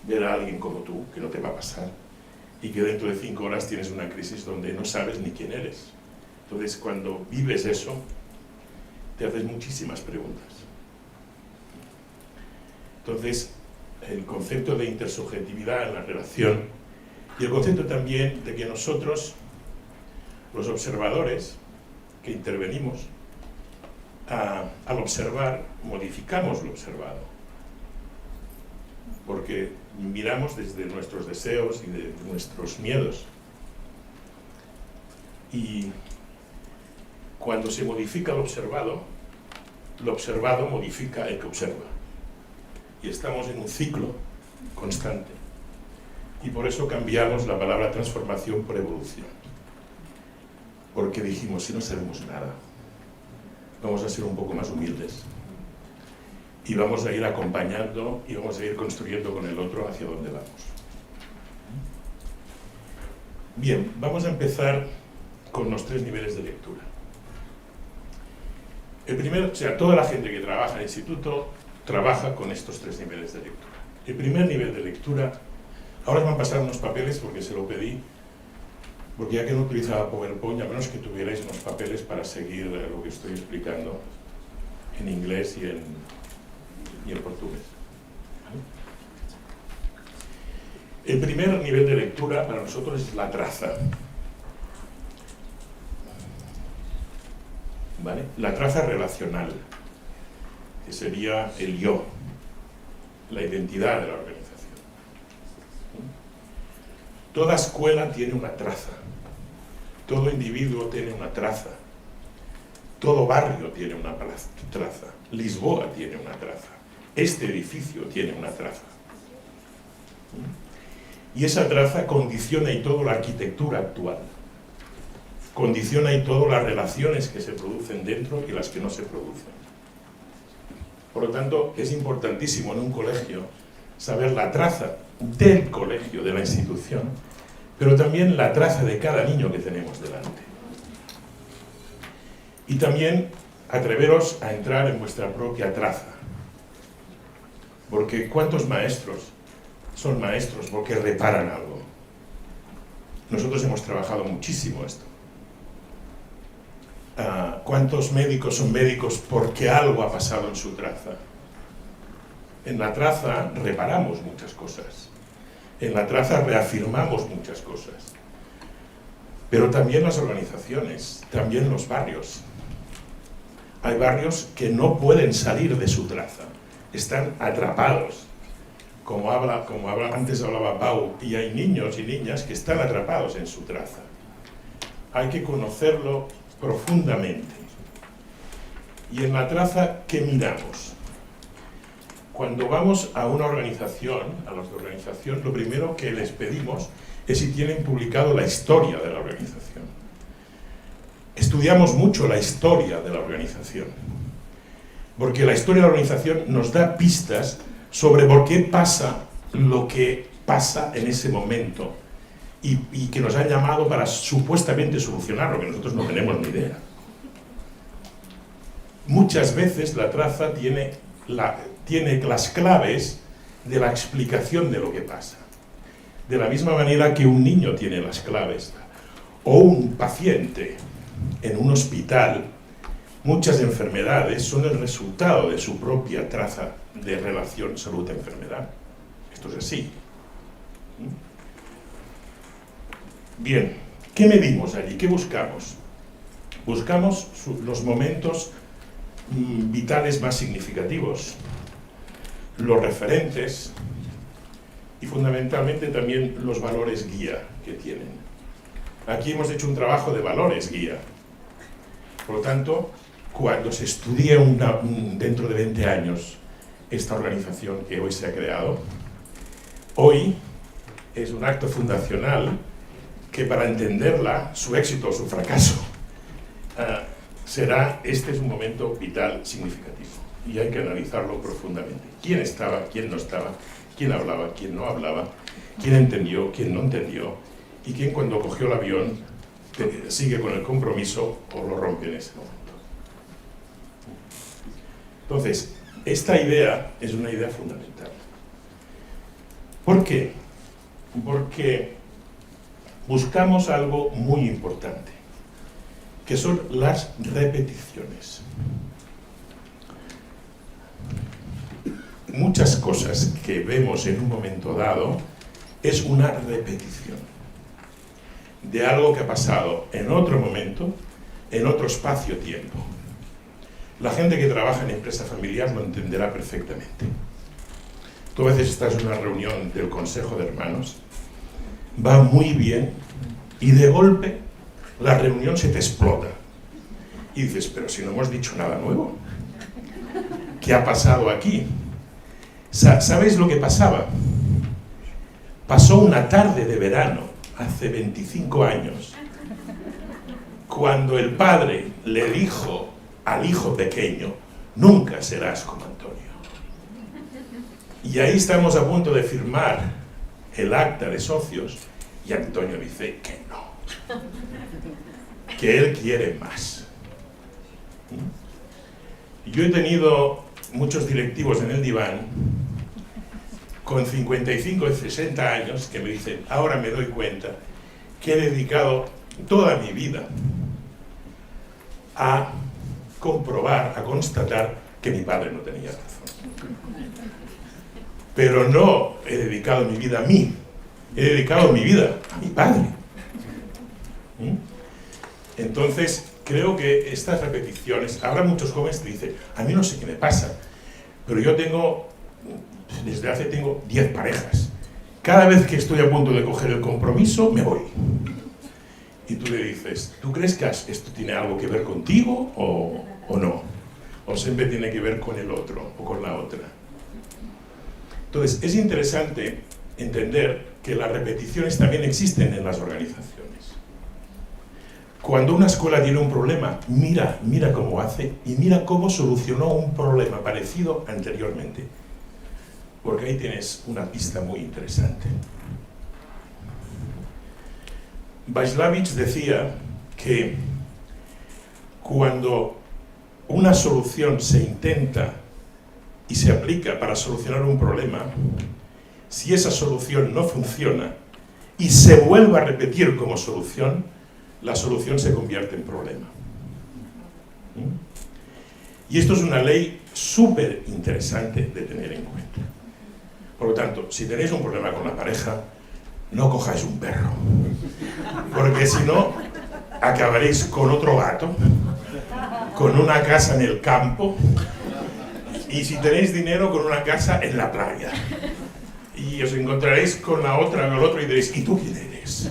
Ver a alguien como tú, que no te va a pasar, y que dentro de 5 horas tienes una crisis donde no sabes ni quién eres. Entonces, cuando vives eso, te haces muchísimas preguntas. Entonces, el concepto de intersubjetividad en la relación, y el concepto también de que nosotros, los observadores, que intervenimos, al observar, modificamos lo observado. Porque miramos desde nuestros deseos y de nuestros miedos. Y cuando se modifica lo observado modifica el que observa. Y estamos en un ciclo constante. Y por eso cambiamos la palabra transformación por evolución. Porque dijimos, si no sabemos nada, vamos a ser un poco más humildes. Y vamos a ir acompañando y vamos a ir construyendo con el otro hacia donde vamos. Bien, vamos a empezar con los 3 niveles de lectura. El primero, o sea, toda la gente que trabaja en el instituto trabaja con estos 3 niveles de lectura. El primer nivel de lectura, ahora os van a pasar unos papeles porque se lo pedí, porque ya que no utilizaba PowerPoint, a menos que tuvierais unos papeles para seguir lo que estoy explicando en inglés y en portugués. ¿Vale? El primer nivel de lectura para nosotros es la traza. ¿Vale? La traza relacional, que sería el yo, la identidad de la organización. Toda escuela tiene una traza, todo individuo tiene una traza, todo barrio tiene una traza, Lisboa tiene una traza, este edificio tiene una traza. Y esa traza condiciona y todo la arquitectura actual. Condiciona y todo las relaciones que se producen dentro y las que no se producen. Por lo tanto, es importantísimo en un colegio saber la traza del colegio, de la institución, pero también la traza de cada niño que tenemos delante. Y también atreveros a entrar en vuestra propia traza. Porque ¿cuántos maestros son maestros porque reparan algo? Nosotros hemos trabajado muchísimo esto. ¿Cuántos médicos son médicos porque algo ha pasado en su traza? En la traza reparamos muchas cosas. En la traza reafirmamos muchas cosas. Pero también las organizaciones, también los barrios. Hay barrios que no pueden salir de su traza, están atrapados. Antes hablaba Pau, y hay niños y niñas que están atrapados en su traza. Hay que conocerlo profundamente. Y en la traza, ¿qué miramos? Cuando vamos a una organización, a los de organización, lo primero que les pedimos es si tienen publicado la historia de la organización. Estudiamos mucho la historia de la organización, porque la historia de la organización nos da pistas sobre por qué pasa lo que pasa en ese momento y que nos han llamado para supuestamente solucionarlo, que nosotros no tenemos ni idea. Muchas veces la traza tiene las claves de la explicación de lo que pasa. De la misma manera que un niño tiene las claves, o un paciente en un hospital, muchas enfermedades son el resultado de su propia traza de relación salud-enfermedad. Esto es así. Bien, ¿qué medimos allí? ¿Qué buscamos? Buscamos los momentos vitales más significativos, los referentes y fundamentalmente también los valores guía que tienen. Aquí hemos hecho un trabajo de valores guía. Por lo tanto, cuando se estudie dentro de 20 años esta organización que hoy se ha creado, hoy es un acto fundacional que para entenderla, su éxito o su fracaso, este es un momento vital significativo. y hay que analizarlo profundamente. ¿Quién estaba, quién no estaba, quién hablaba, quién no hablaba, quién entendió, quién no entendió, y quién cuando cogió el avión sigue con el compromiso o lo rompe en ese momento. Entonces, esta idea es una idea fundamental. ¿Por qué? Porque buscamos algo muy importante, que son las repeticiones. Muchas cosas que vemos en un momento dado es una repetición de algo que ha pasado en otro momento, en otro espacio-tiempo. La gente que trabaja en empresa familiar lo entenderá perfectamente. Tú a veces estás en una reunión del Consejo de Hermanos, va muy bien y de golpe la reunión se te explota. Y dices, pero si no hemos dicho nada nuevo, ¿qué ha pasado aquí? ¿Sabéis lo que pasaba? Pasó una tarde de verano, hace 25 años, cuando el padre le dijo al hijo pequeño, nunca serás como Antonio. Y ahí estamos a punto de firmar el acta de socios y Antonio dice que no, que él quiere más. Yo he tenido muchos directivos en el diván con 55 y 60 años que me dicen, ahora me doy cuenta que he dedicado toda mi vida a comprobar, a constatar que mi padre no tenía razón. Pero no he dedicado mi vida a mí, he dedicado mi vida a mi padre. Entonces, creo que estas repeticiones, habrá muchos jóvenes que dicen, a mí no sé qué me pasa, pero yo desde hace tengo 10 parejas. Cada vez que estoy a punto de coger el compromiso, me voy. Y tú le dices, ¿tú crees que esto tiene algo que ver contigo o no? ¿O siempre tiene que ver con el otro o con la otra? Entonces, es interesante entender que las repeticiones también existen en las organizaciones. Cuando una escuela tiene un problema, mira cómo hace y mira cómo solucionó un problema parecido anteriormente. Porque ahí tienes una pista muy interesante. Václavich decía que cuando una solución se intenta y se aplica para solucionar un problema, si esa solución no funciona y se vuelve a repetir como solución, la solución se convierte en problema. Y esto es una ley súper interesante de tener en cuenta. Por lo tanto, si tenéis un problema con la pareja, no cojáis un perro, porque si no, acabaréis con otro gato, con una casa en el campo, y si tenéis dinero, con una casa en la playa. Y os encontraréis con la otra o el otro y diréis, ¿y tú quién eres?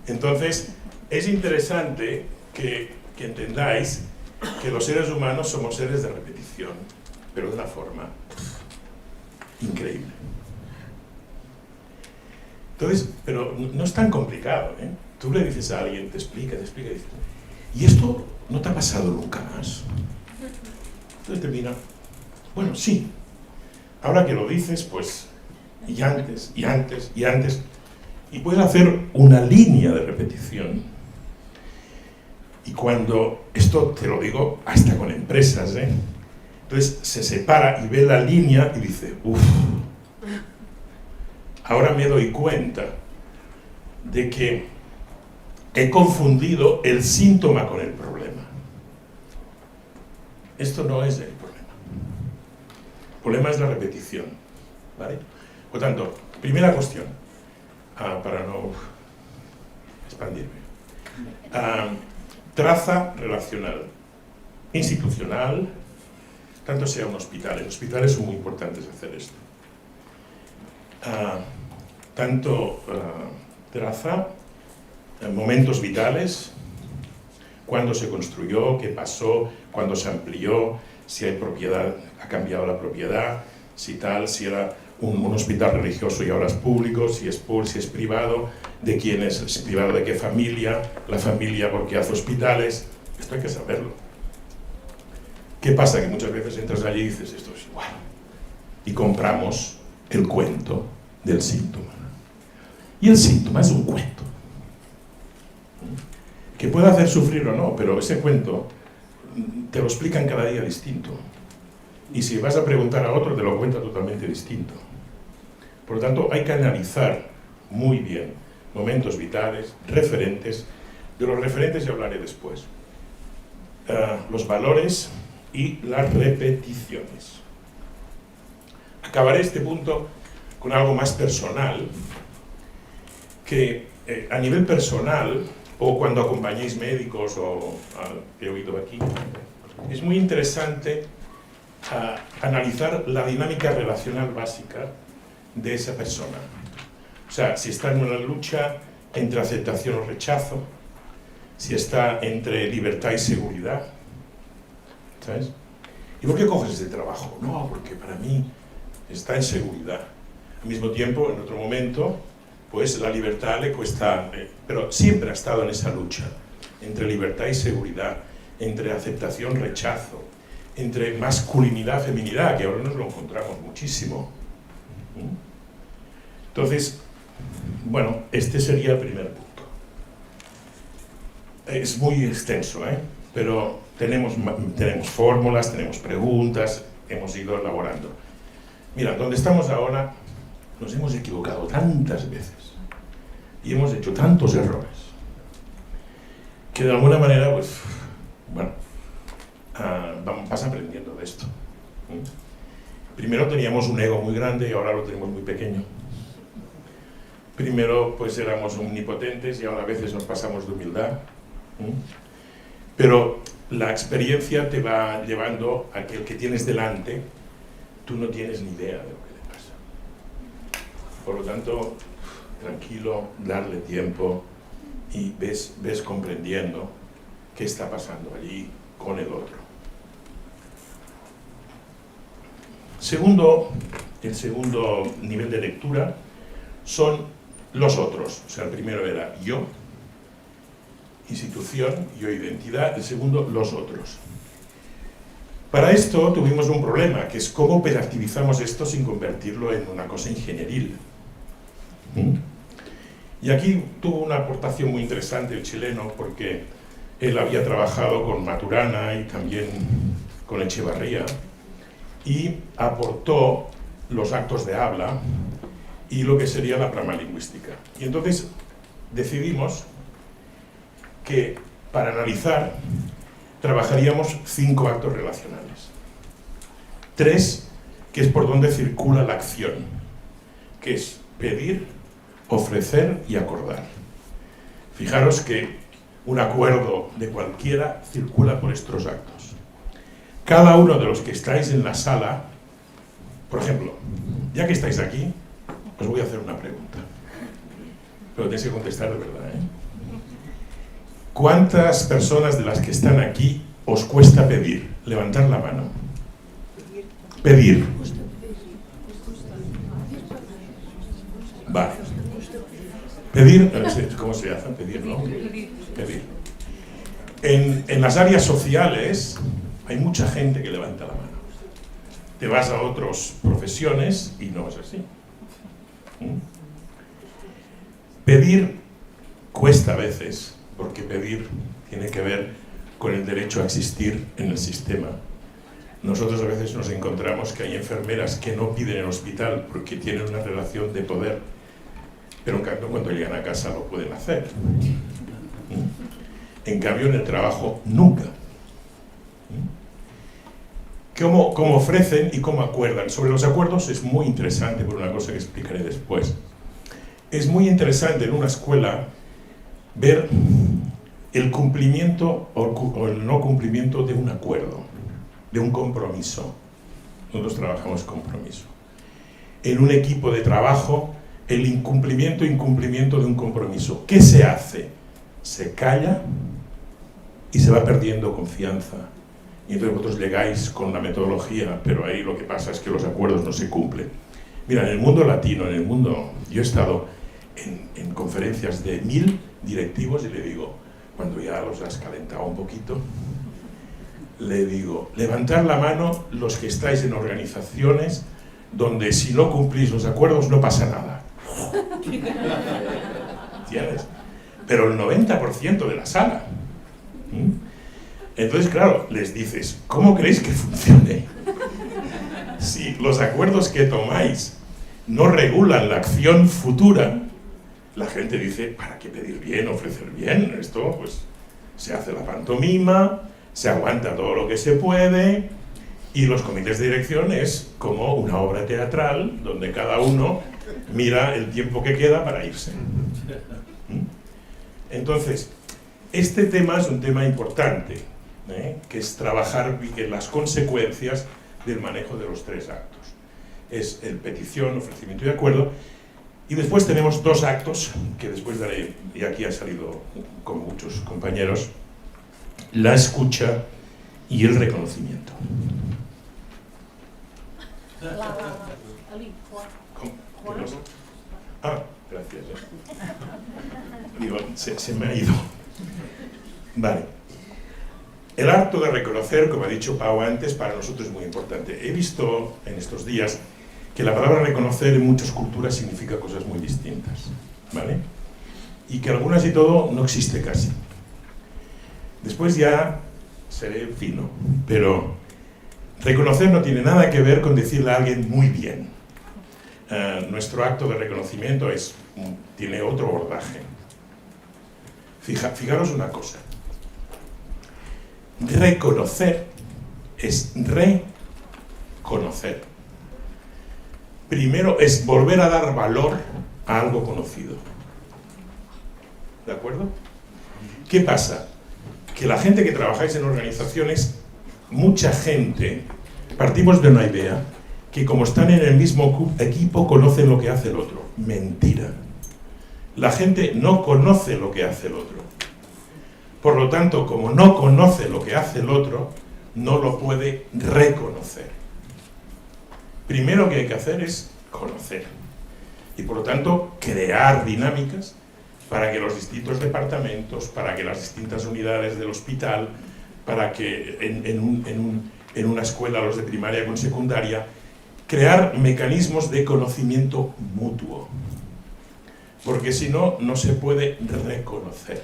Entonces, es interesante que entendáis que los seres humanos somos seres de repetición, pero de una forma increíble. Entonces, pero no es tan complicado, ¿eh? Tú le dices a alguien, te explica, y dices, ¿y esto no te ha pasado nunca más? Entonces termina, bueno, sí. Ahora que lo dices, pues, y antes, y antes, y antes, y puedes hacer una línea de repetición. Y cuando, esto te lo digo hasta con empresas, ¿eh? Entonces se separa y ve la línea y dice, uff, ahora me doy cuenta de que he confundido el síntoma con el problema. Esto no es el problema. El problema es la repetición, ¿vale? Por tanto, primera cuestión, para no expandirme. Traza relacional, institucional, tanto sea un hospital. En hospitales son muy importantes hacer esto. Traza momentos vitales, cuándo se construyó, qué pasó, cuándo se amplió, si hay propiedad, ha cambiado la propiedad, si era un hospital religioso y ahora es público, si es privado, de quién es privado, de qué familia, la familia porque hace hospitales, esto hay que saberlo. ¿Qué pasa? Que muchas veces entras allí y dices, esto es igual. Y compramos el cuento del síntoma. Y el síntoma es un cuento. Que puede hacer sufrir o no, pero ese cuento te lo explican cada día distinto. Y si vas a preguntar a otro, te lo cuenta totalmente distinto. Por lo tanto, hay que analizar muy bien momentos vitales, referentes. De los referentes ya hablaré después. Los valores y las repeticiones. Acabaré este punto con algo más personal, que a nivel personal, o cuando acompañéis médicos, o que he oído aquí, es muy interesante analizar la dinámica relacional básica de esa persona. O sea, si está en una lucha entre aceptación o rechazo, si está entre libertad y seguridad, ¿sabes? ¿Y por qué coges ese trabajo? No, porque para mí está en seguridad. Al mismo tiempo, en otro momento, pues la libertad le cuesta, pero siempre ha estado en esa lucha entre libertad y seguridad, entre aceptación y rechazo, entre masculinidad y feminidad, que ahora nos lo encontramos muchísimo. Entonces, bueno, este sería el primer punto. Es muy extenso, pero tenemos fórmulas, tenemos preguntas, hemos ido elaborando. Mira, donde estamos ahora nos hemos equivocado tantas veces y hemos hecho tantos errores que de alguna manera, pues, bueno, vas aprendiendo de esto. Primero teníamos un ego muy grande y ahora lo tenemos muy pequeño. Primero, pues éramos omnipotentes y ahora a veces nos pasamos de humildad. Pero la experiencia te va llevando a que el que tienes delante, tú no tienes ni idea de lo que le pasa. Por lo tanto, tranquilo, darle tiempo y ves comprendiendo qué está pasando allí con el otro. El segundo nivel de lectura son los otros. O sea, el primero era yo, institución, yo, identidad. El segundo, los otros. Para esto tuvimos un problema, que es cómo operativizamos esto sin convertirlo en una cosa ingenieril. Y aquí tuvo una aportación muy interesante el chileno, porque él había trabajado con Maturana y también con Echevarría, y aportó los actos de habla y lo que sería la trama lingüística. Y entonces decidimos que para analizar trabajaríamos 5 actos relacionales. 3, que es por donde circula la acción, que es pedir, ofrecer y acordar. Fijaros que un acuerdo de cualquiera circula por estos actos. Cada uno de los que estáis en la sala, por ejemplo, ya que estáis aquí, os voy a hacer una pregunta. Pero tenéis que contestar de verdad, ¿Cuántas personas de las que están aquí os cuesta pedir? Levantar la mano. Pedir. Vale. Pedir, ¿cómo se hace? Pedir, ¿no? Pedir. En las áreas sociales hay mucha gente que levanta la mano. Te vas a otras profesiones y no es así. Pedir cuesta a veces, porque pedir tiene que ver con el derecho a existir en el sistema. Nosotros a veces nos encontramos que hay enfermeras que no piden en el hospital porque tienen una relación de poder, pero en cambio cuando llegan a casa lo pueden hacer. En cambio en el trabajo nunca. ¿Cómo ofrecen y cómo acuerdan? Sobre los acuerdos es muy interesante, por una cosa que explicaré después. Es muy interesante en una escuela ver el cumplimiento o el no cumplimiento de un acuerdo, de un compromiso. Nosotros trabajamos compromiso. En un equipo de trabajo, el incumplimiento de un compromiso. ¿Qué se hace? Se calla y se va perdiendo confianza. Y entonces vosotros llegáis con la metodología, pero ahí lo que pasa es que los acuerdos no se cumplen. Mira, en el mundo latino, yo he estado en conferencias de 1000 directivos y le digo, cuando ya los has calentado un poquito, le digo, levantad la mano los que estáis en organizaciones donde si no cumplís los acuerdos no pasa nada. ¿Entiendes? Pero el 90% de la sala. Entonces, claro, les dices, ¿cómo queréis que funcione? Si los acuerdos que tomáis no regulan la acción futura, la gente dice, ¿para qué pedir bien, ofrecer bien? Esto, pues, se hace la pantomima, se aguanta todo lo que se puede, y los comités de dirección es como una obra teatral donde cada uno mira el tiempo que queda para irse. Entonces, este tema es un tema importante, que es trabajar en las consecuencias del manejo de los 3 actos. Es el petición, ofrecimiento y acuerdo, y después tenemos 2 actos que después daré, y aquí ha salido con muchos compañeros, la escucha y el reconocimiento. Ah, gracias. Digo, se me ha ido. Vale. El acto de reconocer, como ha dicho Pau antes, para nosotros es muy importante. He visto en estos días que la palabra reconocer en muchas culturas significa cosas muy distintas, ¿vale? Y que algunas y todo no existe casi. Después ya seré fino, pero reconocer no tiene nada que ver con decirle a alguien muy bien. Nuestro acto de reconocimiento tiene otro abordaje. Fijaros una cosa. Reconocer es reconocer. Primero es volver a dar valor a algo conocido. ¿De acuerdo? ¿Qué pasa? Que la gente que trabajáis en organizaciones, mucha gente, partimos de una idea que como están en el mismo equipo conocen lo que hace el otro. Mentira. La gente no conoce lo que hace el otro. Por lo tanto, como no conoce lo que hace el otro, no lo puede reconocer. Primero que hay que hacer es conocer. Y por lo tanto, crear dinámicas para que los distintos departamentos, para que las distintas unidades del hospital, para que en una escuela, los de primaria con secundaria, crear mecanismos de conocimiento mutuo. Porque si no, no se puede reconocer,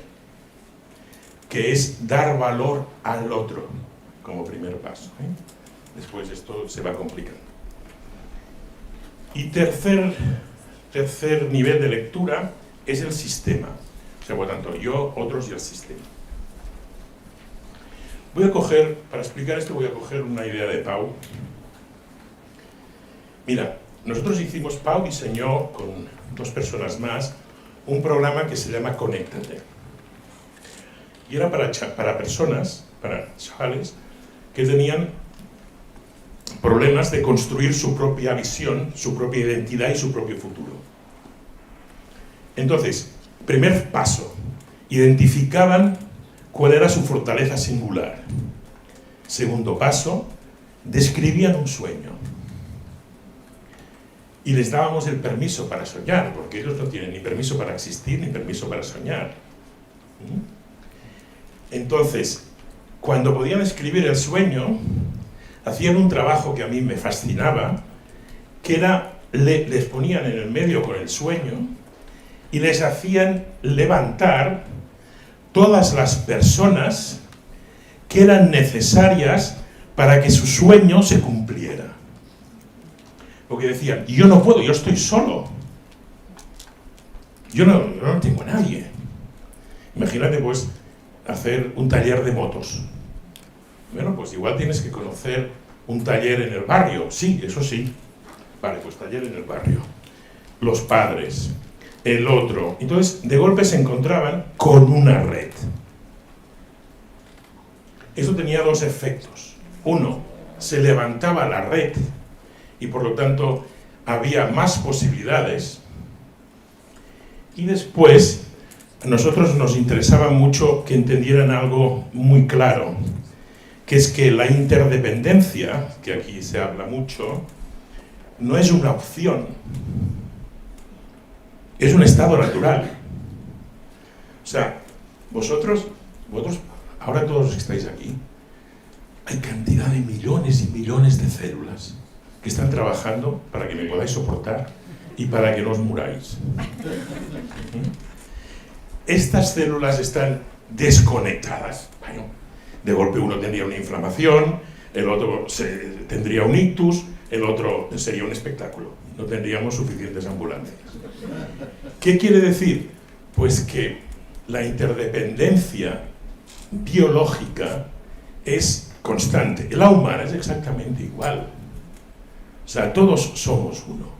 que es dar valor al otro, como primer paso. Después esto se va complicando. Y tercer nivel de lectura es el sistema. O sea, por tanto, yo, otros y el sistema. Para explicar esto, voy a coger una idea de Pau. Mira, Pau diseñó con 2 personas más un programa que se llama Conéctate. Y era para personas, para chavales, que tenían problemas de construir su propia visión, su propia identidad y su propio futuro. Entonces, primer paso, identificaban cuál era su fortaleza singular. Segundo paso, describían un sueño. Y les dábamos el permiso para soñar, porque ellos no tienen ni permiso para existir ni permiso para soñar. Entonces, cuando podían escribir el sueño, hacían un trabajo que a mí me fascinaba, que era, les ponían en el medio con el sueño y les hacían levantar todas las personas que eran necesarias para que su sueño se cumpliera. Porque decían, yo no puedo, yo estoy solo. Yo no tengo a nadie. Imagínate, pues, hacer un taller de motos. Bueno, pues igual tienes que conocer un taller en el barrio. Sí, eso sí. Vale, pues taller en el barrio. Los padres, el otro. Entonces, de golpe se encontraban con una red. Eso tenía 2 efectos. Uno, se levantaba la red y por lo tanto había más posibilidades. Y después, a nosotros nos interesaba mucho que entendieran algo muy claro, que es que la interdependencia, que aquí se habla mucho, no es una opción, es un estado natural. O sea, vosotros, ahora todos los que estáis aquí, hay cantidad de millones y millones de células que están trabajando para que me podáis soportar y para que no os muráis. Estas células están desconectadas. Bueno, de golpe uno tendría una inflamación, el otro tendría un ictus, el otro sería un espectáculo. No tendríamos suficientes ambulancias. ¿Qué quiere decir? Pues que la interdependencia biológica es constante. La humana es exactamente igual. O sea, todos somos uno.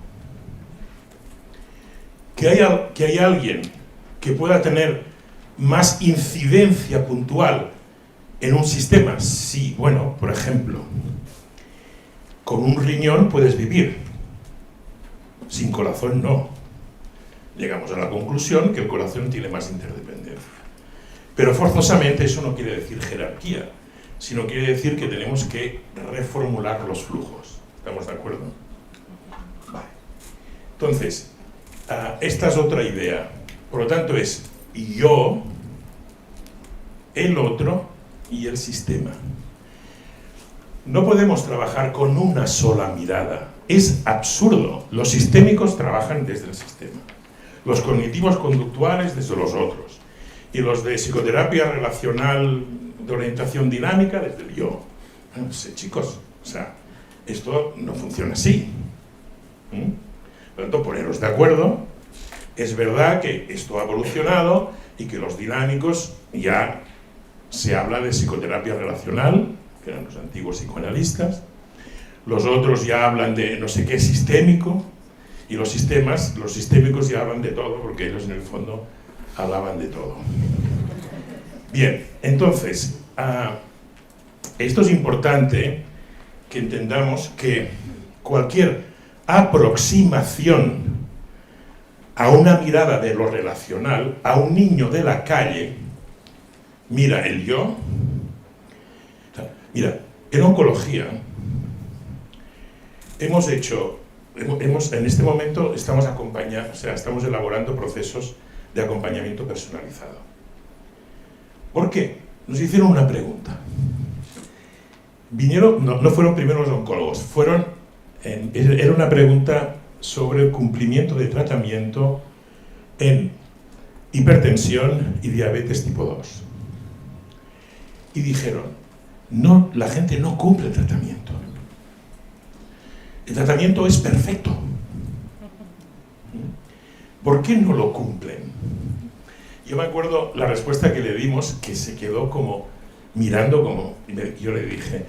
Que hay alguien que pueda tener más incidencia puntual en un sistema, sí, bueno, por ejemplo, con un riñón puedes vivir, sin corazón no. Llegamos a la conclusión que el corazón tiene más interdependencia. Pero forzosamente eso no quiere decir jerarquía, sino quiere decir que tenemos que reformular los flujos. ¿Estamos de acuerdo? Vale. Entonces, esta es otra idea. Por lo tanto es yo, el otro y el sistema. No podemos trabajar con una sola mirada. Es absurdo. Los sistémicos trabajan desde el sistema. Los cognitivos conductuales desde los otros. Y los de psicoterapia relacional de orientación dinámica desde el yo. No sé, chicos, o sea, esto no funciona así. Por lo tanto, poneros de acuerdo. Es verdad que esto ha evolucionado y que los dinámicos ya se habla de psicoterapia relacional, que eran los antiguos psicoanalistas. Los otros ya hablan de no sé qué sistémico, y los sistémicos ya hablan de todo, porque ellos en el fondo hablaban de todo. Bien, entonces, esto es importante que entendamos que cualquier aproximación a una mirada de lo relacional, a un niño de la calle, mira el yo. Mira, en oncología en este momento estamos estamos elaborando procesos de acompañamiento personalizado. ¿Por qué? Nos hicieron una pregunta. No fueron primero los oncólogos, era una pregunta sobre el cumplimiento de tratamiento en hipertensión y diabetes tipo 2. Y dijeron, no, la gente no cumple el tratamiento. El tratamiento es perfecto. ¿Por qué no lo cumplen? Yo me acuerdo la respuesta que le dimos, que se quedó como mirando yo le dije,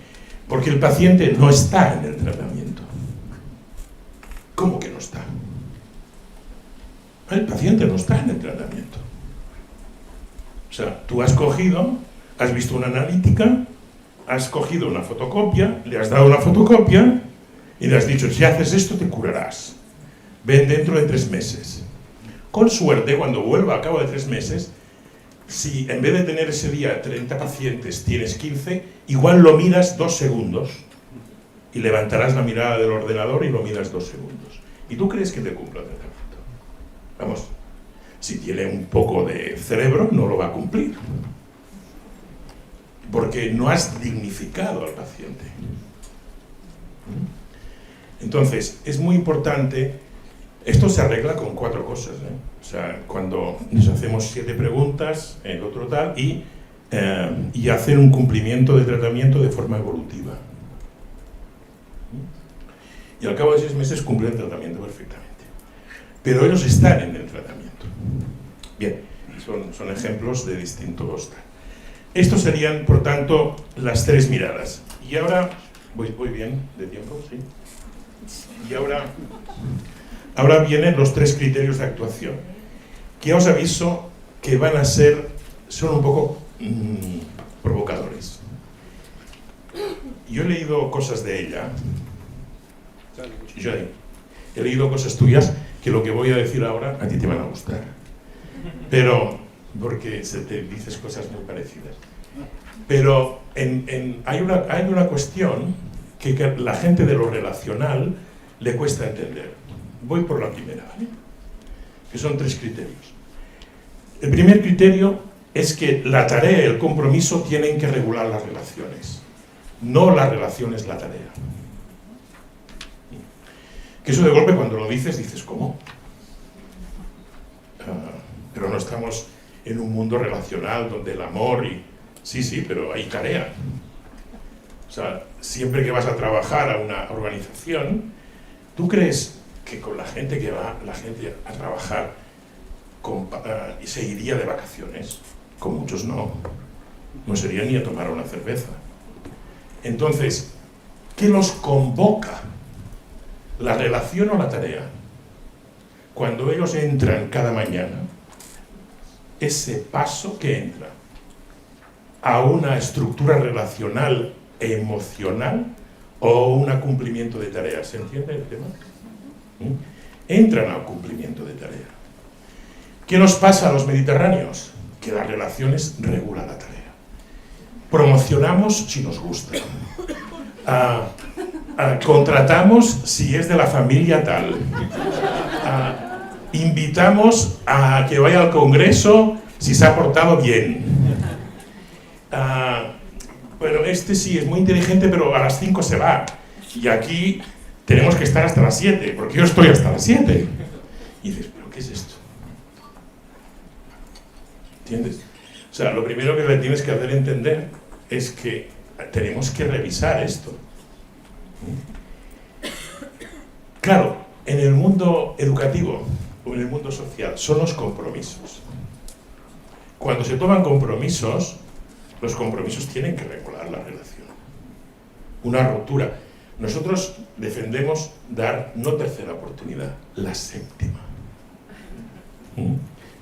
porque el paciente no está en el tratamiento. ¿Cómo que no está? El paciente no está en el tratamiento. O sea, tú has visto una analítica, has cogido una fotocopia, le has dado una fotocopia y le has dicho, si haces esto te curarás. Ven dentro de 3 meses. Con suerte, cuando vuelva a cabo de 3 meses, si en vez de tener ese día 30 pacientes tienes 15, igual lo miras 2 segundos y levantarás la mirada del ordenador y lo miras 2 segundos. ¿Y tú crees que te cumpla el tratamiento? Vamos, si tiene un poco de cerebro, no lo va a cumplir. Porque no has dignificado al paciente. Entonces, es muy importante. Esto se arregla con 4 cosas. O sea, cuando nos hacemos 7 preguntas, el otro tal, y hacen un cumplimiento de tratamiento de forma evolutiva. Y al cabo de 6 meses cumplen el tratamiento perfectamente. Pero ellos están en el tratamiento. Bien, son ejemplos de distintos. Estos serían, por tanto, las 3 miradas. Y ahora, voy bien de tiempo, ¿sí? Y ahora vienen los 3 criterios de actuación, que os aviso que son un poco provocadores. Yo he leído cosas de ella, he leído cosas tuyas que lo que voy a decir ahora a ti te van a gustar, pero porque te dices cosas muy parecidas. Pero hay una cuestión que la gente de lo relacional le cuesta entender. Voy por la primera, ¿vale? Que son 3 criterios. El primer criterio es que la tarea y el compromiso tienen que regular las relaciones. no la relación es la tarea. Que eso de golpe cuando lo dices, ¿cómo? Pero no estamos en un mundo relacional donde el amor y... Sí, pero hay tarea. O sea, siempre que vas a trabajar a una organización, ¿tú crees que con la gente que va, la gente a trabajar se iría de vacaciones? Con muchos no. No sería ni a tomar una cerveza. Entonces, ¿qué los convoca? ¿La relación o la tarea? Cuando ellos entran cada mañana, ese paso que entra a una estructura relacional e emocional o un cumplimiento de tareas, ¿se entiende el tema? Entran a un cumplimiento de tarea. ¿Qué nos pasa a los mediterráneos? Que las relaciones regulan la tarea. Promocionamos si nos gusta. Contratamos si es de la familia tal. Invitamos a que vaya al congreso si se ha portado bien. Bueno, este sí es muy inteligente, pero a las 5 se va. Y aquí tenemos que estar hasta las 7, porque yo estoy hasta las 7. Y dices, ¿pero qué es esto? ¿Entiendes? O sea, lo primero que le tienes que hacer entender es que tenemos que revisar esto. Claro, en el mundo educativo o en el mundo social son los compromisos. Cuando se toman compromisos, los compromisos tienen que regular la relación. Una ruptura. Nosotros defendemos dar no tercera oportunidad, la séptima.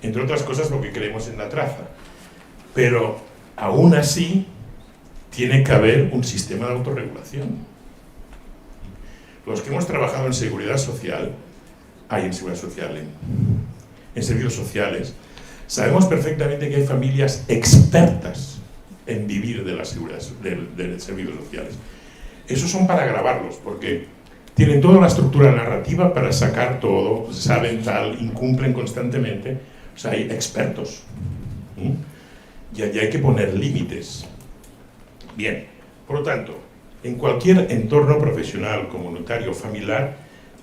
Entre otras cosas lo que creemos en la traza. Pero aún así tiene que haber un sistema de autorregulación. Los que hemos trabajado en seguridad social, en servicios sociales, sabemos perfectamente que hay familias expertas en vivir de la seguridad, de servicios sociales. Esos son para grabarlos, porque tienen toda la estructura narrativa para sacar todo, saben tal, incumplen constantemente. O sea, hay expertos. Y allí hay que poner límites. Bien, por lo tanto, en cualquier entorno profesional, comunitario, familiar,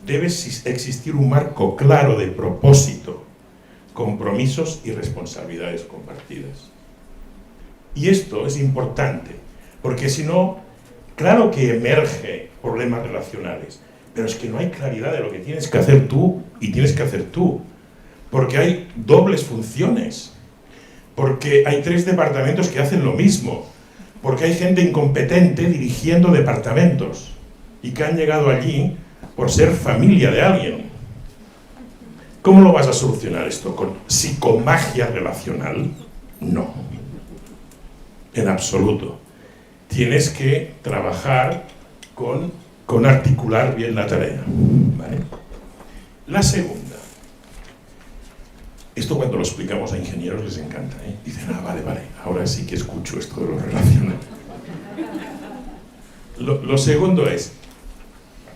debe existir un marco claro de propósito, compromisos y responsabilidades compartidas. Y esto es importante, porque si no, claro que emerge problemas relacionales, pero es que no hay claridad de lo que tienes que hacer tú y tienes que hacer tú, porque hay dobles funciones, porque hay 3 departamentos que hacen lo mismo, porque hay gente incompetente dirigiendo departamentos y que han llegado allí por ser familia de alguien. ¿Cómo lo vas a solucionar esto? ¿Con psicomagia relacional? No, en absoluto. Tienes que trabajar con articular bien la tarea, ¿vale? La segunda. Esto cuando lo explicamos a ingenieros les encanta, ¿eh? Dicen, vale, ahora sí que escucho esto de lo relacional. Lo segundo es,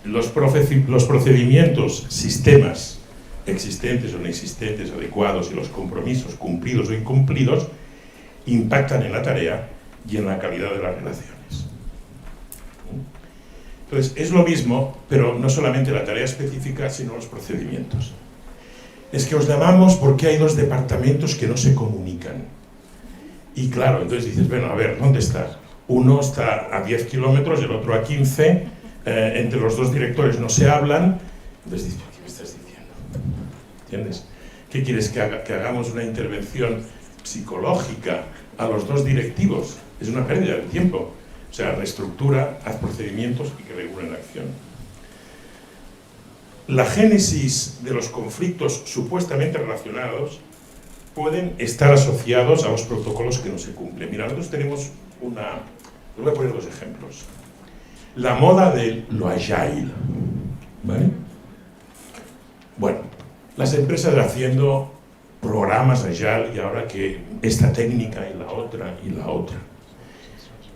los procedimientos, sistemas existentes o inexistentes, adecuados, y los compromisos cumplidos o incumplidos impactan en la tarea y en la calidad de las relaciones. Entonces, es lo mismo, pero no solamente la tarea específica, sino los procedimientos. Es que os llamamos porque hay 2 departamentos que no se comunican. Y claro, entonces dices, bueno, a ver, ¿dónde estás? Uno está a 10 kilómetros y el otro a 15, entre los 2 directores no se hablan. Entonces dices, ¿qué me estás diciendo? ¿Entiendes? ¿Qué quieres que haga? Que hagamos una intervención psicológica a los 2 directivos. Es una pérdida de tiempo. O sea, reestructura, haz procedimientos y que regulen la acción. La génesis de los conflictos supuestamente relacionados pueden estar asociados a los protocolos que no se cumplen. Mira, nosotros tenemos os voy a poner 2 ejemplos. La moda de lo agile, ¿vale? Bueno, las empresas haciendo programas agile y ahora que esta técnica y la otra.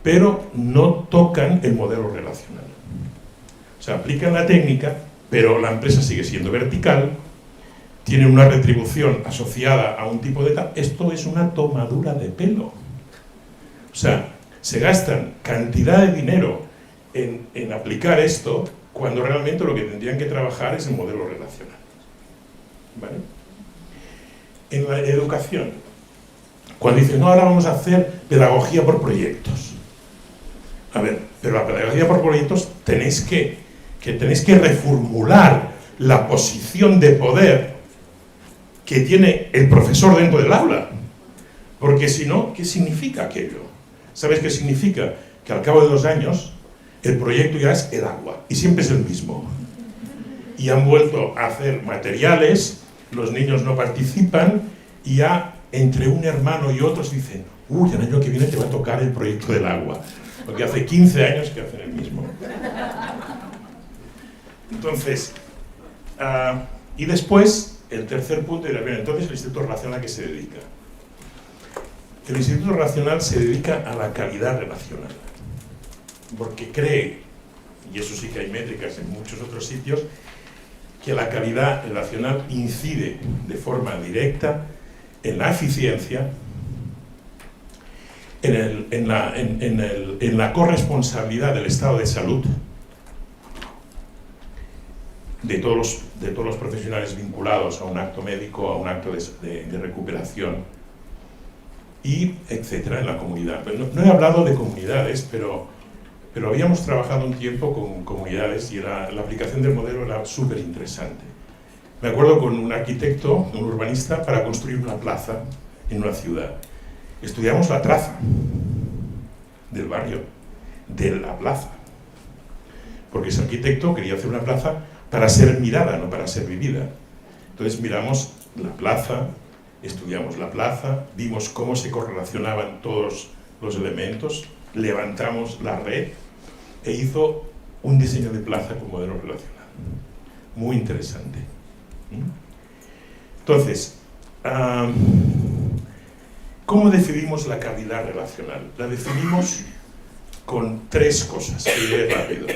Pero no tocan el modelo relacional. O sea, aplican la técnica, pero la empresa sigue siendo vertical, tiene una retribución asociada a un tipo de... Esto es una tomadura de pelo. O sea, se gastan cantidad de dinero en aplicar esto, cuando realmente lo que tendrían que trabajar es el modelo relacional. ¿Vale? En la educación, cuando dicen, no, ahora vamos a hacer pedagogía por proyectos. A ver, pero la pedagogía por proyectos tenéis que reformular la posición de poder que tiene el profesor dentro del aula. Porque si no, ¿qué significa aquello? ¿Sabes qué significa? Que al cabo de 2 años el proyecto ya es el agua y siempre es el mismo. Y han vuelto a hacer materiales, los niños no participan y ya entre un hermano y otros dicen, uy, el año que viene te va a tocar el proyecto del agua, porque hace 15 años que hacen el mismo. Entonces, y después, el tercer punto era, bien, entonces el Instituto Relacional ¿a qué se dedica? El Instituto Relacional se dedica a la calidad relacional, porque cree, y eso sí que hay métricas en muchos otros sitios, que la calidad relacional incide de forma directa en la eficiencia, en la corresponsabilidad del estado de salud de todos los profesionales vinculados a un acto médico, a un acto de recuperación, y etcétera, en la comunidad. No he hablado de comunidades, pero habíamos trabajado un tiempo con comunidades y la aplicación del modelo era súper interesante. Me acuerdo con un arquitecto, un urbanista, para construir una plaza en una ciudad. Estudiamos la traza del barrio, de la plaza. Porque ese arquitecto quería hacer una plaza para ser mirada, no para ser vivida. Entonces miramos la plaza, estudiamos la plaza, vimos cómo se correlacionaban todos los elementos, levantamos la red e hizo un diseño de plaza con modelo relacional. Muy interesante. Entonces, ¿cómo definimos la calidad relacional? La definimos con 3 cosas, que diré rápido.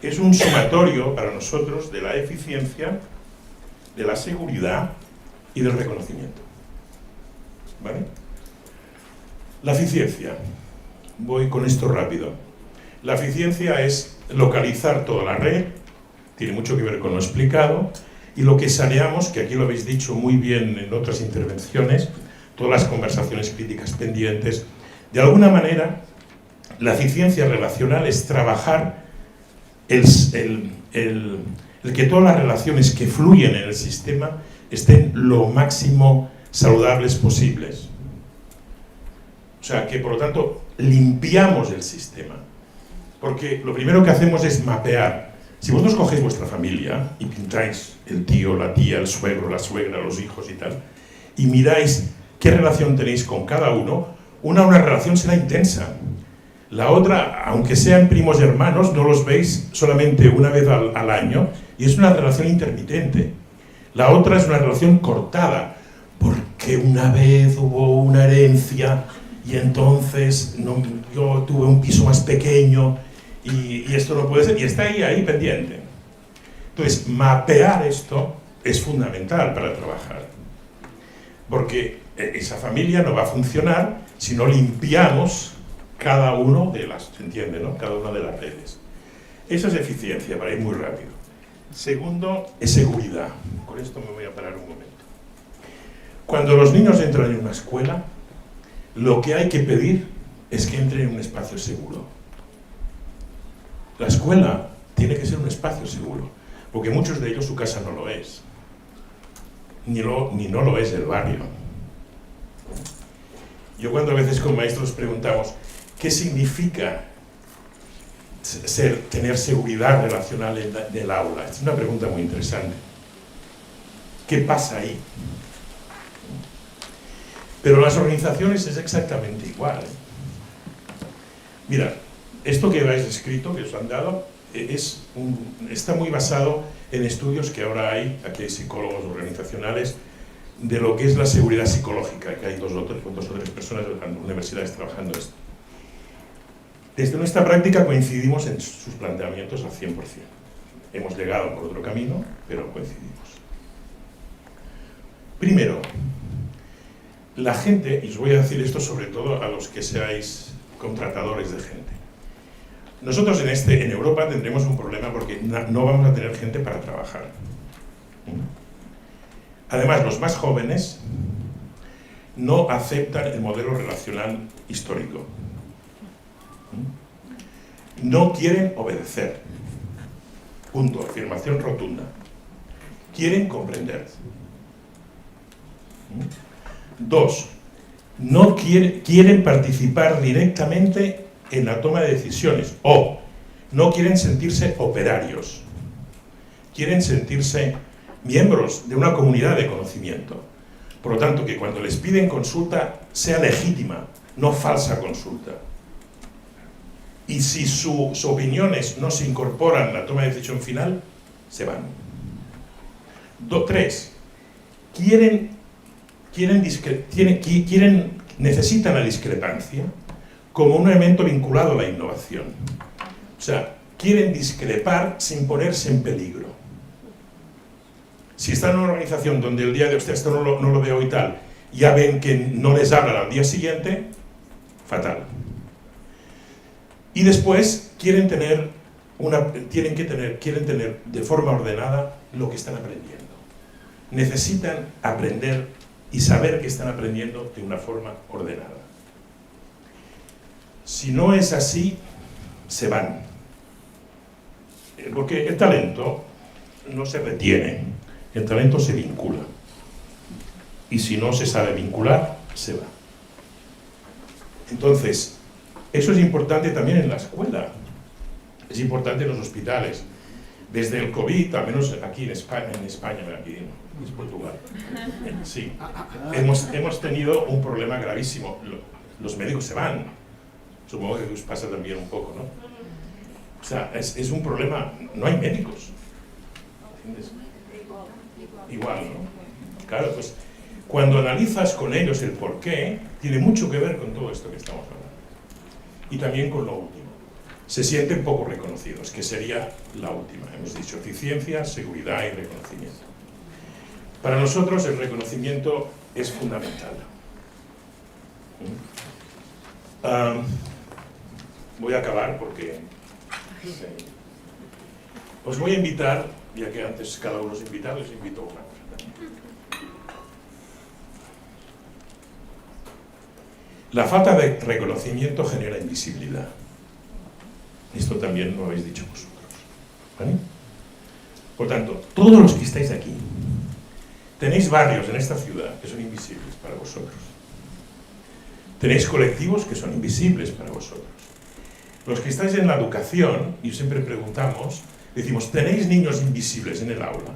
Es un sumatorio para nosotros de la eficiencia, de la seguridad y del reconocimiento. ¿Vale? La eficiencia. Voy con esto rápido. La eficiencia es localizar toda la red, tiene mucho que ver con lo explicado, y lo que saneamos, que aquí lo habéis dicho muy bien en otras intervenciones, todas las conversaciones críticas pendientes, de alguna manera, la eficiencia relacional es trabajar el que todas las relaciones que fluyen en el sistema estén lo máximo saludables posibles. O sea, que por lo tanto limpiamos el sistema. Porque lo primero que hacemos es mapear. Si vosotros cogéis vuestra familia y pintáis el tío, la tía, el suegro, la suegra, los hijos y tal, y miráis qué relación tenéis con cada uno, una relación será intensa. La otra, aunque sean primos hermanos, no los veis solamente una vez al año, y es una relación intermitente. La otra es una relación cortada, porque una vez hubo una herencia, y entonces yo tuve un piso más pequeño, y esto no puede ser, y está ahí pendiente. Entonces, mapear esto es fundamental para trabajar, porque esa familia no va a funcionar si no limpiamos cada uno de las, ¿se entiende, no? Cada una de las redes. Eso es eficiencia, para ir muy rápido. Segundo, es seguridad. Con esto me voy a parar un momento. Cuando los niños entran en una escuela, lo que hay que pedir es que entren en un espacio seguro. La escuela tiene que ser un espacio seguro, porque muchos de ellos su casa no lo es, ni no lo es el barrio. Yo cuando a veces con maestros preguntamos, ¿qué significa tener seguridad relacional en el aula? Es una pregunta muy interesante. ¿Qué pasa ahí? Pero en las organizaciones es exactamente igual. Mira, esto que habéis escrito, que os han dado, está muy basado en estudios que ahora hay, aquí hay psicólogos organizacionales, de lo que es la seguridad psicológica, que hay dos o tres personas de las universidades trabajando esto. Desde nuestra práctica coincidimos en sus planteamientos al 100%. Hemos llegado por otro camino, pero coincidimos. Primero, la gente, y os voy a decir esto sobre todo a los que seáis contratadores de gente. Nosotros en Europa tendremos un problema porque no vamos a tener gente para trabajar. Además, los más jóvenes no aceptan el modelo relacional histórico. No quieren obedecer. Punto. Afirmación rotunda. Quieren comprender. 2. No quieren participar directamente en la toma de decisiones o no quieren sentirse operarios. Quieren sentirse miembros de una comunidad de conocimiento. Por lo tanto, que cuando les piden consulta sea legítima, no falsa consulta. Y si sus opiniones no se incorporan a la toma de decisión final, se van. 3. Necesitan la discrepancia como un elemento vinculado a la innovación. O sea, quieren discrepar sin ponerse en peligro. Si están en una organización donde el día de usted esto no lo veo y tal, ya ven que no les hablan al día siguiente, fatal. Y después quieren tener de forma ordenada lo que están aprendiendo. Necesitan aprender y saber que están aprendiendo de una forma ordenada. Si no es así, se van. Porque el talento no se retiene, el talento se vincula. Y si no se sabe vincular, se va. Entonces, eso es importante también en la escuela, es importante en los hospitales. Desde el COVID, al menos aquí en España, aquí es Portugal, sí, hemos tenido un problema gravísimo. Los médicos se van, supongo que os pasa también un poco, ¿no? O sea, es un problema, no hay médicos. ¿Entiendes? Igual, ¿no? Claro, pues cuando analizas con ellos el porqué, tiene mucho que ver con todo esto que estamos hablando. Y también con lo último. Se sienten poco reconocidos, que sería la última. Hemos dicho eficiencia, seguridad y reconocimiento. Para nosotros el reconocimiento es fundamental. Voy a acabar porque os voy a invitar, ya que antes cada uno os invitado, os invito a una cosa también. La falta de reconocimiento genera invisibilidad. Esto también lo habéis dicho vosotros. ¿Vale? Por tanto, todos los que estáis aquí, tenéis barrios en esta ciudad que son invisibles para vosotros. Tenéis colectivos que son invisibles para vosotros. Los que estáis en la educación, y siempre preguntamos, decimos, ¿tenéis niños invisibles en el aula?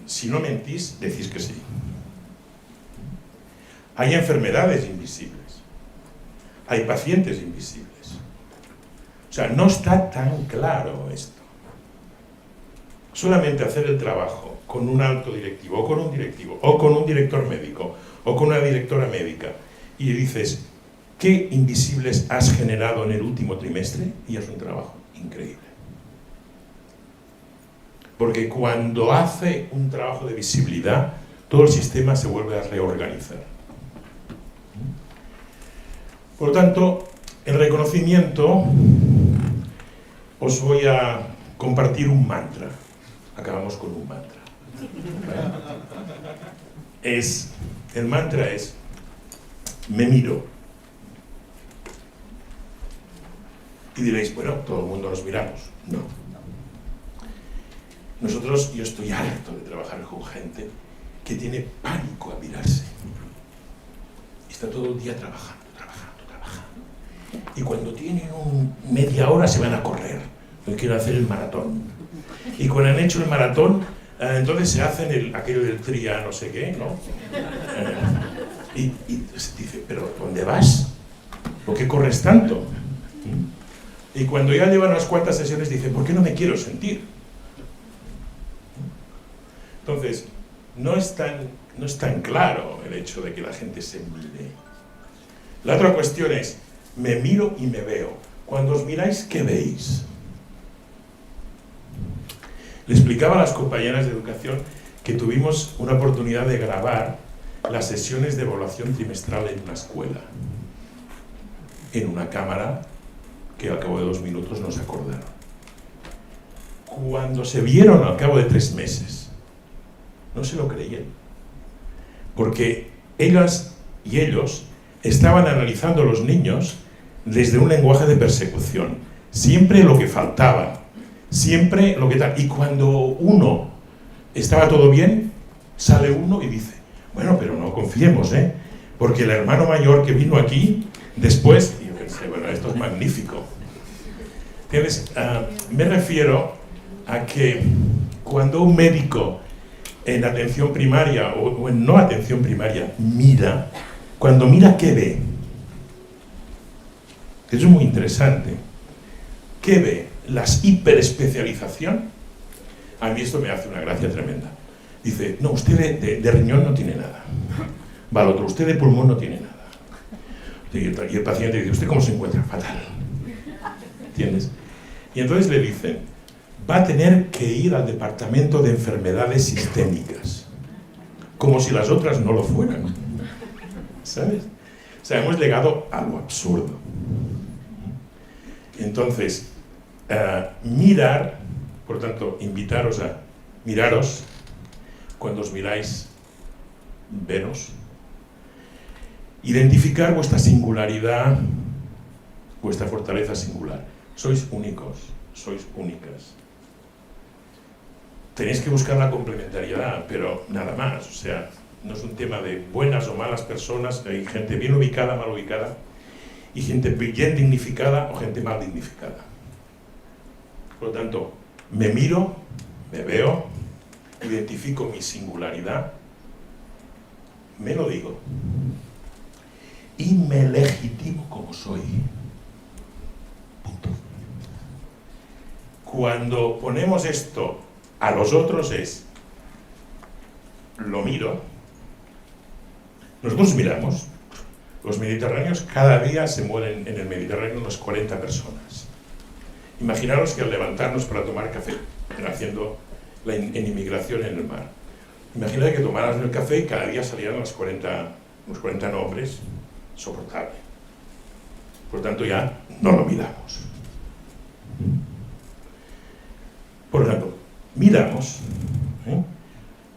Si no mentís, decís que sí. Hay enfermedades invisibles. Hay pacientes invisibles. O sea, no está tan claro esto. Solamente hacer el trabajo con un alto directivo, o con un directivo, o con un director médico, o con una directora médica, y dices, ¿qué invisibles has generado en el último trimestre? Y es un trabajo increíble. Porque cuando hace un trabajo de visibilidad, todo el sistema se vuelve a reorganizar. Por lo tanto, el reconocimiento, os voy a compartir un mantra. Acabamos con un mantra. ¿Vale? El mantra es, me miro. Y diréis, bueno, todo el mundo nos miramos. No. Yo estoy harto de trabajar con gente que tiene pánico a mirarse. Está todo el día trabajando. Y cuando tienen media hora se van a correr, porque quieren hacer el maratón. Y cuando han hecho el maratón, entonces se hacen aquello del tria no sé qué, ¿no? Y se dice, ¿pero dónde vas? ¿Por qué corres tanto? Y cuando ya llevan unas cuantas sesiones dice, ¿por qué no me quiero sentir? Entonces, no es tan claro el hecho de que la gente se mire. La otra cuestión es, me miro y me veo. Cuando os miráis, ¿qué veis? Le explicaba a las compañeras de educación que tuvimos una oportunidad de grabar las sesiones de evaluación trimestral en una escuela. en una cámara que al cabo de 2 minutos no se acordaron. Cuando se vieron al cabo de 3 meses, no se lo creían, porque ellas y ellos estaban analizando a los niños desde un lenguaje de persecución, siempre lo que faltaba, siempre lo que tal, y cuando uno estaba todo bien, sale uno y dice, bueno, pero no confiemos, porque el hermano mayor que vino aquí, después, y yo pensé, bueno, esto es magnífico. ¿Entiendes? Me refiero a que cuando un médico en atención primaria o en no atención primaria mira, cuando mira, ¿qué ve? Eso es muy interesante. ¿Qué ve? Las hiperespecialización. A mí esto me hace una gracia tremenda. Dice, no, usted de riñón no tiene nada. Va al otro, usted de pulmón no tiene nada. Y el paciente dice, ¿usted cómo se encuentra? Fatal. ¿Entiendes? Y entonces le dicen, va a tener que ir al departamento de enfermedades sistémicas. Como si las otras no lo fueran. ¿Sabes? O sea, hemos llegado a lo absurdo. Entonces, mirar, por tanto, invitaros a miraros, cuando os miráis, veros, identificar vuestra singularidad, vuestra fortaleza singular. Sois únicos, sois únicas. Tenéis que buscar la complementariedad, pero nada más, o sea, no es un tema de buenas o malas personas, hay gente bien ubicada, mal ubicada, y gente bien dignificada o gente mal dignificada. Por lo tanto, me miro, me veo, identifico mi singularidad, me lo digo, y me legitimo como soy. Punto. Cuando ponemos esto a los otros es, lo miro, nosotros miramos, los mediterráneos cada día se mueren en el Mediterráneo unas 40 personas. Imaginaros que al levantarnos para tomar café, haciendo en inmigración en el mar, imagina que tomaras el café y cada día salieran unos 40 nombres, soportable. Por lo tanto ya no lo miramos. Por lo tanto, miramos,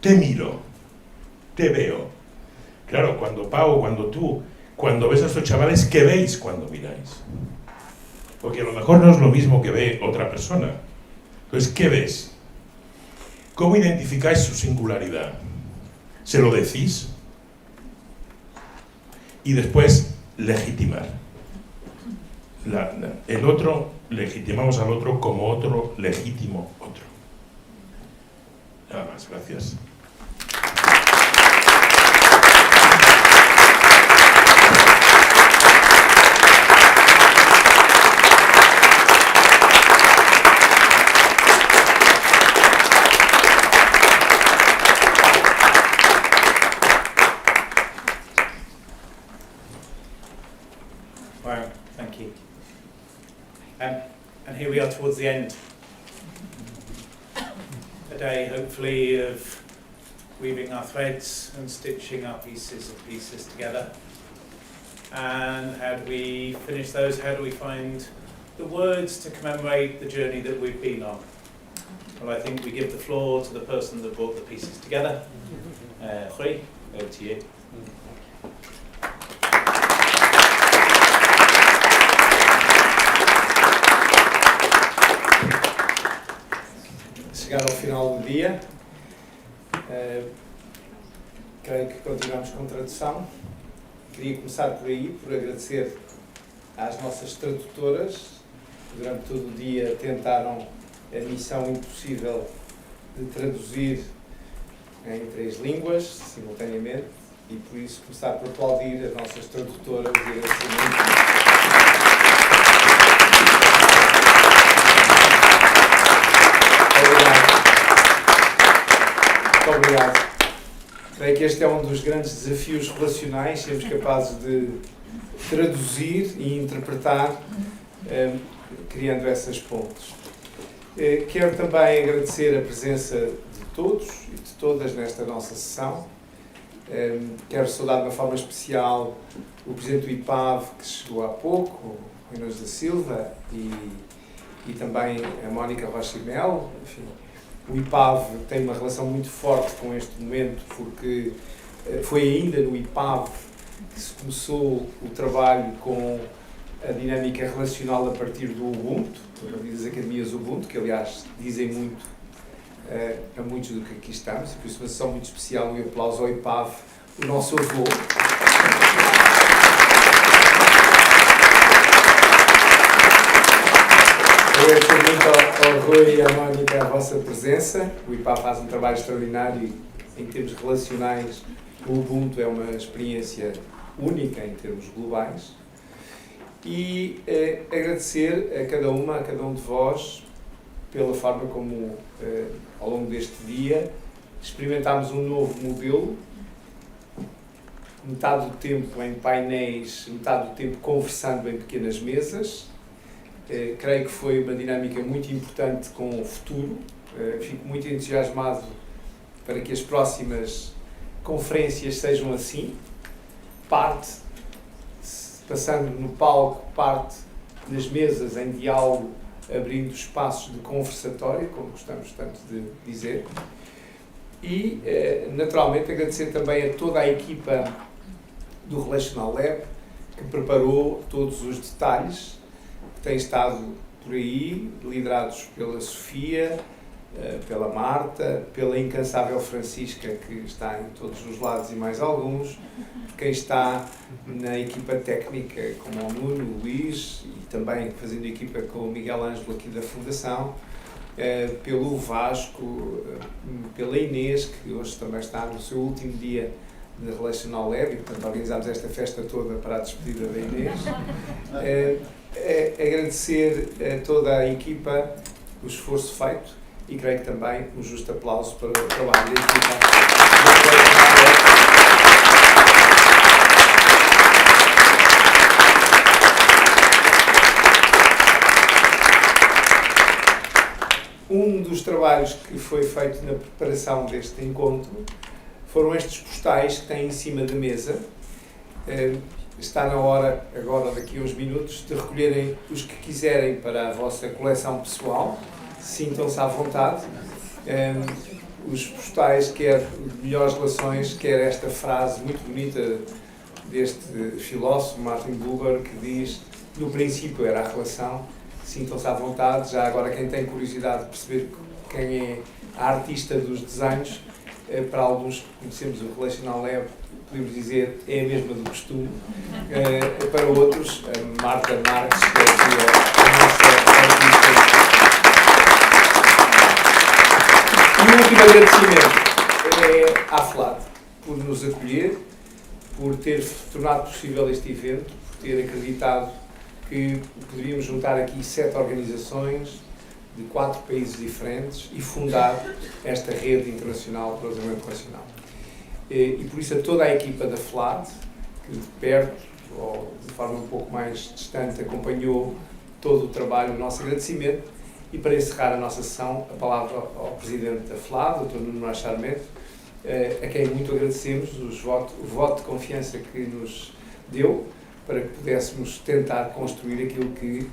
te miro, te veo. Claro, cuando Pau, cuando tú, cuando ves a estos chavales, ¿qué veis cuando miráis? Porque a lo mejor no es lo mismo que ve otra persona. Entonces, ¿qué ves? ¿Cómo identificáis su singularidad? ¿Se lo decís? Y después, legitimar. El otro, legitimamos al otro como otro legítimo otro. Nada más, gracias. Wow, thank you. And here we are towards the end. A day, hopefully, of weaving our threads and stitching our pieces together. And how do we finish those? How do we find the words to commemorate the journey that we've been on? Well, I think we give the floor to the person that brought the pieces together. Rui, over to you. Chegar ao final do dia, creio que continuamos com tradução. Queria começar por aí, por agradecer às nossas tradutoras, que durante todo o dia tentaram a missão impossível de traduzir em 3 línguas, simultaneamente, e por isso começar por aplaudir as nossas tradutoras e agradecer muito. Muito obrigado. Creio que este é um dos grandes desafios relacionais, sermos capazes de traduzir e interpretar, criando essas pontes. Quero também agradecer a presença de todos e de todas nesta nossa sessão Quero saudar de uma forma especial o Presidente do IPAV, que chegou há pouco, o Inês da Silva, e também a Mónica Rocha e Melo. Enfim, o IPAV tem uma relação muito forte com este momento, porque foi ainda no IPAV que se começou o trabalho com a dinâmica relacional a partir do Ubuntu, das academias Ubuntu, que aliás dizem muito a muitos do que aqui estamos, e por isso uma sessão muito especial e um aplauso ao IPAV, o nosso avô. Agradeço muito ao Rui e à Mónica a vossa presença. O IPAV faz um trabalho extraordinário em termos relacionais. O Ubuntu é uma experiência única em termos globais. E agradecer a cada um de vós pela forma como, ao longo deste dia, experimentámos um novo modelo, metade do tempo em painéis, metade do tempo conversando em pequenas mesas. Creio que foi uma dinâmica muito importante com o futuro. Fico muito entusiasmado para que as próximas conferências sejam assim. Parte passando no palco, parte nas mesas em diálogo, abrindo espaços de conversatório, como gostamos tanto de dizer. E, naturalmente, agradecer também a toda a equipa do Relational Lab, que preparou todos os detalhes, que têm estado por aí, liderados pela Sofia, pela Marta, pela incansável Francisca, que está em todos os lados e mais alguns, quem está na equipa técnica, como o Nuno, o Luís, e também fazendo equipa com o Miguel Ângelo aqui da Fundação, pelo Vasco, pela Inês, que hoje também está no seu último dia de Relational Lab, e portanto organizámos esta festa toda para a despedida da Inês. Agradecer a toda a equipa o esforço feito e creio que também um justo aplauso para o trabalho da equipa. Um dos trabalhos que foi feito na preparação deste encontro foram estes postais que têm em cima da mesa. Está na hora, agora daqui a uns minutos, de recolherem os que quiserem para a vossa coleção pessoal. Sintam-se à vontade. Os postais, quer de melhores relações, quer esta frase muito bonita deste filósofo, Martin Buber, que diz: no princípio era a relação. Sintam-se à vontade. Já agora, quem tem curiosidade de perceber quem é a artista dos desenhos, para alguns que conhecemos o Relational Lab, podemos dizer é a mesma do costume. Para outros, a Marta Marques, que é a nossa artista. E o último agradecimento é à FLAD por nos acolher, por ter tornado possível este evento, por ter acreditado que poderíamos juntar aqui 7 organizações de 4 países diferentes e fundar esta rede internacional para o desenvolvimento nacional. E por isso a toda a equipa da FLAD, que de perto ou de forma um pouco mais distante acompanhou todo o trabalho, o nosso agradecimento. E para encerrar a nossa sessão, a palavra ao Presidente da FLAD, o Dr. Nuno Charmento, a quem muito agradecemos o voto de confiança que nos deu para que pudéssemos tentar construir aquilo que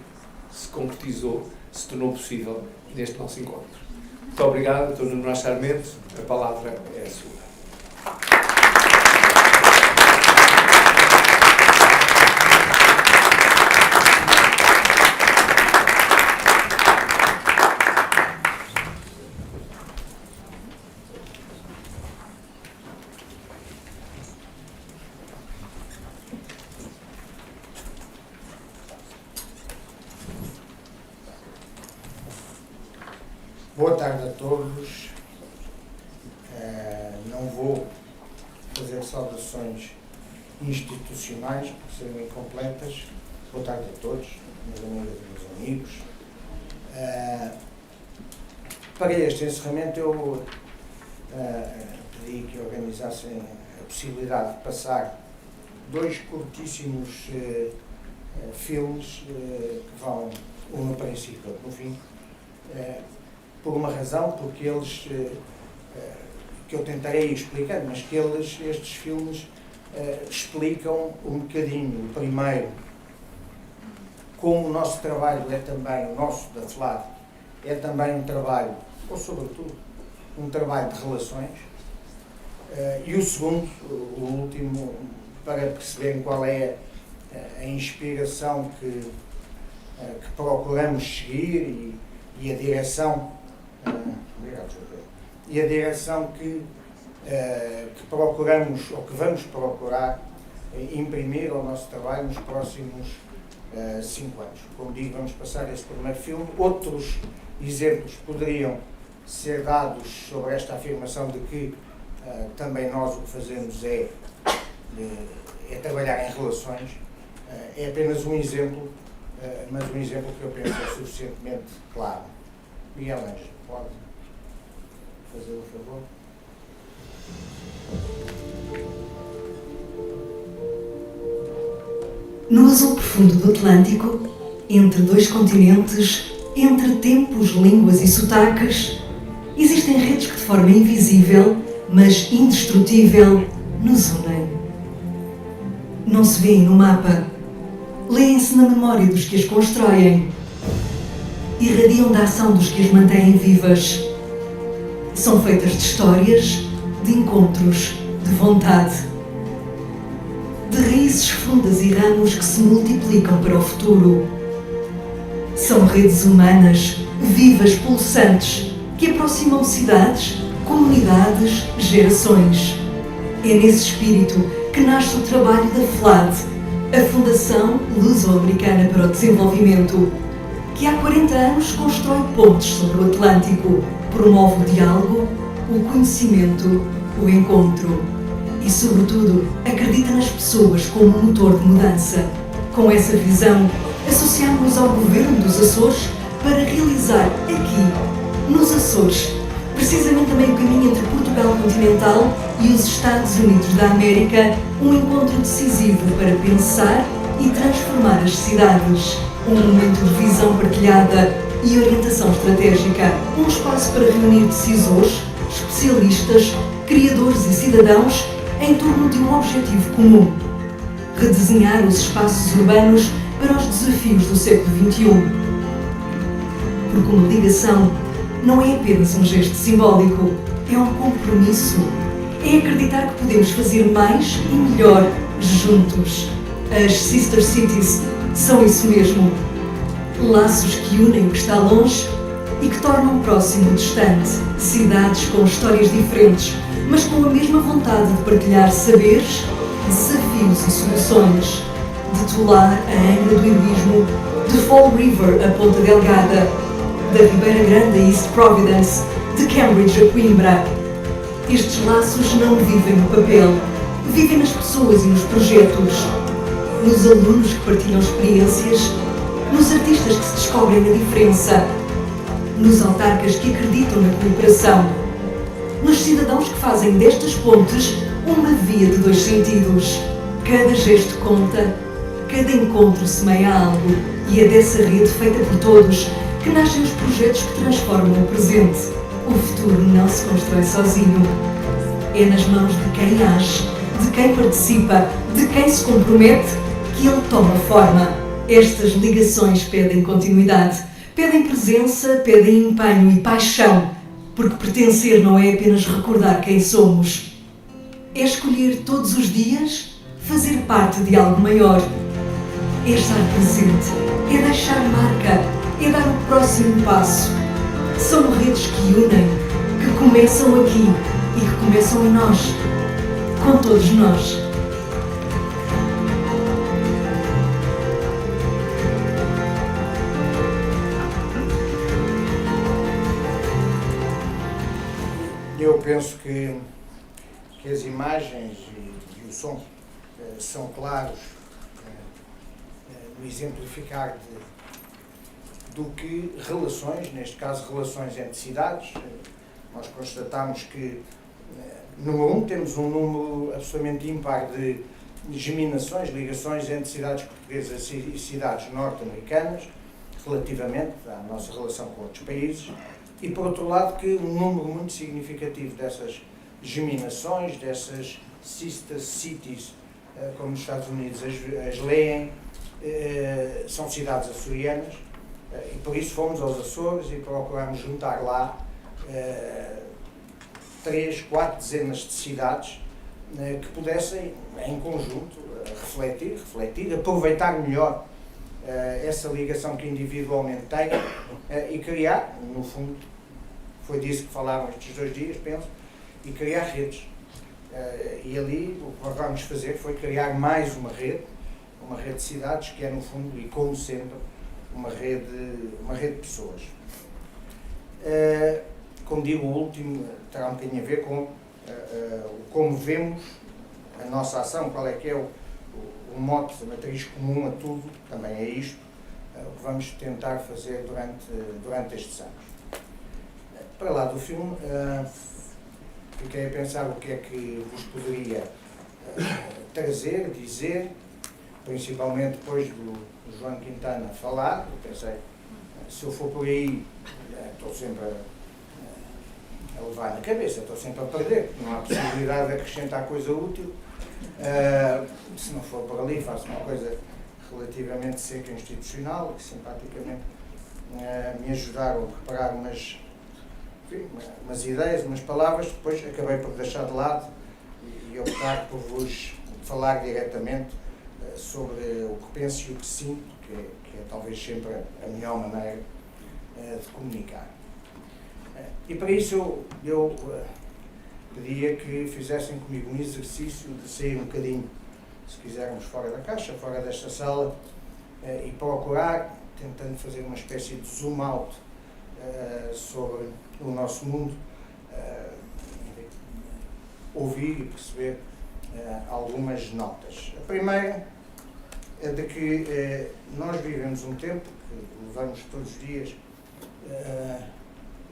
se concretizou, se tornou possível neste nosso encontro. Muito obrigado, Dr. Nuno Charmento, a palavra é a sua. Boa tarde a todos. Não vou fazer saudações institucionais, porque serão incompletas. Boa tarde a todos, meus amigas e meus amigos. Para este encerramento, eu pedi que organizassem a possibilidade de passar 2 curtíssimos filmes que vão, um no princípio e outro no fim. Por uma razão, porque eles que eu tentarei explicar, mas que estes filmes explicam um bocadinho, o primeiro, como o nosso trabalho é também, o nosso da FLAD, é também um trabalho, ou sobretudo, um trabalho de relações, e o segundo, o último, para perceberem qual é a inspiração que procuramos seguir e a direção, que procuramos, ou que vamos procurar imprimir ao nosso trabalho nos próximos 5 anos. Como digo, vamos passar esse primeiro filme. Outros exemplos poderiam ser dados sobre esta afirmação de que também nós o que fazemos é trabalhar em relações. É apenas um exemplo, mas um exemplo que eu penso é suficientemente claro. Miguel Ângelo, pode fazer o favor? No azul profundo do Atlântico, entre 2 continentes, entre tempos, línguas e sotaques, existem redes que de forma invisível, mas indestrutível, nos unem. Não se vêem no mapa, leem-se na memória dos que as constroem, irradiam da ação dos que as mantêm vivas. São feitas de histórias, de encontros, de vontade, de raízes fundas e ramos que se multiplicam para o futuro. São redes humanas, vivas, pulsantes, que aproximam cidades, comunidades, gerações. É nesse espírito que nasce o trabalho da FLAD, a Fundação Luso-Americana para o Desenvolvimento, que há 40 anos constrói pontes sobre o Atlântico, promove o diálogo, o conhecimento, o encontro e, sobretudo, acredita nas pessoas como motor de mudança. Com essa visão, associamos-nos ao Governo dos Açores para realizar aqui, nos Açores, precisamente a meio caminho entre Portugal continental e os Estados Unidos da América, um encontro decisivo para pensar e transformar as cidades. Um momento de visão partilhada e orientação estratégica. Um espaço para reunir decisores, especialistas, criadores e cidadãos em torno de um objetivo comum: redesenhar os espaços urbanos para os desafios do século XXI. Porque uma ligação não é apenas um gesto simbólico, é um compromisso. É acreditar que podemos fazer mais e melhor juntos. As Sister Cities são isso mesmo. Laços que unem o que está longe e que tornam próximo o distante. Cidades com histórias diferentes, mas com a mesma vontade de partilhar saberes, desafios e soluções. De Tolar a Angra do Heroísmo, de Fall River a Ponta Delgada, da Ribeira Grande a East Providence, de Cambridge a Coimbra. Estes laços não vivem no papel, vivem nas pessoas e nos projetos, nos alunos que partilham experiências, nos artistas que se descobrem na diferença, nos autarcas que acreditam na cooperação, nos cidadãos que fazem destas pontes uma via de 2 sentidos. Cada gesto conta, cada encontro semeia algo, e é dessa rede feita por todos que nascem os projetos que transformam o presente. O futuro não se constrói sozinho. É nas mãos de quem age, de quem participa, de quem se compromete, que ele toma forma. Estas ligações pedem continuidade, pedem presença, pedem empenho e paixão, porque pertencer não é apenas recordar quem somos. É escolher todos os dias fazer parte de algo maior. É estar presente, é deixar marca, é dar o próximo passo. São redes que unem, que começam aqui e que começam em nós, com todos nós. Eu penso que as imagens e o som são claros no exemplificar do que relações, neste caso relações entre cidades. Nós constatamos que, número 1, temos um número absolutamente ímpar de geminações, ligações entre cidades portuguesas e cidades norte-americanas, relativamente à nossa relação com outros países, e, por outro lado, que um número muito significativo geminações, dessas sister cities, como nos Estados Unidos as leem, são cidades açorianas, e por isso fomos aos Açores e procurámos juntar lá 3, 4 dezenas de cidades que pudessem, em conjunto, refletir, aproveitar melhor essa ligação que individualmente tem e criar, no fundo, foi disso que falaram estes 2 dias, penso, e criar redes. E ali o que vamos fazer foi criar mais uma rede de cidades que é, no fundo, e como sempre, uma rede de pessoas. Como digo, o último terá um bocadinho a ver com como vemos a nossa ação, qual é que é o mote, a matriz comum a tudo, também é isto, o que vamos tentar fazer durante estes anos. Para lá do filme, fiquei a pensar o que é que vos poderia trazer, dizer, principalmente depois do João Quintana falar. Eu pensei, se eu for por aí, estou sempre a levar na cabeça, estou sempre a perder, não há possibilidade de acrescentar coisa útil. Se não for por ali, faço uma coisa relativamente seca e institucional, que simpaticamente me ajudaram a preparar umas ideias, umas palavras, depois acabei por deixar de lado e optar por vos falar diretamente sobre o que penso e o que sinto, que é talvez sempre a melhor maneira de comunicar. E para isso eu pedia que fizessem comigo um exercício de sair um bocadinho, se quisermos, fora da caixa, fora desta sala, e procurar, tentando fazer uma espécie de zoom out sobre o nosso mundo, ouvir e perceber algumas notas. A primeira é de que nós vivemos um tempo que levamos todos os dias,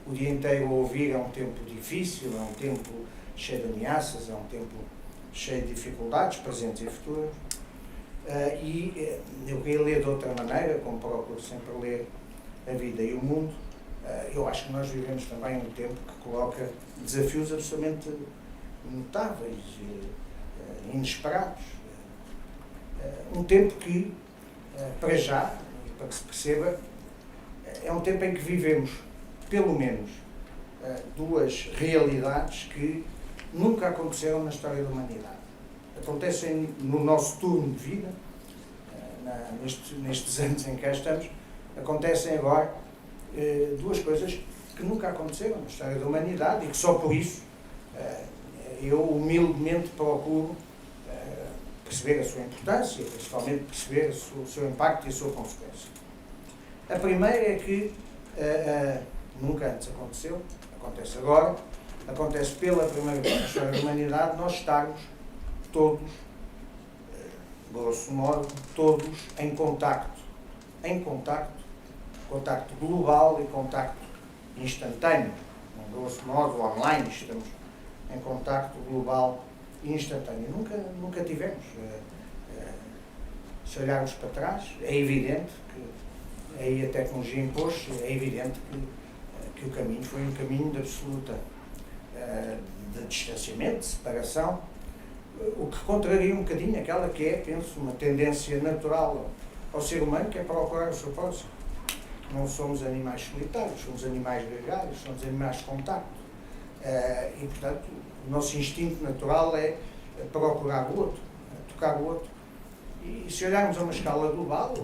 o dia inteiro a ouvir, é um tempo difícil, é um tempo cheio de ameaças, é um tempo cheio de dificuldades, presentes e futuras. E eu queria ler de outra maneira, como procuro sempre ler a vida e o mundo. Eu acho que nós vivemos também um tempo que coloca desafios absolutamente notáveis, inesperados. Um tempo que, para já, para que se perceba, é um tempo em que vivemos, pelo menos, 2 realidades que nunca aconteceram na história da humanidade. Acontecem no nosso turno de vida, nestes anos em que cá estamos, acontecem agora 2 coisas que nunca aconteceram na história da humanidade e que só por isso eu humildemente procuro perceber a sua importância, principalmente perceber o seu impacto e a sua consequência. A primeira é que nunca antes aconteceu, acontece agora, acontece pela primeira vez na história da humanidade, nós estarmos todos, grosso modo, todos em contacto global e contacto instantâneo, grosso modo, online, estamos em contacto global e instantâneo. Nunca tivemos. Se olharmos para trás, é evidente que aí a tecnologia impôs, é evidente que o caminho foi um caminho de absoluta de distanciamento, de separação, o que contraria um bocadinho aquela que é, penso, uma tendência natural ao ser humano, que é procurar o seu próximo. Não somos animais solitários, somos animais gregários, somos animais de contacto. E, portanto, o nosso instinto natural é procurar o outro, tocar o outro. E se olharmos a uma escala global,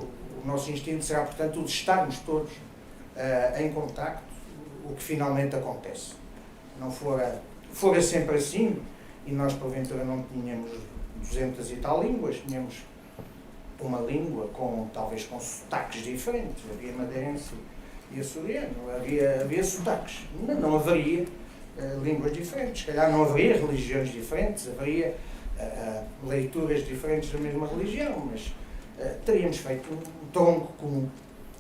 o nosso instinto será, portanto, o de estarmos todos em contacto, o que finalmente acontece. Não fora sempre assim, e nós, porventura, não tínhamos 200 e tal línguas, tínhamos uma língua talvez com sotaques diferentes, havia madeirense e açoriano, havia sotaques, não haveria línguas diferentes, se calhar não haveria religiões diferentes, haveria leituras diferentes da mesma religião, mas teríamos feito um tronco comum.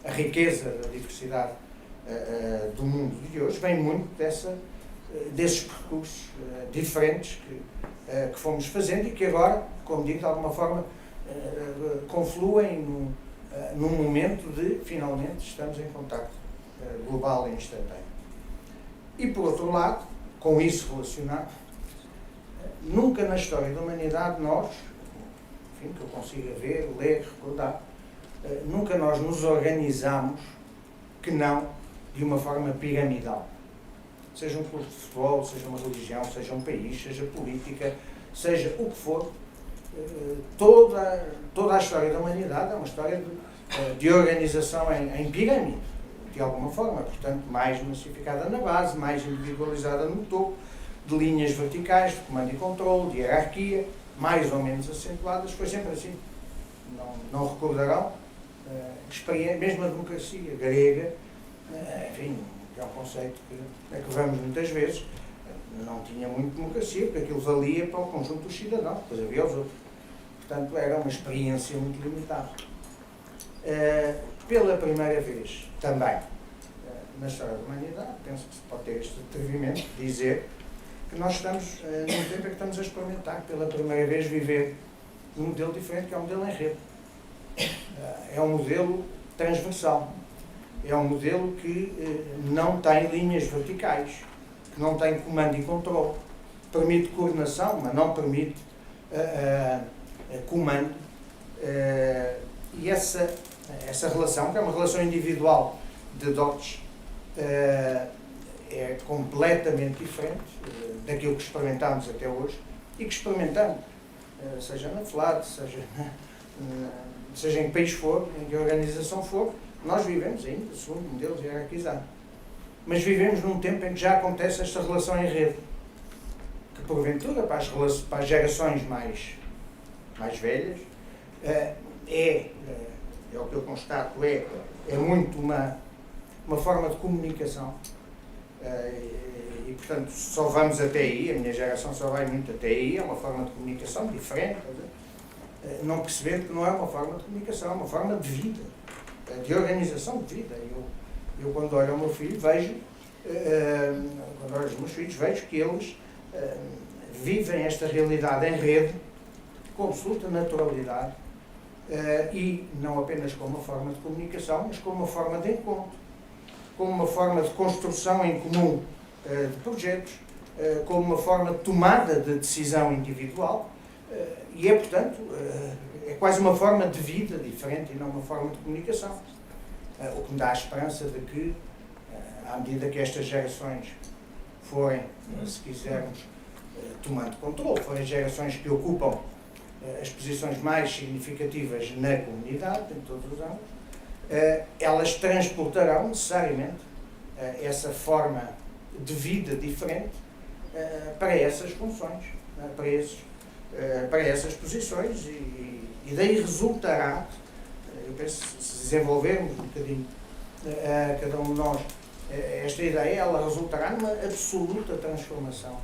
A riqueza da diversidade do mundo de hoje vem muito desses percursos diferentes que fomos fazendo e que agora, como digo, de alguma forma confluem num momento de, finalmente, estamos em contacto global e instantâneo. E, por outro lado, com isso relacionado, Nunca na história da humanidade nós, enfim, que eu consiga ver, ler, recordar, nunca nós nos organizamos que não de uma forma piramidal. Seja um clube de futebol, seja uma religião, seja um país, seja política, seja o que for, toda a história da humanidade é uma história de organização em pirâmide, de alguma forma, portanto, mais massificada na base, mais individualizada no topo, de linhas verticais, de comando e controle, de hierarquia, mais ou menos acentuadas, foi sempre assim. Não recordarão, mesmo a democracia grega, enfim, que é um conceito que vemos muitas vezes, não tinha muito democracia, porque aquilo valia para o conjunto dos cidadãos, depois havia os outros. Portanto, era uma experiência muito limitada. Pela primeira vez, também, na história da humanidade, penso que se pode ter este atrevimento de dizer que nós estamos, num tempo em que estamos a experimentar, pela primeira vez, viver um modelo diferente, que é um modelo em rede. É um modelo transversal. É um modelo que não tem linhas verticais, que não tem comando e controle. Permite coordenação, mas não permite comando. E essa relação, que é uma relação individual de dotes, é completamente diferente daquilo que experimentámos até hoje e que experimentamos, seja na FLAD, seja em que país for, em que organização for, nós vivemos ainda segundo modelos hierarquizados. Mas vivemos num tempo em que já acontece esta relação em rede, que porventura, para as gerações mais velhas, é o que eu constato, é muito uma forma de comunicação. E, portanto, só vamos até aí, a minha geração só vai muito até aí, é uma forma de comunicação diferente, não perceber que não é uma forma de comunicação, é uma forma de vida, de organização de vida. Eu quando olho ao meu filho, vejo, quando olho aos meus filhos, vejo que eles vivem esta realidade em rede, com absoluta naturalidade, e não apenas como uma forma de comunicação, mas como uma forma de encontro, como uma forma de construção em comum de projetos, como uma forma de tomada de decisão individual, e portanto, é quase uma forma de vida diferente e não uma forma de comunicação. O que me dá a esperança de que, à medida que estas gerações forem, se quisermos, tomando controle, forem gerações que ocupam as posições mais significativas na comunidade, em todos os âmbitos, elas transportarão necessariamente essa forma de vida diferente para essas funções, para essas posições, e daí resultará, eu penso, se desenvolvermos um bocadinho cada um de nós esta ideia, ela resultará numa absoluta transformação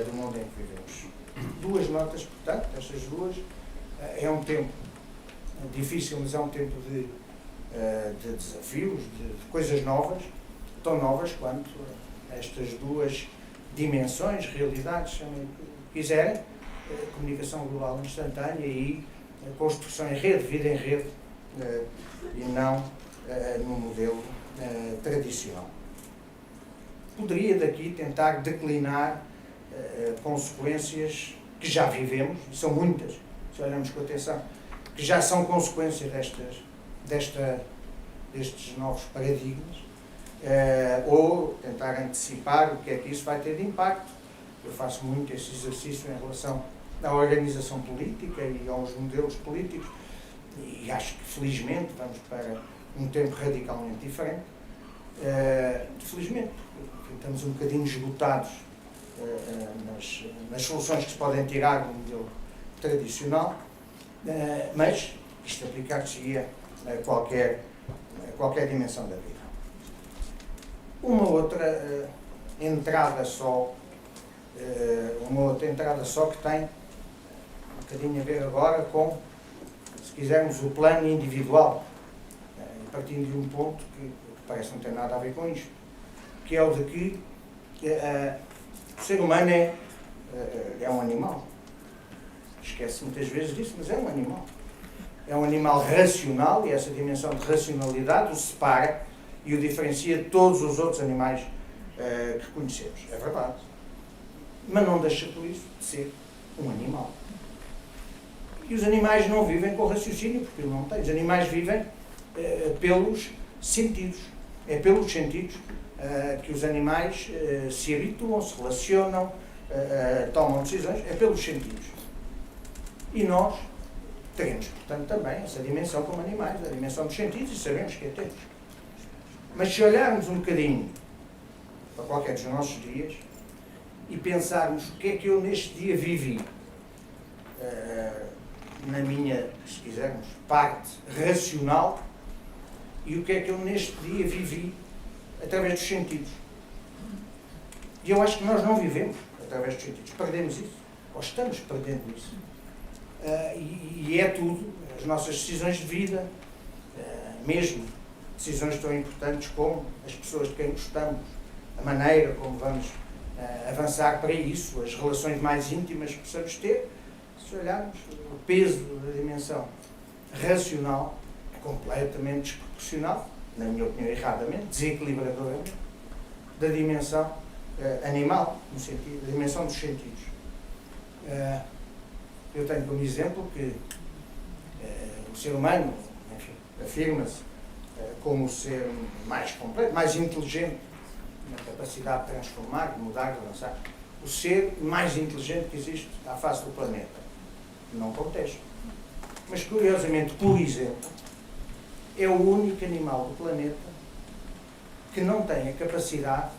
do mundo em que vivemos. Duas notas, portanto, estas duas, é um tempo difícil, mas é um tempo de desafios, de coisas novas, tão novas quanto estas duas dimensões, realidades, chamem o que quiserem, comunicação global instantânea e construção em rede, vida em rede, e não no modelo tradicional. Poderia daqui tentar declinar consequências que já vivemos, e são muitas, se olharmos com atenção, que já são consequências destes novos paradigmas, ou tentar antecipar o que é que isso vai ter de impacto. Eu faço muito esse exercício em relação à organização política e aos modelos políticos, e acho que felizmente vamos para um tempo radicalmente diferente. Felizmente, porque estamos um bocadinho esgotados nas soluções que se podem tirar do modelo tradicional, mas isto aplicar-se-ia a qualquer dimensão da vida. Uma outra entrada só que tem um bocadinho a ver agora com, se quisermos, o plano individual, partindo de um ponto que parece não ter nada a ver com isto, que é o de que o ser humano é um animal. Esquece muitas vezes disso, mas é um animal. É um animal racional, e essa dimensão de racionalidade o separa e o diferencia de todos os outros animais que conhecemos. É verdade. mas não deixa por isso de ser um animal. E os animais não vivem com raciocínio, porque não têm. Os animais vivem pelos sentidos. É pelos sentidos que os animais se habituam, se relacionam, tomam decisões, é pelos sentidos. E nós teremos, portanto, também essa dimensão como animais, a dimensão dos sentidos, e sabemos que a temos. Mas se olharmos um bocadinho para qualquer dos nossos dias e pensarmos o que é que eu neste dia vivi, na minha, se quisermos, parte racional, e o que é que eu neste dia vivi através dos sentidos. E eu acho que nós não vivemos através dos sentidos, perdemos isso, ou estamos perdendo isso. E é tudo, as nossas decisões de vida, mesmo decisões tão importantes como as pessoas de quem gostamos, a maneira como vamos avançar para isso, as relações mais íntimas que possamos ter, se olharmos o peso da dimensão racional, é completamente desproporcional, na minha opinião erradamente, desequilibradoramente, da dimensão animal, no sentido, da dimensão dos sentidos. Eu tenho como exemplo que o ser humano, enfim, afirma-se como o ser mais completo, mais inteligente, na capacidade de transformar, de mudar, de avançar, o ser mais inteligente que existe à face do planeta. Não contesto. Mas, curiosamente, por exemplo, é o único animal do planeta que não tem a capacidade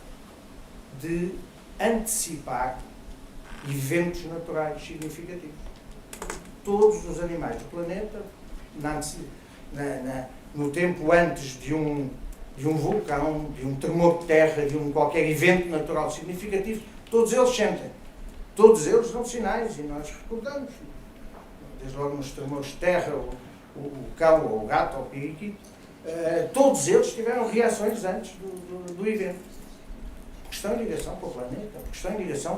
de antecipar eventos naturais significativos. Todos os animais do planeta, no tempo antes de um vulcão, de um tremor de terra, de qualquer evento natural significativo, todos eles sentem. Todos eles dão sinais e nós recordamos. Desde logo nos tremores de terra, o cão, ou o gato, ou o periquito, todos eles tiveram reações antes do evento. Porque estão em ligação com o planeta, porque estão em ligação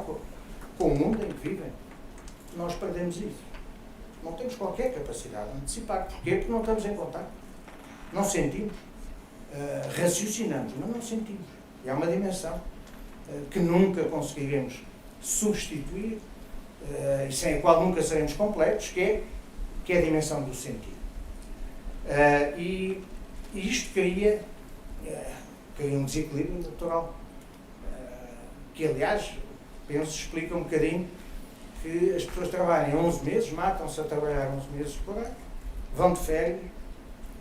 com o mundo em que vivem. Nós perdemos isso. Não temos qualquer capacidade de antecipar. Porquê? Porque não estamos em contato. Não sentimos. Raciocinamos, mas não sentimos. E há uma dimensão que nunca conseguiremos substituir e sem a qual nunca seremos completos, que é a dimensão do sentido. E isto cria um desequilíbrio natural, que aliás, penso, explica um bocadinho que as pessoas trabalham 11 meses, matam-se a trabalhar 11 meses por ano, vão de férias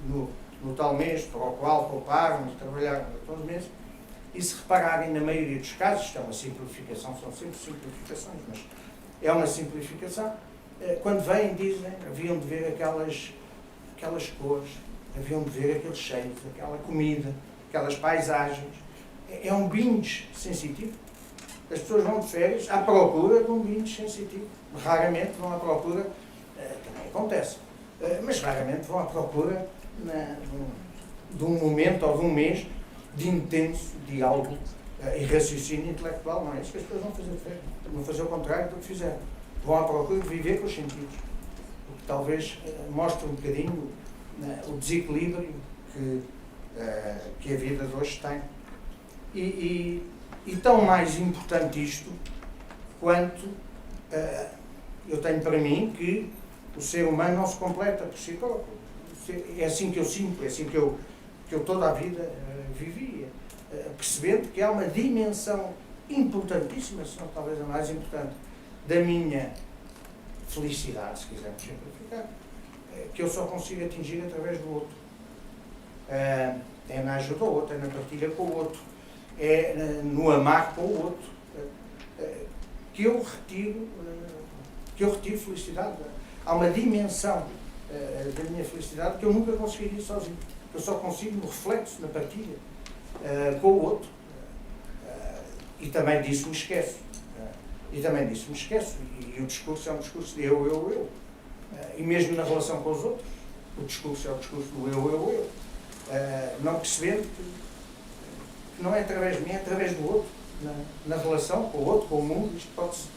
no tal mês para o qual pouparam e trabalharam 11 meses, e se repararem na maioria dos casos, isto é uma simplificação, são sempre simplificações, mas é uma simplificação, quando vêm dizem, haviam de ver aquelas cores, haviam de ver aqueles cheiros, aquela comida, aquelas paisagens, é um binge sensitivo. As pessoas vão de férias à procura de um binge sensitivo. Raramente vão à procura, também acontece, mas raramente vão à procura de um momento ou de um mês de intenso diálogo e raciocínio intelectual. Não é isso que as pessoas vão fazer de férias. Vão fazer o contrário do que fizeram. Vão à procura de viver com os sentidos. O que talvez mostre um bocadinho o desequilíbrio que a vida de hoje tem. E tão mais importante isto, quanto eu tenho para mim que o ser humano não se completa por si próprio. É assim que eu sinto, é assim que eu toda a vida vivia, percebendo que há uma dimensão importantíssima, se não talvez a mais importante, da minha felicidade, se quisermos simplificar, que eu só consigo atingir através do outro. É na ajuda ao outro, é na partilha com o outro, é no amar com o outro, que eu retiro felicidade. Há uma dimensão da minha felicidade que eu nunca conseguiria sozinho. Eu só consigo no reflexo, na partilha com o outro. E também disso me esqueço. E o discurso é um discurso de eu. E mesmo na relação com os outros, o discurso é o discurso do eu. Não percebendo que não é através de mim, é através do outro. Na relação com o outro, com o mundo, isto pode-se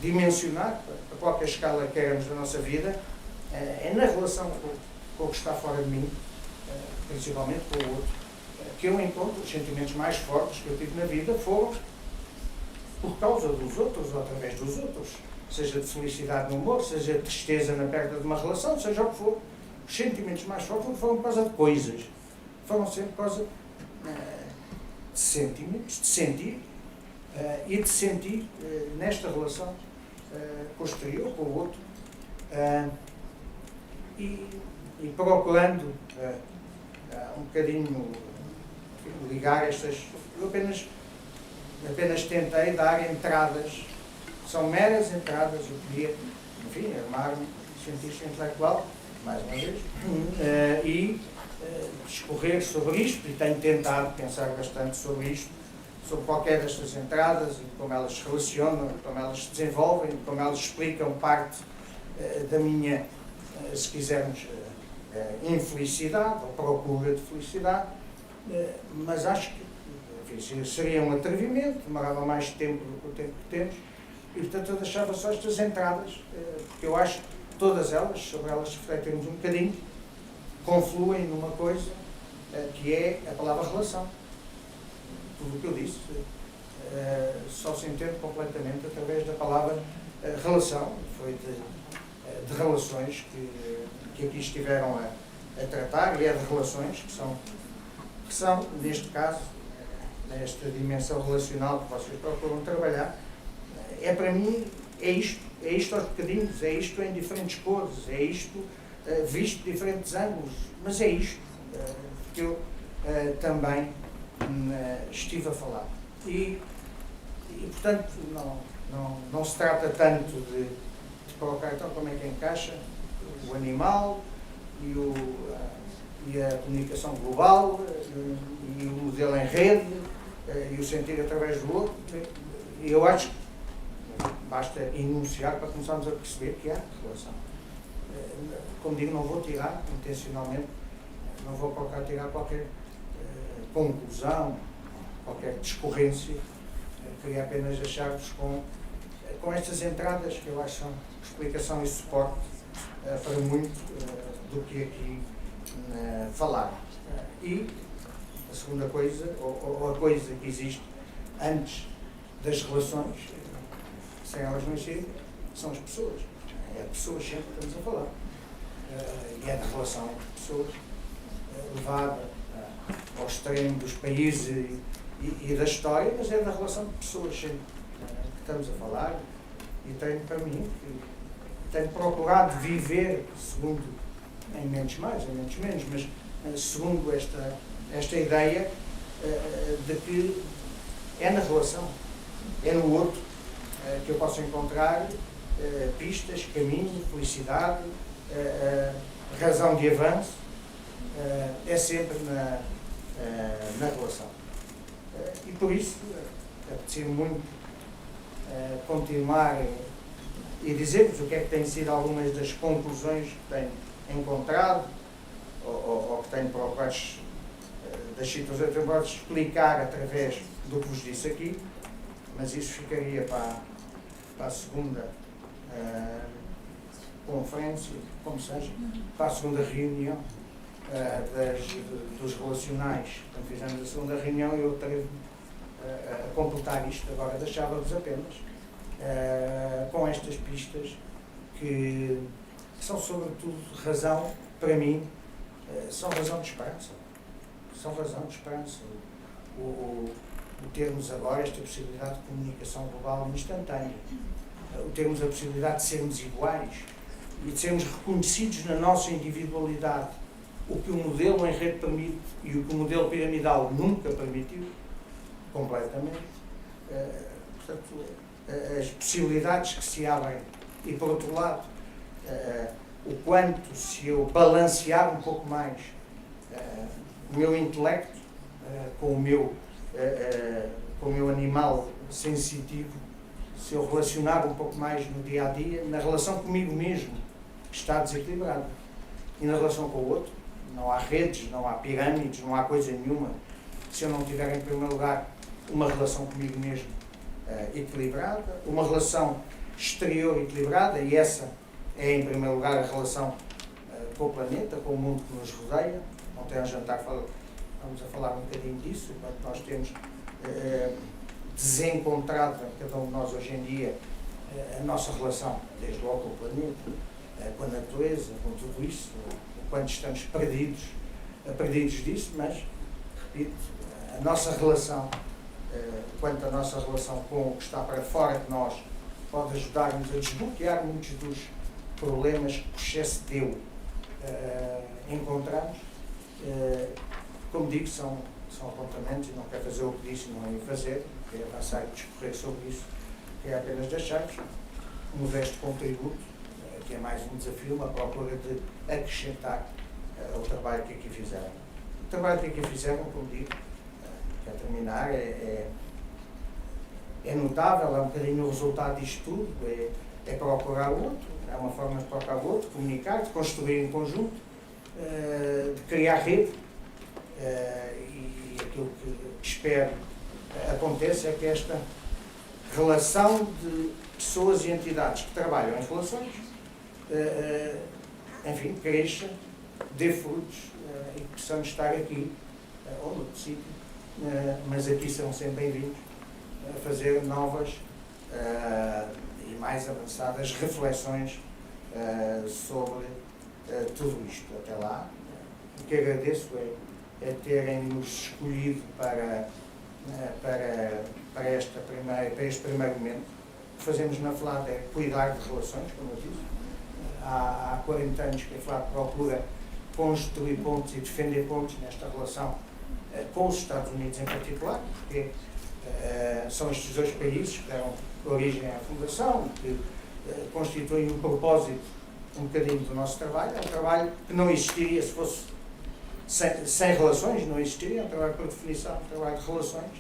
dimensionar a qualquer escala que queremos da nossa vida, é na relação com o que está fora de mim, principalmente com o outro, que eu encontro os sentimentos mais fortes que eu tive na vida foram por causa dos outros ou através dos outros, seja de felicidade no humor, seja de tristeza na perda de uma relação, seja o que for. Os sentimentos mais fortes não foram por causa de coisas, foram sempre por causa de sentimentos, de sentir, e de sentir nesta relação posterior com o outro, e procurando um bocadinho ligar estas. Eu apenas tentei dar entradas, são meras entradas. Eu queria, enfim, armar-me, sentir-se intelectual, mais uma vez, e discorrer sobre isto, e tenho tentado pensar bastante sobre isto, sobre qualquer destas entradas, e como elas se relacionam, como elas se desenvolvem, como elas explicam parte da minha, se quisermos, infelicidade, ou procura de felicidade, mas acho que, enfim, seria um atrevimento, demorava mais tempo do que o tempo que temos, e portanto eu deixava só estas entradas, porque eu acho que todas elas, sobre elas refletirmos um bocadinho, confluem numa coisa que é a palavra relação. Tudo o que eu disse só se entende completamente através da palavra relação. Foi de relações que aqui estiveram a tratar, e é de relações que são, neste caso, nesta dimensão relacional que vocês procuram trabalhar, para mim, é isto aos bocadinhos, é isto em diferentes cores, é isto visto de diferentes ângulos, mas é isto que eu também estive a falar. E portanto, não se trata tanto de colocar então como é que encaixa o animal e a comunicação global e o modelo em rede e o sentir através do outro. Eu acho que basta enunciar para começarmos a perceber que há relação. Como digo, não vou tirar, intencionalmente, não vou procurar tirar qualquer conclusão, qualquer discorrência. Queria apenas deixar-vos com estas entradas que eu acho são explicação e suporte para muito do que aqui falar. E a segunda coisa, ou a coisa que existe antes das relações, sem elas não existirem, são as pessoas. É pessoas sempre que estamos a falar. E é da relação entre pessoas, levada ao extremo dos países e da história, mas é da relação de pessoas sempre que estamos a falar. E tenho para mim, tenho procurado viver segundo, em menos mais, em menos menos, mas segundo esta ideia de que é na relação, é no outro que eu posso encontrar pistas, caminho, felicidade, razão de avanço, é sempre na relação. E por isso, apetecia muito continuar e dizer-vos o que é que têm sido algumas das conclusões que tenho encontrado, ou que tenho procurado das situações que eu posso explicar através do que vos disse aqui, mas isso ficaria para a segunda conferência, como seja, para a segunda reunião dos relacionais. Quando fizemos a segunda reunião, eu atrevo a completar isto. Agora deixava-vos apenas com estas pistas que são sobretudo razão, para mim, são razão de esperança. São razão de esperança. O termos agora esta possibilidade de comunicação global instantânea, o termos a possibilidade de sermos iguais e de sermos reconhecidos na nossa individualidade, o que o modelo em rede permite e o que o modelo piramidal nunca permitiu, completamente. Portanto, as possibilidades que se abrem e, por outro lado, o quanto, se eu balancear um pouco mais o meu intelecto com o meu animal sensitivo, se eu relacionar um pouco mais no dia a dia, na relação comigo mesmo, que está desequilibrada, e na relação com o outro, não há redes, não há pirâmides, não há coisa nenhuma. Se eu não tiver, em primeiro lugar, uma relação comigo mesmo equilibrada, uma relação exterior equilibrada, e essa é, em primeiro lugar, a relação com o planeta, com o mundo que nos rodeia. Ontem ao jantar vamos a falar um bocadinho disso, quando nós temos desencontrado em cada um de nós hoje em dia a nossa relação, desde logo com o planeta, com a natureza, com tudo isso, o quanto estamos perdidos disso, mas, repito, a nossa relação, quanto a nossa relação com o que está para fora de nós, pode ajudar-nos a desbloquear muitos dos problemas que o excesso de eu encontramos. Como digo, são apontamentos, e não quero fazer o que disse, não é fazer, quero avançar e discorrer sobre isso, quero apenas deixar-vos um modesto contributo, que é mais um desafio, uma procura de acrescentar ao trabalho que aqui fizeram. O trabalho que aqui fizeram, como digo, para terminar, é notável, é um bocadinho o resultado disto tudo, é procurar o outro, é uma forma de procurar o outro, de comunicar, de construir em conjunto, de criar rede, e aquilo que espero aconteça é que esta relação de pessoas e entidades que trabalham em relações, enfim, cresça, dê frutos, e que possamos estar aqui, ou noutro sítio, mas aqui serão sempre bem-vindos a fazer novas e mais avançadas reflexões sobre tudo isto. Até lá, o que agradeço é terem-nos escolhido para este primeiro momento. O que fazemos na FLAD é cuidar de relações, como eu disse. Há 40 anos que a FLAD procura construir pontos e defender pontos nesta relação com os Estados Unidos em particular, porque são estes dois países que deram origem à Fundação, que constituem o propósito um bocadinho do nosso trabalho. É um trabalho que não existiria se fosse sem relações, não existiria, é um trabalho por definição, um trabalho de relações,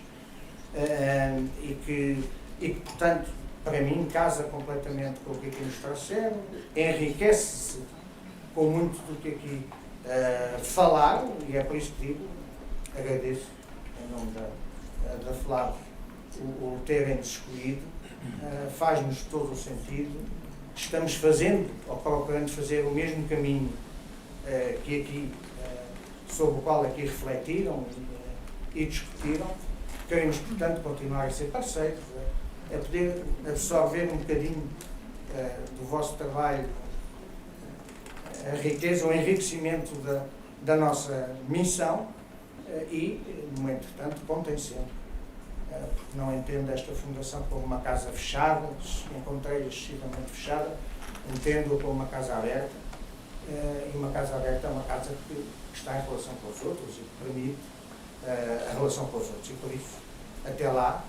e que, portanto, para mim, casa completamente com o que aqui nos trouxeram, enriquece-se com muito do que aqui falaram, e é por isso que digo, agradeço, em nome da FLAD, o terem-nos escolhido, faz-nos todo o sentido. Estamos fazendo, ou procurando fazer, o mesmo caminho que aqui, sobre o qual aqui refletiram e discutiram. Queremos, portanto, continuar a ser parceiros, a poder absorver um bocadinho do vosso trabalho, a riqueza, o enriquecimento da nossa missão, e, no entretanto, contem sempre, porque não entendo esta fundação como uma casa fechada, encontrei-a excessivamente fechada, entendo-a como uma casa aberta, e uma casa aberta é uma casa que está em relação com os outros e que permite a relação com os outros, e por isso, até lá,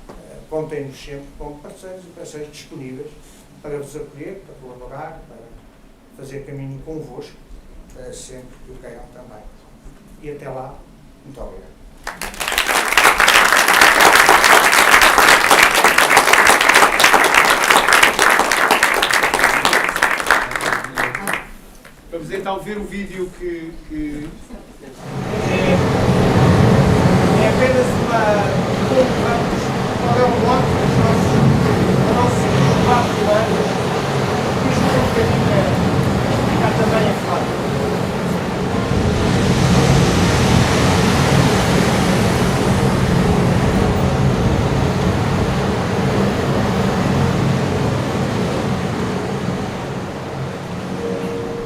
contem-nos sempre como parceiros e parceiros disponíveis para vos acolher, para colaborar, para fazer caminho convosco, sempre que o queiram também. E até lá, muito obrigado. Vamos então ver o vídeo que é apenas vamos qual é o modo dos nossos 4 anos, que isto um bocadinho ficar também a falar.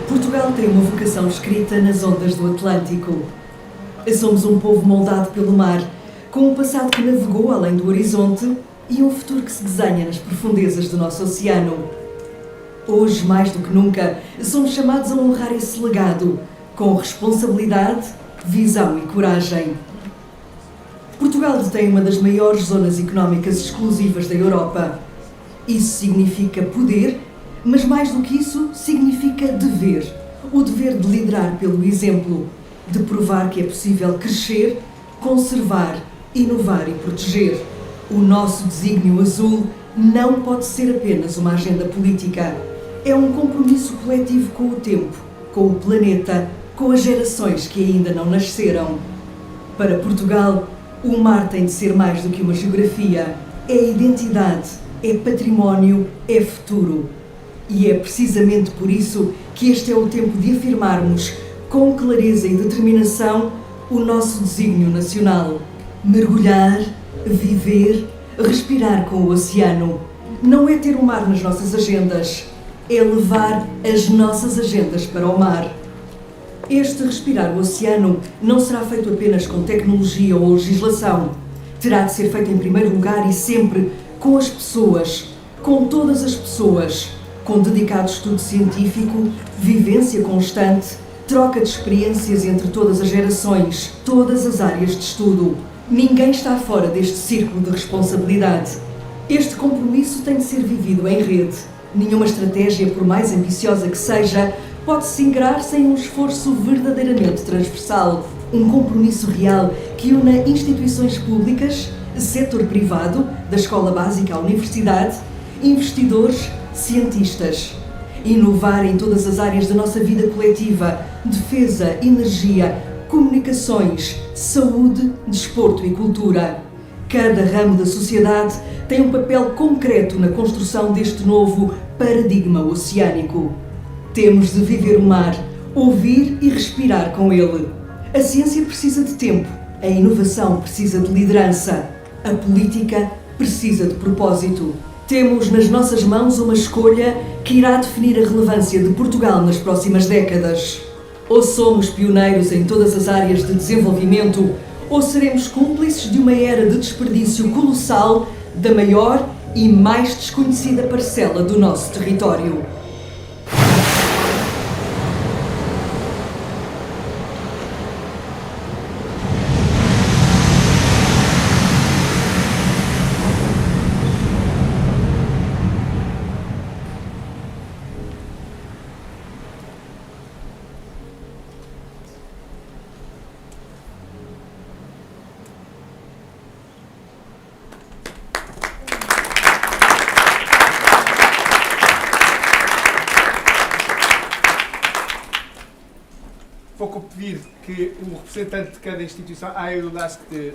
Portugal tem uma vocação escrita nas ondas do Atlântico. Somos um povo moldado pelo mar, com um passado que navegou além do horizonte e um futuro que se desenha nas profundezas do nosso oceano. Hoje, mais do que nunca, somos chamados a honrar esse legado, com responsabilidade, visão e coragem. Portugal detém uma das maiores zonas económicas exclusivas da Europa. Isso significa poder, mas mais do que isso, significa dever. O dever de liderar pelo exemplo, de provar que é possível crescer, conservar, inovar e proteger. O nosso desígnio azul não pode ser apenas uma agenda política. É um compromisso coletivo com o tempo, com o planeta, com as gerações que ainda não nasceram. Para Portugal, o mar tem de ser mais do que uma geografia. É identidade, é património, é futuro. E é precisamente por isso que este é o tempo de afirmarmos, com clareza e determinação, o nosso desígnio nacional. Mergulhar, viver, Respirar com o oceano não é ter o mar nas nossas agendas, é levar as nossas agendas para o mar. Este respirar o oceano não será feito apenas com tecnologia ou legislação. Terá de ser feito em primeiro lugar e sempre com as pessoas, com todas as pessoas, com dedicado estudo científico, vivência constante, troca de experiências entre todas as gerações, todas as áreas de estudo. Ninguém está fora deste círculo de responsabilidade. Este compromisso tem de ser vivido em rede. Nenhuma estratégia, por mais ambiciosa que seja, pode-se ingrar sem um esforço verdadeiramente transversal. Um compromisso real que una instituições públicas, setor privado, da escola básica à universidade, investidores, cientistas. Inovar em todas as áreas da nossa vida coletiva, defesa, energia, comunicações, saúde, desporto e cultura. Cada ramo da sociedade tem um papel concreto na construção deste novo paradigma oceânico. Temos de viver o mar, ouvir e respirar com ele. A ciência precisa de tempo, a inovação precisa de liderança, a política precisa de propósito. Temos nas nossas mãos uma escolha que irá definir a relevância de Portugal nas próximas décadas. Ou somos pioneiros em todas as áreas de desenvolvimento, ou seremos cúmplices de uma era de desperdício colossal da maior e mais desconhecida parcela do nosso território. Vou pedir que o representante de cada instituição, I will ask the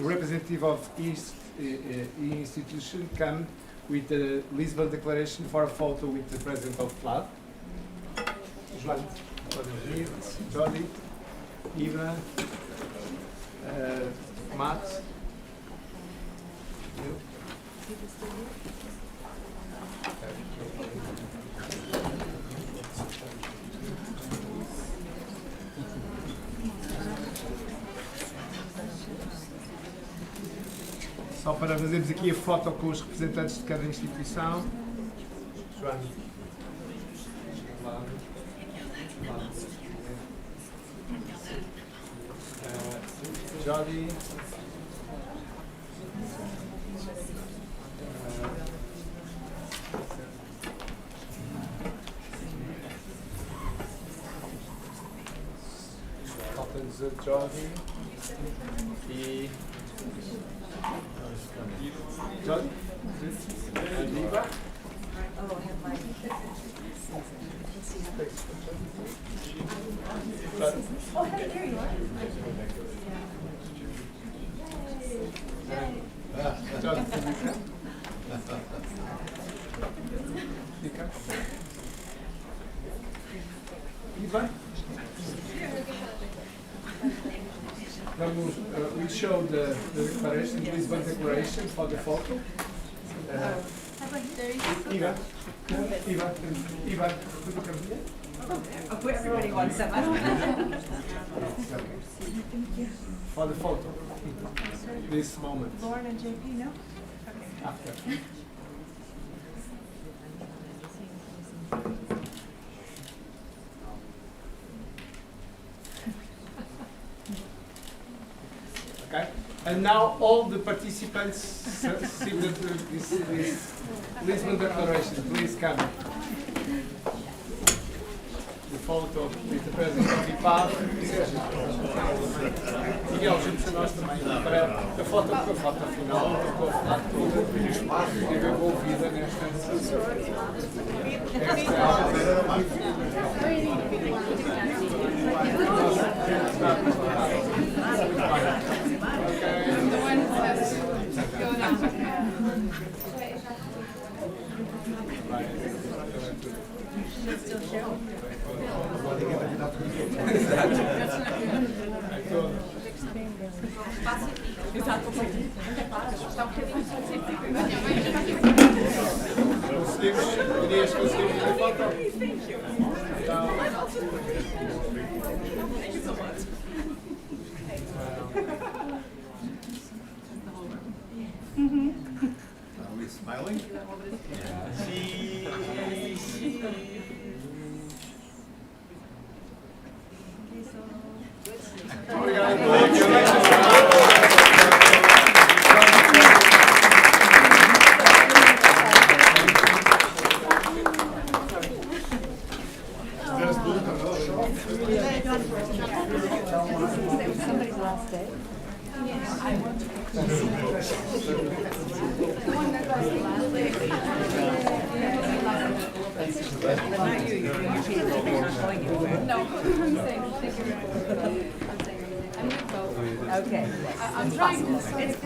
representative of each institution come with the Lisbon Declaration for a photo with the President of FLAD. João, podem vir, Jody, Iva, Matt. Só para fazermos aqui a foto com os representantes de cada instituição. João. Jody. Falta-nos a Jody. E... John? And Eva? Oh, hey, there you are. John. Eva? We show the declaration, the Lisbon Declaration for the photo. Eva, could you come here? Oh, everybody wants that. For the photo, this moment. Lauren and JP, no? Okay. After. Okay, and now all the participants see this Lisbon Declaration. Please come. The photo with the President of IPAD. Miguel, junto a nós também para a foto final, com a foto toda esteve envolvida nesta. Exato. Are we smiling? Somebody's last day. Okay. I'm trying to. It's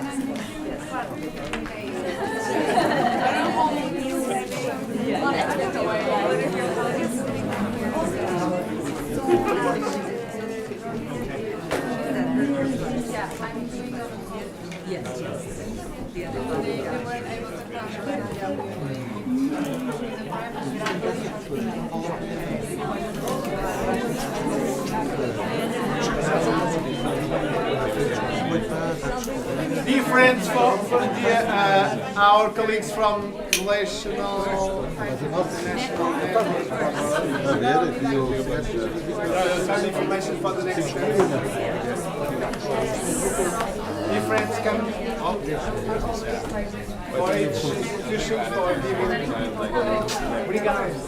Dear friends, our colleagues from Relational some information for the next day. Dear friends, come for each institution for giving. Obrigado.